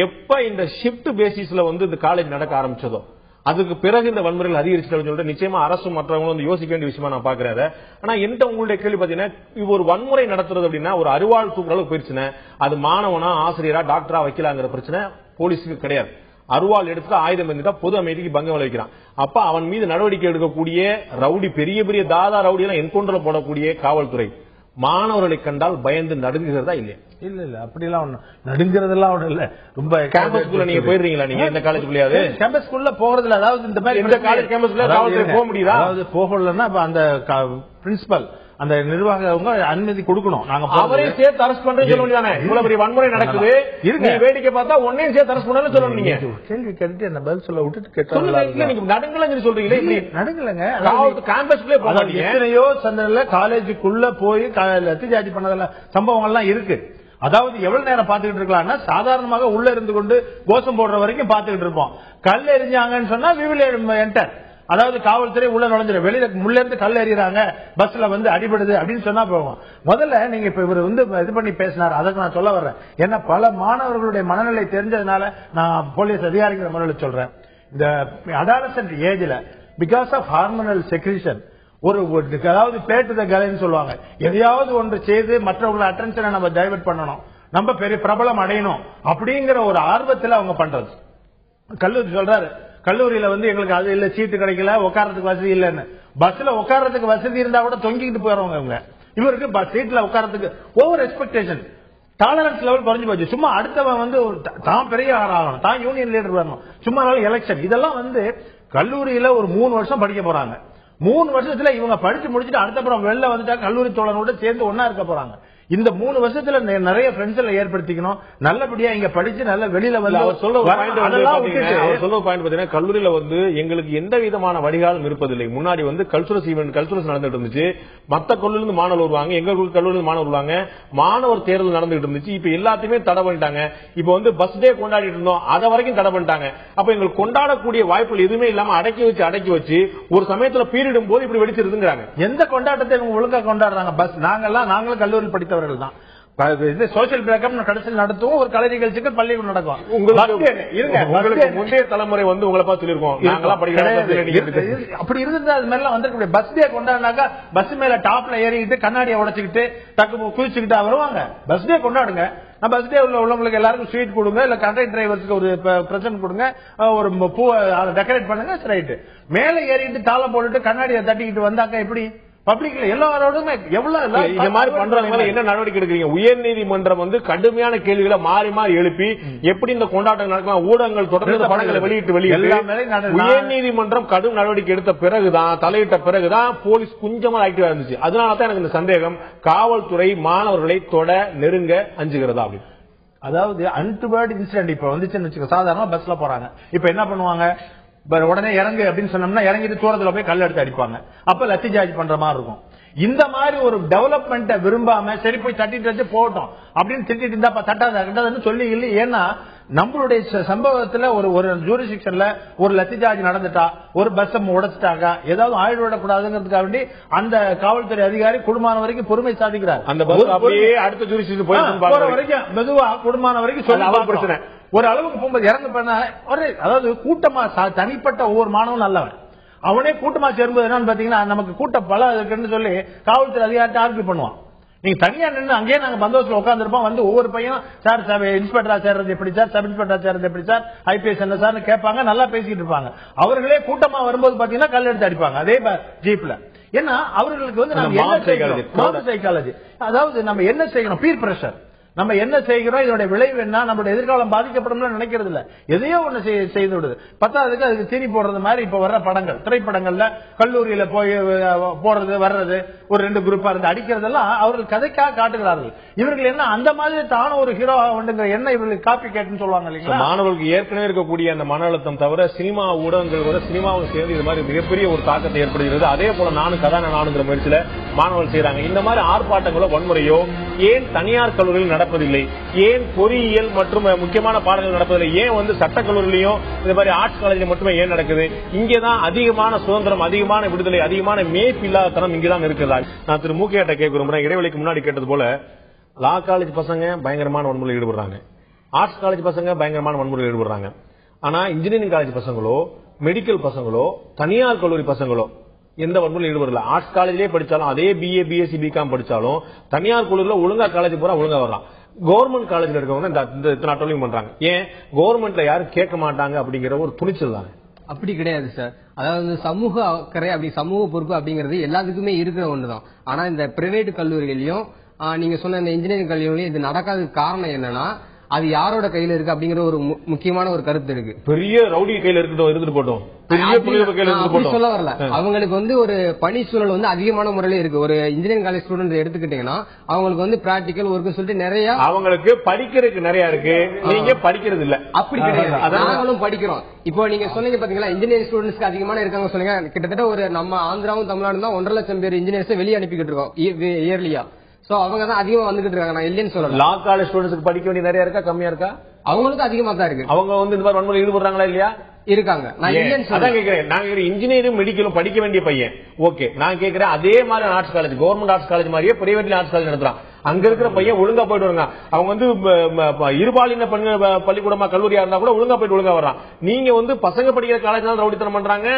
எப்ப இந்த ஷிப்ட் பேசிஸ்ல வந்து இந்த காலேஜ் நடக்க ஆரம்பிச்சதோ அதுக்கு பிறகு இந்த வன்முறைகள் அதிகரிச்சு சொல்லிட்டு நிச்சயமா அரசும் மற்றவங்களும் வந்து யோசிக்க வேண்டிய விஷயமா நான் பாக்குறேன். ஆனா என்கிட்ட உங்களுடைய கேள்வி பாத்தீங்கன்னா, ஒரு வன்முறை நடத்துறது அப்படின்னா ஒரு அருவாள் தூக்குற அளவுக்கு போயிருச்சுன்னா அது மாணவனா ஆசிரியரா டாக்டரா வைக்கலாங்கிற பிரச்சனை போலீஸுக்கு கிடையாது. அருவாள் எடுத்து ஆயுதம் இருந்துட்டா பொது அமைதிக்கு பங்கம் விளைவிக்கிறான். அப்ப அவன் மீது நடவடிக்கை எடுக்கக்கூடிய ரவுடி, பெரிய பெரிய தாதா ரவுடி எல்லாம் என்கவுண்டர் போடக்கூடிய காவல்துறை மாணவர்களை கண்டால் பயந்து நடுங்குகிறதா இல்லையா? இல்ல அப்படிலாம் ஒண்ணு நடுங்கிறதெல்லாம் ஒண்ணு இல்ல. ரொம்ப கேம்பஸ்குள்ள நீங்க போயிருக்கீங்களா? நீங்க இந்த காலேஜ்குள்ளயாவது கேம்பஸ்குள்ள போறதுல, அதாவது இந்த மாதிரி இந்த காலேஜ் கேம்பஸ்குள்ள போக முடியுதா? அதாவது போகலன்னா அந்த பிரின்சிபல் அந்த நிர்வாக அனுமதி கொடுக்கணும். நாங்க அவரே சேர்த்து அரசு பண்றேன்னு சொல்ல முடியாதானே? இவ்வளவு பெரிய வன்முறை நடக்குது, வேடிக்கை பார்த்தா ஒன்னையும் சேர்த்து அரசு பண்ணு சொல்லணும். நீங்க கேள்வி கேட்டு என்ன பதில் சொல்ல விட்டுட்டு கேட்டா நீங்க நடுங்கலன்னு சொல்றீங்களே, இப்படி நடுங்கலங்க. கேம்பஸ்குள்ளே போகாதீங்க. எத்தனையோ சந்தர்ப்பத்துல காலேஜுக்குள்ள போய் லத்திஜாதி பண்ணதுல சம்பவங்கள்லாம் இருக்கு. அதாவது எவ்வளவு நேரம் பாத்துக்கிட்டு இருக்கலாம்னா, சாதாரணமாக உள்ள இருந்து கொண்டு கோஷம் போடுற வரைக்கும் பாத்துக்கிட்டு இருப்போம். கல் எரிஞ்சாங்கன்னு சொன்னா we will enter. அதாவது காவல்துறை உள்ள நுழைஞ்சிடும், வெளியில முள்ள இருந்து கல் எறிகிறாங்க, பஸ்ல வந்து அடிபடுது அப்படின்னு சொன்னா போகும். முதல்ல நீங்க இப்ப இவர் வந்து இது பண்ணி பேசினார், அதுக்கு நான் சொல்ல வர்றேன். ஏன்னா பல மாணவர்களுடைய மனநிலை தெரிஞ்சதுனால நான் போலீஸ் அதிகாரிங்கிற முறையில் சொல்றேன். இந்த அடாலசன்ட் ஏஜ்ல பிகாஸ் ஆஃப் ஹார்மோனல் செக்ரீஷன் ஒரு அதாவது பிளேட் த கேலன்னு சொல்லுவாங்க, எதையாவது ஒன்று செய்து மற்றவங்களை அட்டென்ஷனை நம்ம டைவர்ட் பண்ணணும், நம்ம பெரிய பிரபலம் அடையணும் அப்படிங்கிற ஒரு ஆர்வத்தில் அவங்க பண்றது. கல்லூரி சொல்றாரு, கல்லூரியில வந்து எங்களுக்கு அது இல்ல, சீட்டு கிடைக்கல, உட்காரத்துக்கு வசதி இல்லன்னு. பஸ்ல உட்காரத்துக்கு வசதி இருந்தா கூட தொங்கிக்கிட்டு போறவங்க இவங்க. இவருக்கு சீட்ல உட்காரத்துக்கு ஓவர் எக்ஸ்பெக்டேஷன், டாலரன்ஸ் லெவல் குறைஞ்சு போச்சு. சும்மா அடுத்தவன் வந்து தான் பெரிய ஆகணும், தான் யூனியன் லீடர் வரணும், சும்மா எலெக்ஷன். இதெல்லாம் வந்து கல்லூரியில ஒரு 3 வருஷம் படிக்க போறாங்க. 3 வருஷத்துல இவங்க படிச்சு முடிச்சுட்டு அடுத்தப்புறம் வெளில வந்துட்டா கல்லூரி தோழனோட சேர்ந்து ஒன்னா இருக்க போறாங்க. இந்த 3 வருஷத்துல நிறைய ஃப்ரெண்ட்ஸ்ல ஏற்படுத்திக்கணும், நல்லபடியா இங்க படிச்சு நல்ல வெளியில வந்து அவர் சொல்ல பாயிண்ட் கல்லூரியில வந்து எங்களுக்கு எந்த விதமான வடிகாலும் இருப்பதில்லை. முன்னாடி வந்து கல்ச்சுரல்ஸ் ஈவென்ட் கல்ச்சுரல்ஸ் நடந்துட்டு இருந்துச்சு, மத்த கல்லூரிலிருந்து மாணவர் வருவாங்க, எங்க கல்லூரிலிருந்து மாணவர் வருவாங்க, மாணவர் தேர்தல் நடந்துட்டு இருந்துச்சு. இப்ப எல்லாத்தையுமே தடை பண்ணிட்டாங்க. இப்ப வந்து பஸ் டே கொண்டாடிட்டு இருந்தோம், அதை வரைக்கும் தடை பண்ணிட்டாங்க. அப்ப எங்களுக்கு கொண்டாடக்கூடிய வாய்ப்புகள் எதுவுமே இல்லாம அடக்கி வச்சு ஒரு சமயத்துல பீரிடும் போது இப்படி வெடிச்சிருந்துங்கிறாங்க. எந்த கொண்டாட்டத்தை ஒழுங்கா கொண்டாடுறாங்க? பஸ் நாங்களும் கல்லூரியில் படித்தவர்கள் தான். சோசியல் பிரேக்கப் கடைசியில் நடத்துவோம், ஒரு கலை நிகழ்ச்சிக்கு பள்ளிகள் நடக்கும். உங்களுக்கு முந்தைய தலைமுறை வந்து உங்களை பார்த்து சொல்லிருக்கோம், அப்படி இருந்தது. அது மாதிரி வந்து பஸ் டே கொண்டாடினாக்கா பஸ் மேல டாப்ல ஏறிக்கிட்டு கண்ணாடியை உடைச்சுக்கிட்டு டக்கு குதிச்சுக்கிட்டு வருவாங்க. பஸ் டே கொண்டாடுங்க. பஸ் டே உள்ளவங்களுக்கு எல்லாருக்கும் ஸ்வீட் கொடுங்க, இல்ல கண்டக்டர் டிரைவர்ஸ்க்கு ஒரு பிரசன்ட் கொடுங்க, ஒரு பூ டெக்கரேட் பண்ணுங்க, ரைட். மேல ஏறிட்டு தாளம் போட்டுட்டு கண்ணாடியை தட்டிக்கிட்டு வந்தாக்கா எப்படி? பப்ளிக்ல எல்லாரோடுமே எவ்வளவு இந்த மாதிரி பண்றவங்க என்ன நடவடிக்கை எடுக்கிறீங்க? உயர்நீதிமன்றம் வந்து கடுமையான கேள்விகளை மாறி மாறி எழுப்பி எப்படி இந்த கொண்டாட்டம் நடக்கலாம், ஊடகங்கள் தொடர்ந்து படங்களை வெளியிட்டு உயர்நீதிமன்றம் கடும் நடவடிக்கை எடுத்த பிறகுதான், தலையிட்ட பிறகுதான் போலீஸ் கொஞ்சமா ஆக்டிவா இருந்துச்சு. அதனாலதான் எனக்கு இந்த சந்தேகம், காவல்துறை மாணவர்களை தொட நெருங்க அஞ்சுகிறதா அப்படின்னு. அதாவது அன்டுவர்ட் இன்சிடென்ட் இப்ப வந்துச்சுன்னு வச்சுக்கோ, சாதாரண பஸ்ல போறாங்க, இப்ப என்ன பண்ணுவாங்க, உடனே இறங்கு அப்படின்னு சொன்னோம்னா இறங்கிட்டு தூரத்துல போய் கல் எடுத்து அடிப்பாங்க. அப்ப லத்தி சார்ஜ் பண்ற மாதிரி இருக்கும். இந்த மாதிரி ஒரு டெவலப்மெண்ட்டை விரும்பாம சரி போய் தட்டிட்டு போட்டோம் அப்படின்னு திட்டிட்டு இருந்தா தட்டாதுன்னு சொல்லி இல்லை. ஏன்னா நம்மளுடைய சம்பவத்துல ஒரு ஜூரிஸ்டிக்ஷன்ல ஒரு லத்தி சார்ஜ் நடந்துட்டா, ஒரு பஸ் உடைச்சிட்டாக்கா, ஏதாவது ஆயுள் விடக்கூடாதுங்கிறதுக்காக வேண்டி அந்த காவல்துறை அதிகாரி குடும்பம் வரைக்கும் பொறுமை சாதிக்கிறார். அந்த பஸ் அப்படியே அடுத்த ஜூரிஸ்டிக்ஷன் போற வரைக்கும் மெதுவா குடும்பம் வரைக்கும் சொல்லி பிரச்சனை ஒரு அளவுக்கு போகும்போது இறந்து பண்ண அதாவது கூட்டமா தனிப்பட்ட ஒவ்வொரு மாணவன் நல்லவன், அவனே கூட்டமா சேரும்போது என்னன்னு பாத்தீங்கன்னா நமக்கு கூட்டம் பல இருக்குன்னு சொல்லி காவல்துறை அதிகாரிட்ட ஆர்கியூ பண்ணுவான். நீங்க தனியா நின்று அங்கேயே நாங்க பந்தோபஸ்ல உட்காந்துருப்போம், வந்து ஒவ்வொரு பையன் சார் இன்ஸ்பெக்டரா சேர்றது எப்படி சார், சப் இன்ஸ்பெக்டரா சேர்றது எப்படி சார், ஐபிஎஸ் என்ன சார் கேட்பாங்க, நல்லா பேசிட்டு இருப்பாங்க. அவர்களே கூட்டமா வரும்போது பாத்தீங்கன்னா கல் எடுத்து அடிப்பாங்க அதே ஜீப்ல. ஏன்னா அவர்களுக்கு வந்து நம்ம என்ன செய்யணும், சைக்காலஜி, அதாவது நம்ம என்ன செய்யணும், பீர் பிரஷர், நம்ம என்ன செய்கிறோம், இதோட விளைவு என்ன, நம்மளுடைய எதிர்காலம் பாதிக்கப்படும் நினைக்கிறது இல்ல, எதையோ ஒண்ணு செய்து விடுது. பத்தாவதுக்கு அதுக்கு தீனி போடுறது மாதிரி இப்ப வர்ற படங்கள், திரைப்படங்கள்ல கல்லூரியில போய் போறது வர்றது, ஒரு 2 குரூப்பா இருந்து அடிக்கிறதெல்லாம் அவர்கள் கதைக்காக காட்டுகிறார்கள். இவர்கள் என்ன அந்த மாதிரி தானும் ஒரு ஹீரோ ஆகுங்கிற என்ன இவர்களுக்கு காப்பி கேட்டுன்னு சொல்லுவாங்க இல்லைங்களா? மாணவர்களுக்கு ஏற்கனவே இருக்கக்கூடிய அந்த மன அழுத்தம் தவிர சினிமா ஊடகங்கள் வர சினிமாவும் சேர்ந்து இது மாதிரி மிகப்பெரிய ஒரு தாக்கத்தை ஏற்படுகிறது. அதே போல நானுங்கிற முயற்சியில மாணவர்கள் செய்யறாங்க. இந்த மாதிரி ஆர்ப்பாட்டங்களோ வன்முறையோ ஏன் தனியார் கல்லூரியில் நடப்பதில்லை, ஏன் பொறியியல் மற்றும் முக்கியமான பாடங்கள் நடப்பதில்லை, ஏன் வந்து சட்டக்கல்லூரியிலையும் இந்த மாதிரி ஆர்ட்ஸ் காலேஜில் மட்டுமே ஏன் நடக்குது? இங்கேதான் அதிகமான சுதந்திரம், அதிகமான விடுதலை, அதிகமான மேய்ப்பு இல்லாதத்தனம் இங்கேதான் இருக்குதா? நான் திரு மூக்கையாட்ட கேட்க விரும்புறேன். இடைவெளிக்கு முன்னாடி கேட்டது போல லா காலேஜ் பசங்க பயங்கரமான வன்முறையில் ஈடுபடுறாங்க, ஆர்ட்ஸ் காலேஜ் பசங்க பயங்கரமான வன்முறையில் ஈடுபடுறாங்க. ஆனா இன்ஜினியரிங் காலேஜ் பசங்களோ, மெடிக்கல் பசங்களோ, தனியார் கல்லூரி பசங்களோ எந்த வன்முறையில் ஈடுபடல. ஆர்ட்ஸ் காலேஜ்லயே படிச்சாலும், அதே பிஏ பிஎஸ்சி பிகாம் படிச்சாலும் தனியார் கல்லூரியில ஒழுங்கா காலேஜ் போறா ஒழுங்கா வரலாம். கவர்மெண்ட் காலேஜ்ல இருக்கவங்க இந்த டோலிங் பண்றாங்க. ஏன் கவர்மெண்ட்ல யாரும் கேட்க மாட்டாங்க அப்படிங்கிற ஒரு துணிச்சல் தாங்க. அப்படி கிடையாது சார். அதாவது சமூக அக்கறை, அப்படி சமூக பொறுப்பு அப்படிங்கிறது எல்லாத்துக்குமே இருக்கிற ஒண்ணுதான். ஆனா இந்த பிரைவேட் கல்லூரிகளையும் நீங்க சொன்ன இந்த இன்ஜினியரிங் கல்லூரிகளையும் இது நடக்காததுக்கு காரணம் என்னன்னா, அது யாரோட கையில இருக்கு அப்படிங்கிற ஒரு முக்கியமான ஒரு கருத்து இருக்கு. பெரிய ரவுடி கையில இருந்துட்டு போட்டோம், சொல்ல வரல. அவங்களுக்கு வந்து ஒரு பணி சூழல் வந்து அதிகமான முறையில இருக்கு. ஒரு இன்ஜினியரிங் காலேஜ் ஸ்டூடெண்ட் எடுத்துக்கிட்டீங்கன்னா அவங்களுக்கு வந்து பிராக்டிகல் ஒர்க் சொல்லிட்டு நிறைய, அவங்களுக்கு படிக்கிறதுக்கு நிறைய இருக்கு, நீங்க படிக்கிறது இல்ல. அப்படி கிடையாது, நாங்களும் படிக்கிறோம். இப்போ நீங்க சொன்னீங்க பாத்தீங்களா, இன்ஜினியரிங் ஸ்டூடெண்ட்ஸ்க்கு அதிகமான இருக்காங்க சொன்னீங்க. கிட்டத்தட்ட ஒரு நம்ம ஆந்திராவும் தமிழ்நாடும் தான் 1.5 லட்சம் பேர் இன்ஜினியர்ஸ் வெளியே அனுப்பிக்கிட்டு இருக்கோம் இயர்லியா. சோ அவங்க தான் அதிகமா வந்துகிட்டு இருக்காங்க. நான் இல்லைன்னு சொல்லல. லா காலேஜ் ஸ்டூடெண்ட்ஸ்க்கு படிக்க வேண்டிய நிறைய இருக்கா, கம்மியா இருக்கா? அவங்களுக்கு அதிகமா தான் இருக்கு. அவங்க வந்து இந்த மாதிரி வன்முறை ஈடுபடுறாங்களா இல்லையா? இருக்காங்க. நான் இல்லன்னு அதான் கேக்குறேன். நான் இன்ஜினியரிங் மெடிக்கலும் படிக்க வேண்டிய பையன். ஓகே, நான் கேக்குறேன் அதே மாதிரி arts college, government arts college மாதிரியே பிரைவேட்ல ஆர்ட்ஸ் காலேஜ் நடத்துறான். அங்க இருக்கிற பையன் ஒழுங்கா போயிட்டு வருங்க. அவங்க வந்து இருபாலின பள்ளிக்கூடமா கல்லூரியா இருந்தா கூட ஒழுங்கா போயிட்டு ஒழுங்கா வர்றான். நீங்க வந்து பசங்க படிக்கிற காலேஜ் தான் ரவுடித்தனம் பண்றாங்க,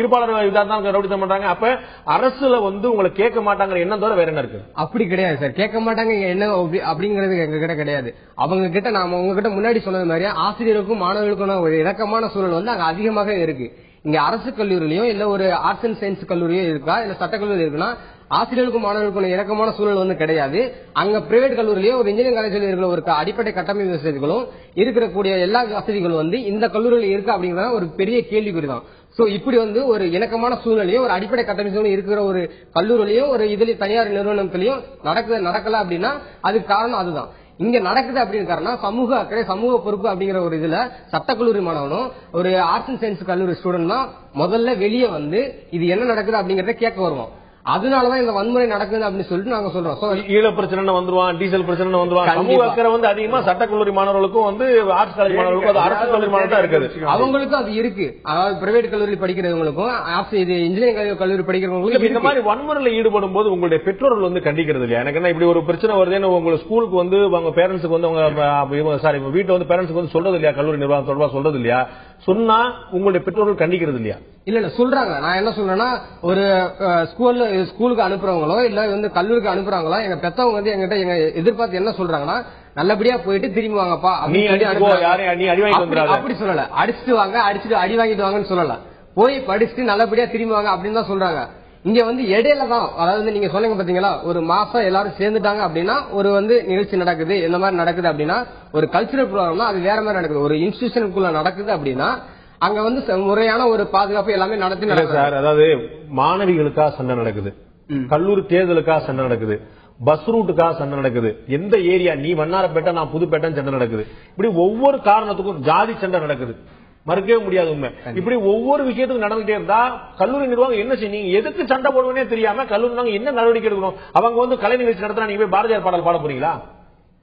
இருபாலர் இதா தான் ரவுடித்தனம் பண்றாங்க. அப்ப அரசுல வந்து உங்களை கேட்க மாட்டாங்க என்ன தவிர வேற என்ன இருக்கு? அப்படி கிடையாது சார், கேட்க மாட்டாங்க என்ன அப்படிங்கறது எங்க கிட்ட கிடையாது. அவங்க கிட்ட நாம உங்ககிட்ட முன்னாடி சொன்னது மாதிரி ஆசிரியருக்கும் மாணவர்களுக்கும் ஒரு இணக்கமான சூழல் வந்து அங்க அதிகமாக இருக்கு. இங்க அரசு கல்லூரியிலயும் இல்ல ஒரு ஆர்ட்ஸ் அண்ட் சயின்ஸ் கல்லூரியோ இருக்கா, இல்ல சட்டக்கல்லூரி இருக்குன்னா ஆசிரியருக்கும் மாணவர்களுக்கும் இறக்கமான சூழல் வந்து கிடையாது. அங்க பிரைவேட் கல்லூரியிலேயே ஒரு இன்ஜினியரிங் காலேஜில் இருக்கிற ஒரு அடிப்படை கட்டமைப்பு வசதிகளும் இருக்கக்கூடிய எல்லா வசதிகளும் வந்து இந்த கல்லூரியில் இருக்கு அப்படிங்கறது ஒரு பெரிய கேள்விக்குறி தான். சோ இப்படி வந்து ஒரு இணக்கமான சூழ்நிலையும் ஒரு அடிப்படை கட்டமைப்பு இருக்கிற ஒரு கல்லூரியிலையும் ஒரு இதுல தனியார் நிறுவனத்திலையும் நடக்கல அப்படின்னா அதுக்கு காரணம் அதுதான். இங்க நடக்குது அப்படின்னு காரணம் சமூக அக்கறை, சமூக பொறுப்பு அப்படிங்கிற ஒரு இதுல சட்டக்கல்லூரி மாணவனும் ஒரு ஆர்ட்ஸ் அண்ட் சயின்ஸ் கல்லூரி ஸ்டூடெண்ட் தான் முதல்ல வெளியே வந்து இது என்ன நடக்குது அப்படிங்கறத கேட்க வருவோம். அதனாலதான் இந்த வன்முறை நடக்குது அப்படின்னு சொல்லிட்டு நாங்க சொல்றோம். ஈழ பிரச்சனை வந்துருவான், டீசல் பிரச்சனை வந்துருவான். சமூக அக்கறை வந்து அதிகமா சட்டக்கல்லூரி மாணவர்களுக்கும் வந்து ஆர்ட்ஸ் காலேஜ் மாணவர்களுக்கும் அது அரசு கல்லூரி மாணவர்கள் இருக்குது. அவங்களுக்கும் அது இருக்கு. அதாவது பிரைவேட் கல்லூரி படிக்கிறவங்களுக்கும் இன்ஜினியரிங் கல்லூரி படிக்கிறவங்களுக்கும் இந்த மாதிரி வன்முறையில ஈடுபடும் போது உங்களுடைய பெற்றோர்கள் வந்து கண்டிக்கிறது இல்லையா? எனக்கு என்ன இப்படி ஒரு பிரச்சனை வருதுன்னு உங்க ஸ்கூலுக்கு வந்து உங்க பேரண்ட்ஸுக்கு வந்து உங்க சாரி வீட்டுல வந்து பேரண்ட்ஸுக்கு வந்து சொல்றது இல்லையா? கல்லூரி நிர்வாகம் தொடர்பா சொல்றது இல்லையா? சொன்னா உங்களுடைய பெற்றோர்கள் கண்டிக்கிறது இல்லையா? இல்ல சொல்றாங்க. நான் என்ன சொல்றேன்னா ஒரு ஸ்கூலுக்கு அனுப்புறவங்களோ இல்ல வந்து கல்லூரிக்கு அனுப்புறாங்களோ எங்க பெத்தவங்க வந்து எங்கிட்ட எங்க எதிர்பார்த்து என்ன சொல்றாங்கன்னா நல்லபடியா போயிட்டு திரும்பி வாங்கப்பா அப்படி சொல்லல. அடிச்சுட்டு வாங்க, அடிச்சுட்டு அடி வாங்கிட்டு வாங்கன்னு சொல்லல. போய் படிச்சுட்டு நல்லபடியா திரும்பி வாங்க அப்படின்னு தான் சொல்றாங்க. இங்க வந்து இடையில தான், அதாவது நீங்க சொல்லுங்க பாத்தீங்களா, ஒரு மாசம் எல்லாரும் சேர்ந்துட்டாங்க அப்படின்னா ஒரு வந்து நிகழ்ச்சி நடக்குது, இந்த மாதிரி நடக்குது அப்படின்னா ஒரு கல்ச்சரல் ப்ரோக்ராம்னா அது வேற மாதிரி நடக்குது. ஒரு இன்ஸ்டிடியூஷனுக்குள்ள நடக்குது அப்படின்னா அங்க வந்து முறையான ஒரு பாதுகாப்பு எல்லாமே நடத்தி நடக்குது சார். அதாவது மாணவிகளுக்காக சண்டை நடக்குது, கல்லூரி தேர்தலுக்காக சண்டை நடக்குது, பஸ் ரூட்டுக்காக சண்டை நடக்குது, எந்த ஏரியா நீ வண்ணாரப்பேட்டை நான் புதுப்பேட்டைன்னு சண்டை நடக்குது. இப்படி ஒவ்வொரு காரணத்துக்கும் ஜாதி சண்டை நடக்குது, மறுக்கவே முடியாது உண்மை. இப்படி ஒவ்வொரு விஷயத்துக்கும் நடந்துட்டே இருந்தா கல்லூரி நிர்வாகம் என்ன செய்யும்? எதுக்கு சண்டை போடுவனே தெரியாம கல்லூரி என்ன நடவடிக்கை எடுக்கணும்? அவங்க வந்து கலை நிகழ்ச்சி நடத்தினா நீங்க போய் பாரதியார் பாடல் பாட போறீங்களா?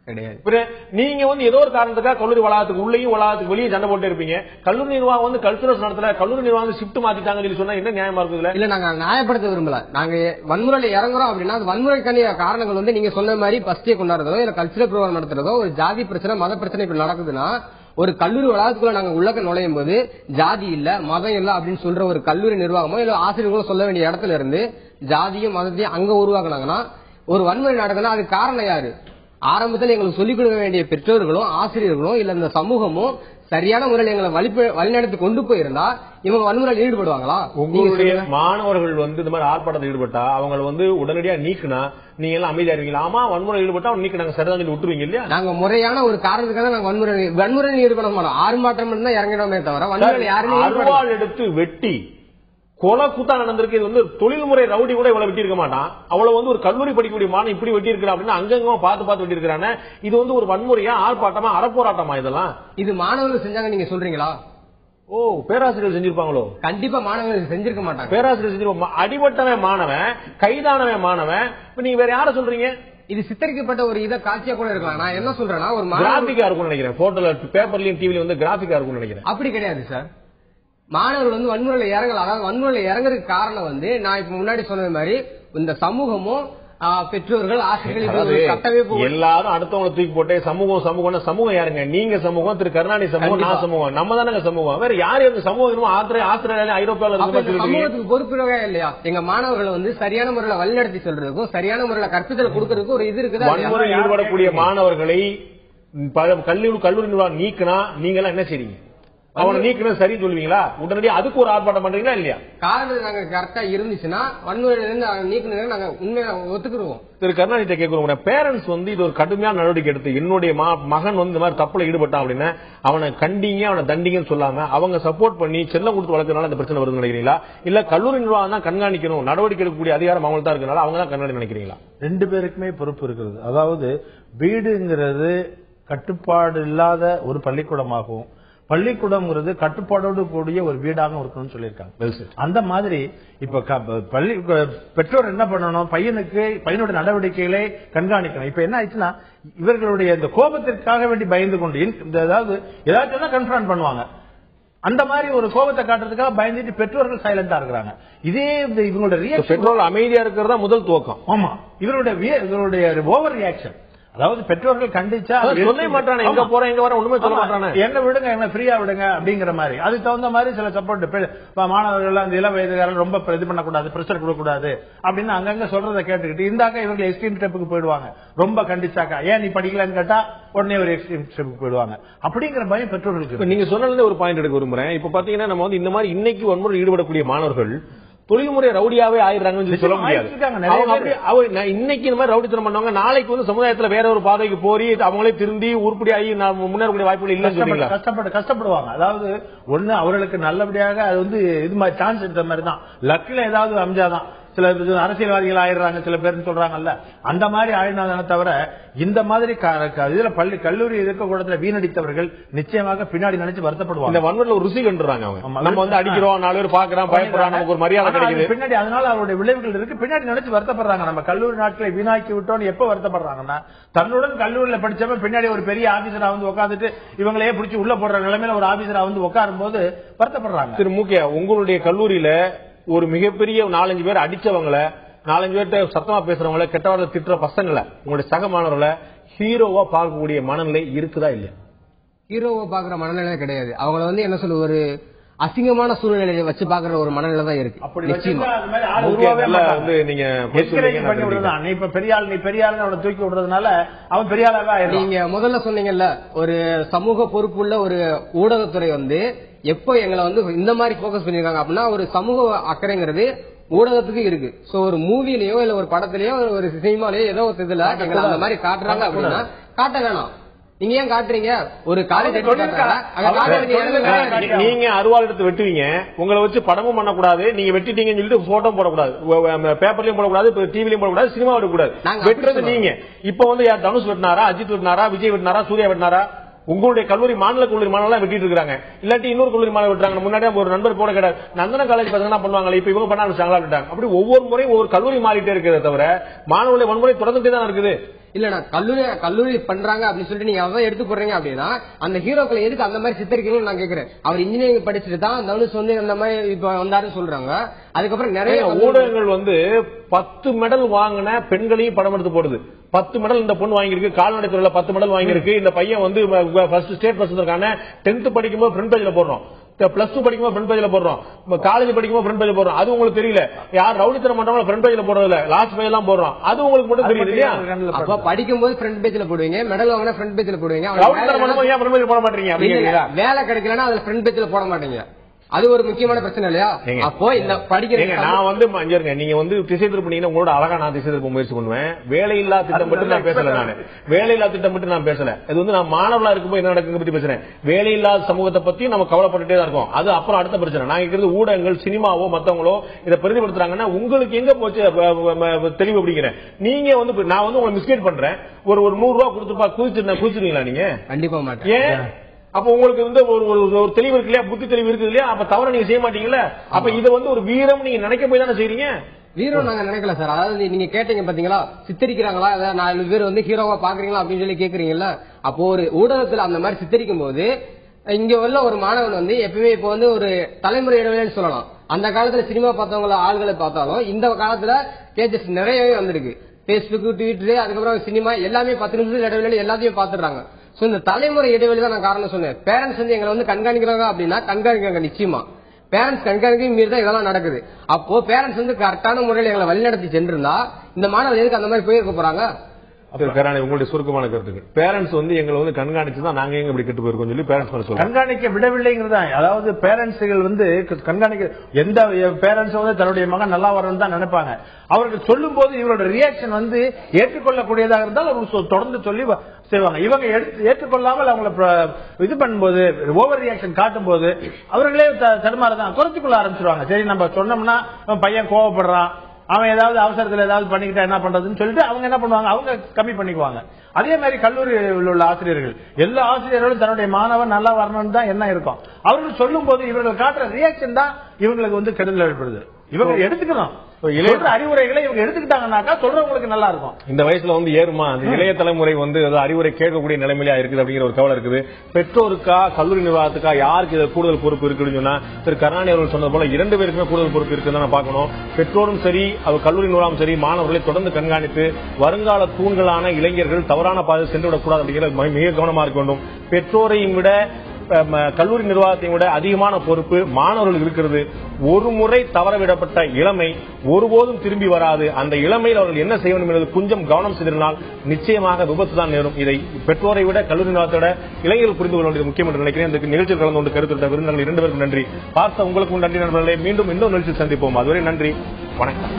கிடையாது. நீங்க வந்து ஏதோ ஒரு காரணத்துக்காக கல்லூரி வளாகத்துக்கு உள்ளேயும் வளாகத்துக்கு வெளியே சண்டை போட்டு இருப்பீங்க. கல்லூரி நிர்வாகம் வந்து கல்ச்சுரல்ஸ் நடத்தல, கல்லூரி நிர்வாகம் ஷிப்ட் மாத்திட்டாங்கன்னு சொன்னா என்ன நியாயமா இருக்குதுல? இல்ல நாங்க நியாயப்படுத்த விரும்பல. நாங்க வன்முறையில இறங்குறோம் அப்படின்னா வன்முறைக்கான காரணங்கள் வந்து நீங்க சொன்ன மாதிரி பஸ்டே கொண்டாடுறதோ இல்ல கல்ச்சுரல் ப்ரோக்ராம் நடத்துறதோ ஒரு ஜாதி பிரச்சனை மத பிரச்சனை இப்படி நடக்குதுன்னா ஒரு கல்லூரி வளாகத்துக்குள்ள நாங்க உள்ள நுழையும் போது ஜாதி இல்ல மதம் இல்ல அப்படின்னு சொல்ற ஒரு கல்லூரி நிர்வாகமோ இல்ல ஆசிரியர்களோ சொல்ல வேண்டிய இடத்துல இருந்து ஜாதியும் மதத்தையும் அங்க உருவாக்குனாங்கன்னா ஒரு வன்முறை நடக்குதுன்னா அது காரணம் யாரு? ஆரம்பத்தில் எங்களுக்கு சொல்லிக் கொடுக்க வேண்டிய பெற்றோர்களும் ஆசிரியர்களும் இல்ல இந்த சமூகமும் சரியான முறையில் எங்களை வழிநடத்தி கொண்டு போயிருந்தா இவங்க வன்முறையில் ஈடுபடுவாங்களா? உங்களுடைய மாணவர்கள் வந்து இந்த மாதிரி ஆர்ப்பாட்டத்தில் ஈடுபட்டா அவங்களை வந்து உடனடியா நீக்கினா நீங்க எல்லாம் அமைதியா இருவீங்களா? ஆமா, வன்முறை ஈடுபட்டா நீக்க நாங்க சரிதான் விட்டுருவீங்க இல்லையா? நாங்க முறையான ஒரு காரணத்துக்காக நாங்க வன்முறை ஈடுபட மாட்டோம். ஆர்ப்பாட்டம் தான் இறங்கிடமே தவிர வன்முறை யாரும் எடுத்து வெட்டி கொலை கூத்தா நடந்திருக்கு. இது வந்து தொழில்முறை ரவுடி கூட இவ்வளவு வெட்டி இருக்க மாட்டான். அவ்வளவு வந்து ஒரு கல்லூரி படிக்கக்கூடிய மாணவன் இப்படி வெட்டி இருக்கிறா அப்படின்னா அங்கங்க பார்த்து வெட்டி இருக்கிறானே. இது வந்து ஒரு வன்முறையா ஆர்ப்பாட்டமா அறப்போராட்டமா? இதெல்லாம் இது மாணவர்கள் செஞ்சாங்க நீங்க சொல்றீங்களா? ஓ, பேராசிரியர் செஞ்சிருப்பாங்களோ? கண்டிப்பா மாணவர்கள் செஞ்சிருக்க மாட்டாங்க. பேராசிரியர் செஞ்சிருப்பாங்க. அடிபட்டவன் மாணவன், கைதானவன் மாணவன். இப்ப நீங்க வேற யார சொல்றீங்க? இது சித்தரிக்கப்பட்ட ஒரு இத காட்சியா கூட இருக்கலாம். நான் என்ன சொல்றேன்னா ஒரு கிராபிக்கா இருக்கும்னு நினைக்கிறேன். போட்டோல பேப்பர்லயும் டிவில வந்து கிராபிக்கா இருக்கும்னு நினைக்கிறேன். அப்படி கிடையாது சார். மாணவர்கள் வந்து வன்முறையில இறங்கல. அதாவது வன்முறையில இறங்குறதுக்கு காரணம் வந்து நான் இப்ப முன்னாடி சொன்னது மாதிரி இந்த சமூகமும் பெற்றோர்கள் ஆசிரியர்கள் எல்லாரும் அடுத்தவங்களை தூக்கி போட்டு சமூகம் யாருங்க? நீங்க சமூகம், திரு கருணாநிதி சமூகம், நான் சமூகம், நம்ம தானே சமூகம். வேற யாரு சமூகம்? ஆஸ்திரேலியா ஐரோப்பியால சமூகத்துக்கு பொறுப்புறவே இல்லையா? எங்க மாணவர்களை வந்து சரியான முறையில வழிநடத்தி சொல்றதுக்கும் சரியான முறையில கற்பித்தல் கொடுக்கறதுக்கும் ஒரு இது இருக்குது. வன்முறை ஈடுபடக்கூடிய மாணவர்களை கல்லூரி நிர்வாகம் நீக்கினா நீங்க எல்லாம் என்ன செய்றீங்க? அவனை நீக்கணும் சரி சொல்லுவீங்களா? உடனடியாக அதுக்கு ஒரு ஆர்ப்பாட்டம் பண்றீங்களா இல்லையா? காரணம் நாங்க கரெக்டா இருந்துச்சுன்னா வன்முறையிலிருந்து நீக்கணும் நாங்க உண்மையை ஒத்துக்குருவோம். திரு கருணாநிதி கேட்கிறோம், பேரண்ட்ஸ் வந்து இது ஒரு கடுமையான நடவடிக்கை எடுத்து என்னுடைய மகன் வந்து இந்த மாதிரி தப்புல ஈடுபட்டான் அப்படின்னா அவனை கண்டிங்க அவனை தண்டிங்கன்னு சொல்லாம அவங்க சப்போர்ட் பண்ணி செல்லம் கொடுத்து வளர்க்கறதுனால இந்த பிரச்சனை வருதுன்னு நினைக்கிறீங்களா? இல்ல கல்லூரி நிர்வாகம் தான் கண்காணிக்கணும், நடவடிக்கை எடுக்கக்கூடிய அதிகாரம் அவங்களுக்கு தான் இருக்கனால அவங்க தான் கண்காணி நினைக்கிறீங்களா? ரெண்டு பேருக்குமே பொறுப்பு இருக்கிறது. அதாவது வீடுங்கிறது கட்டுப்பாடு இல்லாத ஒரு பள்ளிக்கூடமாகவும் பள்ளிக்கூடம்ங்கிறது கட்டுப்பாடோடு கூடிய ஒரு வீடாக இருக்கணும்னு சொல்லியிருக்காங்க. அந்த மாதிரி இப்ப பெற்றோர் என்ன பண்ணணும்? பையனோட நடவடிக்கைகளை கண்காணிக்கணும். இப்ப என்ன ஆயிடுச்சுன்னா இவர்களுடைய இந்த கோபத்திற்காக வேண்டி பயந்து கொண்டு ஏதாச்சும் கன்ஃபரன்ட் பண்ணுவாங்க. அந்த மாதிரி ஒரு கோபத்தை காட்டுறதுக்காக பயந்துட்டு பெற்றோர்கள் சைலண்டா இருக்கிறாங்க. இதே இவங்களோட ரியாக்ஷன், பெற்றோர்கள் அமைதியா இருக்கிறதா முதல் துவக்கம். ஆமா, இவருடைய ஓவர் ரியாக்ஷன். அதாவது பெற்றோர்கள் கண்டிச்சா சொல்ல மாட்டானே, எங்க போறேன் எங்க வர ஒண்ணுமே சொல்ல மாட்டானே, என்ன விடுங்க என்ன ஃப்ரீயா விடுங்க அப்படிங்கிற மாதிரி. அதுக்கு தகுந்த மாதிரி சில சப்போர்ட் மாணவர்கள் அந்த இள வயதுகாரர்கள் ரொம்ப இது பண்ணக்கூடாது, பிரஷர் கொடுக்கக்கூடாது அப்படின்னு அங்கங்க சொல்றதை கேட்டுக்கிட்டு இருந்தாக்க இவங்க எக்ஸ்ட்ரீம் ஸ்டெப்புக்கு போயிடுவாங்க. ரொம்ப கண்டிச்சாக்கா ஏன் நீ படிக்கலன்னு கேட்டா உடனே ஒரு எக்ஸ்ட்ரீம் ஸ்டெப்புக்கு போயிடுவாங்க. அப்படிங்கிற பயம் பெற்றோர்களுக்கு. நீங்க சொன்னதுல ஒரு பாயிண்ட் எடுக்க விரும்புறேன். இப்ப பாத்தீங்கன்னா நம்ம வந்து இந்த மாதிரி இன்னைக்கு வன்முறை ஈடுபடக்கூடிய மாணவர்கள் தொழில்முறை ரவுடியாவே ஆயிடுறாங்கன்னு சொல்ல முடியாது. இன்னைக்கு இந்த மாதிரி ரவுடித்தனம் பண்ணுவாங்க, நாளைக்கு வந்து சமுதாயத்துல வேற ஒரு பாதைக்கு போய் அவங்களே திருந்தி உருப்படி ஆகி முன்னேறக்கூடிய வாய்ப்புகள் இல்லைன்னு கஷ்டப்படுவாங்க. அதாவது ஒண்ணு அவர்களுக்கு நல்லபடியாக அது வந்து இது மாதிரி சான்ஸ் எடுத்த மாதிரி தான், லக்கில ஏதாவது அமைஞ்சாதான். சில அரசியல்வாதிகள் ஆயிடுறாங்க சில பேர் சொல்றாங்கல்ல, அந்த மாதிரி ஆயிடுறாங்க. தவிர இந்த மாதிரி இதுல பள்ளி கல்லூரி இருக்கக்கூடத்துல வீணடித்தவர்கள் நிச்சயமாக பின்னாடி நினைச்சு வருத்தப்படுவாங்க. இந்த வன்முறையில ஒரு ருசி கண்டுறாங்க. நம்ம வந்து அடிக்கிறோம், 4 பேர் பாக்குறான், பயப்படுறான், நமக்கு ஒரு மரியாதை கிடைக்குது பின்னாடி. அதனால அவருடைய விளைவுகள் இருக்கு, பின்னாடி நினைச்சு வருத்தப்படுறாங்க. நம்ம கல்லூரி நாட்களை வீணாக்கி விட்டோம்னு எப்ப வருத்தப்படுறாங்கன்னா, தன்னுடன் கல்லூரியில படிச்சவன் பின்னாடி ஒரு பெரிய ஆபீசரா வந்து உட்காந்துட்டு இவங்களையே பிடிச்சி உள்ள போடுற நிலைமையில ஒரு ஆபீசரா வந்து உட்காரும் போது வருத்தப்படுறாங்க. திரு முக்கிய, உங்களுடைய கல்லூரியில ஒரு மிகப்பெரிய 4-5 பேர் அடிச்சவங்களை, 4-5 பேர்ட்ட சத்தமா பேசுறவங்களை, கெட்ட வார்த்தை திட்டுற பசங்களை, உங்களுடைய சக மாணவர்களை ஹீரோவா பார்க்கக்கூடிய மனநிலை இருக்குதா இல்லையா? ஹீரோவா பாக்குற மனநிலை கிடையாது. அவங்கள வந்து என்ன சொல்ல, ஒரு அசிங்கமான சூழ்நிலையை வச்சு பாக்குற ஒரு மனநிலை தான் இருக்கு. இப்ப பெரியாள் நீ பெரியாள் அவனை தூக்கி விடுறதுனால அவன் பெரியாளாக. நீங்க முதல்ல சொன்னீங்கல்ல, ஒரு சமூக பொறுப்புள்ள ஒரு ஊடகத்துறை வந்து எப்போ எங்களை வந்து இந்த மாதிரி போக்கஸ் பண்ணிருக்காங்க அப்படின்னா, ஒரு சமூக அக்கறைங்கிறது ஊடகத்துக்கு இருக்கு. சோ ஒரு மூவிலயோ இல்ல ஒரு படத்திலயோ ஒரு சினிமாலயோ ஏதோ ஒரு இதுல எங்களை அந்த மாதிரி காட்டுறாங்க அப்படின்னா காட்ட வேணாம். நீங்க ஏன் காட்டுறீங்க? ஒரு காலேஜ் நீங்க அருவாள் எடுத்து வெட்டுவீங்க, உங்களை வச்சு படமும் பண்ணக்கூடாது, நீங்க வெட்டிட்டீங்கன்னு சொல்லிட்டு போட்டோ போடக்கூடாது, பேப்பர்லயும் போடக்கூடாது, டிவிலயும் போடக்கூடாது, சினிமா விடக்கூடாது. வெட்டுறது நீங்க. இப்ப வந்து யார் தனுஷ் வெட்டினாரா, அஜித் வெட்டினாரா, விஜய் வெட்டினாரா, சூர்யா வெட்டினாரா? உங்களுடைய கல்லூரி மாநில கல்லூரி மாணவர்கள் வெட்டிட்டு இருக்காங்க. இல்லாட்டி இன்னொரு கல்லூரி மாணவர் விட்டுறாங்க. முன்னாடி ஒரு நண்பர் போட கிடையாது, நந்தன காலேஜ் பசங்க பண்ணுவாங்க, இப்ப இவங்க பண்ண ஆரம்பிச்சாங்களா விட்டாங்க. அப்படி ஒவ்வொரு முறையும் ஒவ்வொரு கல்லூரி மாறிட்டே இருக்கிறத தவிர மாணவர்களை வன்முறை தொடர்ந்துட்டே தான் இருக்குது. இல்ல கல்லூரி பண்றாங்க அப்படின்னு சொல்லிட்டு நீங்க அதான் எடுத்து போடுறீங்க அப்படின்னா, அந்த ஹீரோக்களை எதுக்கு அந்த மாதிரி சித்தரிக்கணும்னு நான் கேக்குறேன். அவர் இன்ஜினியரிங் படிச்சுட்டு தான் தனுஷ் வந்து அந்த மாதிரி இப்ப வந்தாருன்னு சொல்றாங்க. அதுக்கப்புறம் நிறைய ஊடகங்கள் வந்து 10 மெடல் வாங்கின பெண்களையும் படம் எடுத்து போடுது. 10 மெடல் இந்த பொண்ணு வாங்கியிருக்கு, கால்நடை துறையில 10 மெடல் வாங்கியிருக்கு, இந்த பையன் வந்து ஸ்டேட் ஃபர்ஸ்ட் இருக்கான, 10th படிக்கும்போது ஃப்ரண்ட் பேஜ்ல போடுறோம், பிளஸ் 2 படிக்கும்போது ஃப்ரண்ட் பேஜ்ல போடுறோம், காலேஜ் படிக்கும்போது ஃப்ரண்ட் பேஜ்ல போடுறோம். அது உங்களுக்கு தெரியல. யார் ரவுடித்தனம் பண்றாங்களோ ஃப்ரண்ட் பேஜ்ல போடுறது இல்ல, லாஸ்ட் பேஜ் எல்லாம் போடுறோம். அது உங்களுக்கு மட்டும் தெரியுது இல்லையா? அப்ப படிக்கும்போது ஃப்ரண்ட் பேஜ்ல போடுவீங்க, மெடல் வாங்கினா ஃப்ரண்ட் பேஜ்ல போடுவீங்க, ரவுடித்தனம் பண்ணும்போது ஏன் ஃப்ரண்ட் பேஜ்ல போட மாட்டீங்க? வேலை கிடைக்கலன்னா அதுல ஃப்ரண்ட் பேஜ்ல போட மாட்டீங்க. அது ஒரு முக்கியமான பிரச்சனை இல்லையா? அப்போ இந்த படிக்கிறீங்க, நான் வந்து நீங்க வந்து திசை திருப்பினீங்கன்னா உங்களோட அழகா நான் திசை திருப்ப முயற்சி பண்ணுவேன். வேலையில்லா திட்டம் மட்டும் நான் பேசல, நான் வேலையில்லா திட்டம் மட்டும் நான் பேசல. இது வந்து நான் மாணவர்களா இருக்கும்போது என்ன நடக்குங்க பத்தி பேசுறேன். வேலையில்லாத சமூகத்தை பத்தி நம்ம கவலைப்பட்டுட்டே தான் இருக்கோம். அது அப்புறம் அடுத்த பிரச்சனை. நான் இருக்கிறது ஊடகங்கள், சினிமாவோ மத்தவங்களோ இதை பிரதிபடுத்துறாங்கன்னா உங்களுக்கு எங்க போச்சு தெளிவு அப்படிங்கிறேன். நீங்க வந்து நான் வந்து உங்களை மிஸ்கைட் பண்றேன், ஒரு 100 ரூபாய் கொடுத்துப்பா குதிச்சிருவீங்களா? நீங்க கண்டிப்பா மாட்டேன். ஏன்? அப்ப உங்களுக்கு வந்து ஒரு தெளிவு இருக்கு இல்லையா, புத்தி தெளிவு இருக்குது இல்லையா? அப்ப தவற நீங்க செய்ய மாட்டீங்கல்ல. அப்ப இதை வந்து ஒரு வீரம் நீங்க நினைக்க போய் தானே செய்றீங்க. வீரம் நாங்க நினைக்கல சார். அதாவது நீங்க கேட்டீங்க பாத்தீங்களா, சித்தரிக்கிறாங்களா, 4 பேர் வந்து ஹீரோவா பாக்குறீங்களா அப்படின்னு சொல்லி கேக்குறீங்கல்ல. அப்போ ஒரு ஊடகத்துல அந்த மாதிரி சித்தரிக்கும் போது இங்க உள்ள ஒரு மாணவன் வந்து எப்பவுமே இப்ப வந்து ஒரு தலைமுறை இடைவெளின்னு சொல்லலாம். அந்த காலத்துல சினிமா பார்த்தவங்கள ஆள்களை பார்த்தாலும் இந்த காலத்துல கேஜஸ் நிறையவே வந்திருக்கு. பேஸ்புக், ட்விட்டர், அதுக்கப்புறம் சினிமா எல்லாமே 10 நிமிஷம் இடைவெளி எல்லாத்தையும் பாத்துறாங்க. சோ இந்த தலைமுறை இடைவெளி தான் நான் காரணம் சொன்னேன். பேரண்ட்ஸ் வந்து எங்களை வந்து கண்காணிக்கிறாங்க அப்படின்னா கண்காணிக்கிறாங்க நிச்சயமா. பேரண்ட்ஸ் கண்காணிக்கையும் மீறி தான் இதெல்லாம் நடக்குது. அப்போ பேரண்ட்ஸ் வந்து கரெக்டான முறையில் எங்களை வழிநடத்தி சென்றிருந்தா இந்த மாணவர் எதுக்கு அந்த மாதிரி போயிருக்க போறாங்க? உங்களுடைய சுருக்கமான கருத்துக்கள். பேரண்ட்ஸ் வந்து எங்களை வந்து கண்காணிச்சுதான் நாங்க எங்க இப்படி கெட்டு போயிருக்கோம் சொல்லி பேரண்ட்ஸ் சொல்லுவாங்க. கண்காணிக்க விடவில்லைங்கிறதா. அதாவது பேரண்ட்ஸ்கள் வந்து கண்காணிக்க, எந்த பேரண்ட்ஸ் வந்து தன்னுடைய மகன் நல்லா வரணும் தான் நினைப்பாங்க. அவர்கள் சொல்லும் போது இவரோட ரியாக்ஷன் வந்து ஏற்றுக்கொள்ளக்கூடியதாக இருந்தால் அவர்கள் தொடர்ந்து சொல்லி செய்வாங்க. இவங்க ஏற்றுக்கொள்ளாமல் அவங்களை இது பண்ணும்போது, ஓவர் ரியாக்ஷன் காட்டும் போது அவர்களே தடுமாறதான் குறைத்துக்கொள்ள ஆரம்பிச்சிருவாங்க. சரி, நம்ம சொன்னோம்னா பையன் கோவப்படுறான், அவன் ஏதாவது அவசரத்தில் ஏதாவது பண்ணிக்கிட்டா என்ன பண்றதுன்னு சொல்லிட்டு அவங்க என்ன பண்ணுவாங்க, அவங்க கம்மி பண்ணிக்குவாங்க. அதே மாதிரி கல்லூரியில் உள்ள ஆசிரியர்கள், எல்லா ஆசிரியர்களும் தன்னுடைய மாணவன் நல்லா வரணும்னு தான் என்ன இருக்கும். அவர்கள் சொல்லும் போது இவர்கள் காட்டுற ரியாக்ஷன் தான் இவங்களுக்கு வந்து கெடுதல் ஏற்படுது. இவங்க எடுத்துக்கணும். அறிவுரைகளை இவங்க எடுத்துக்கிட்டாங்கன்னாக்கா சொல்றவங்களுக்கு நல்லா இருக்கும். இந்த வயசுல ஏறுமா அந்த இளைய தலைமுறை அறிவுரை கேட்கக்கூடிய நிலைமையில இருக்குது அப்படிங்கிற ஒரு கவலை இருக்குது. பெற்றோருக்கா கல்லூரி நிர்வாகத்துக்கா யாருக்கு இது கூடுதல் பொறுப்பு இருக்குன்னு சொன்னா திரு கருணாநிதி அவர்கள் சொன்னது போல 2 பேருக்குமே கூடுதல் பொறுப்பு இருக்குன்னு பார்க்கணும். பெற்றோரும் சரி அவர் கல்லூரி நிர்வாகம் சரி மாணவர்களை தொடர்ந்து கண்காணித்து வருங்கால தூண்களான இளைஞர்கள் தவறான பாதை சென்று விடக்கூடாது அப்படிங்கிறது மிக கவனமா இருக்க வேண்டும். பெற்றோரையும் விட கல்லூரி நிர்வாகத்தை விட அதிகமான பொறுப்பு மாணவர்கள் இருக்கிறது. ஒரு முறை தவறவிடப்பட்ட இளமை ஒருபோதும் திரும்பி வராது. அந்த இளமையில் அவர்கள் என்ன செய்ய வேண்டும் என்பது கொஞ்சம் கவனம் செலுத்தினால் நிச்சயமாக விபத்து தான் நேரும். இதை பெற்றோரை விட கல்லூரி நிர்வாகத்தை விட இளைஞர்கள் புரிந்து கொள்ள வேண்டியது முக்கியம் என்று நினைக்கிறேன். இந்த நிகழ்ச்சியில் கலந்து கொண்டு கருத்து விருந்தினர்கள் 2 பேருக்கும் நன்றி. பார்த்த உங்களுக்கும் நன்றி நண்பர்களே. மீண்டும் இன்னொரு நிகழ்ச்சியில் சந்திப்போம். அதுவரை நன்றி, வணக்கம்.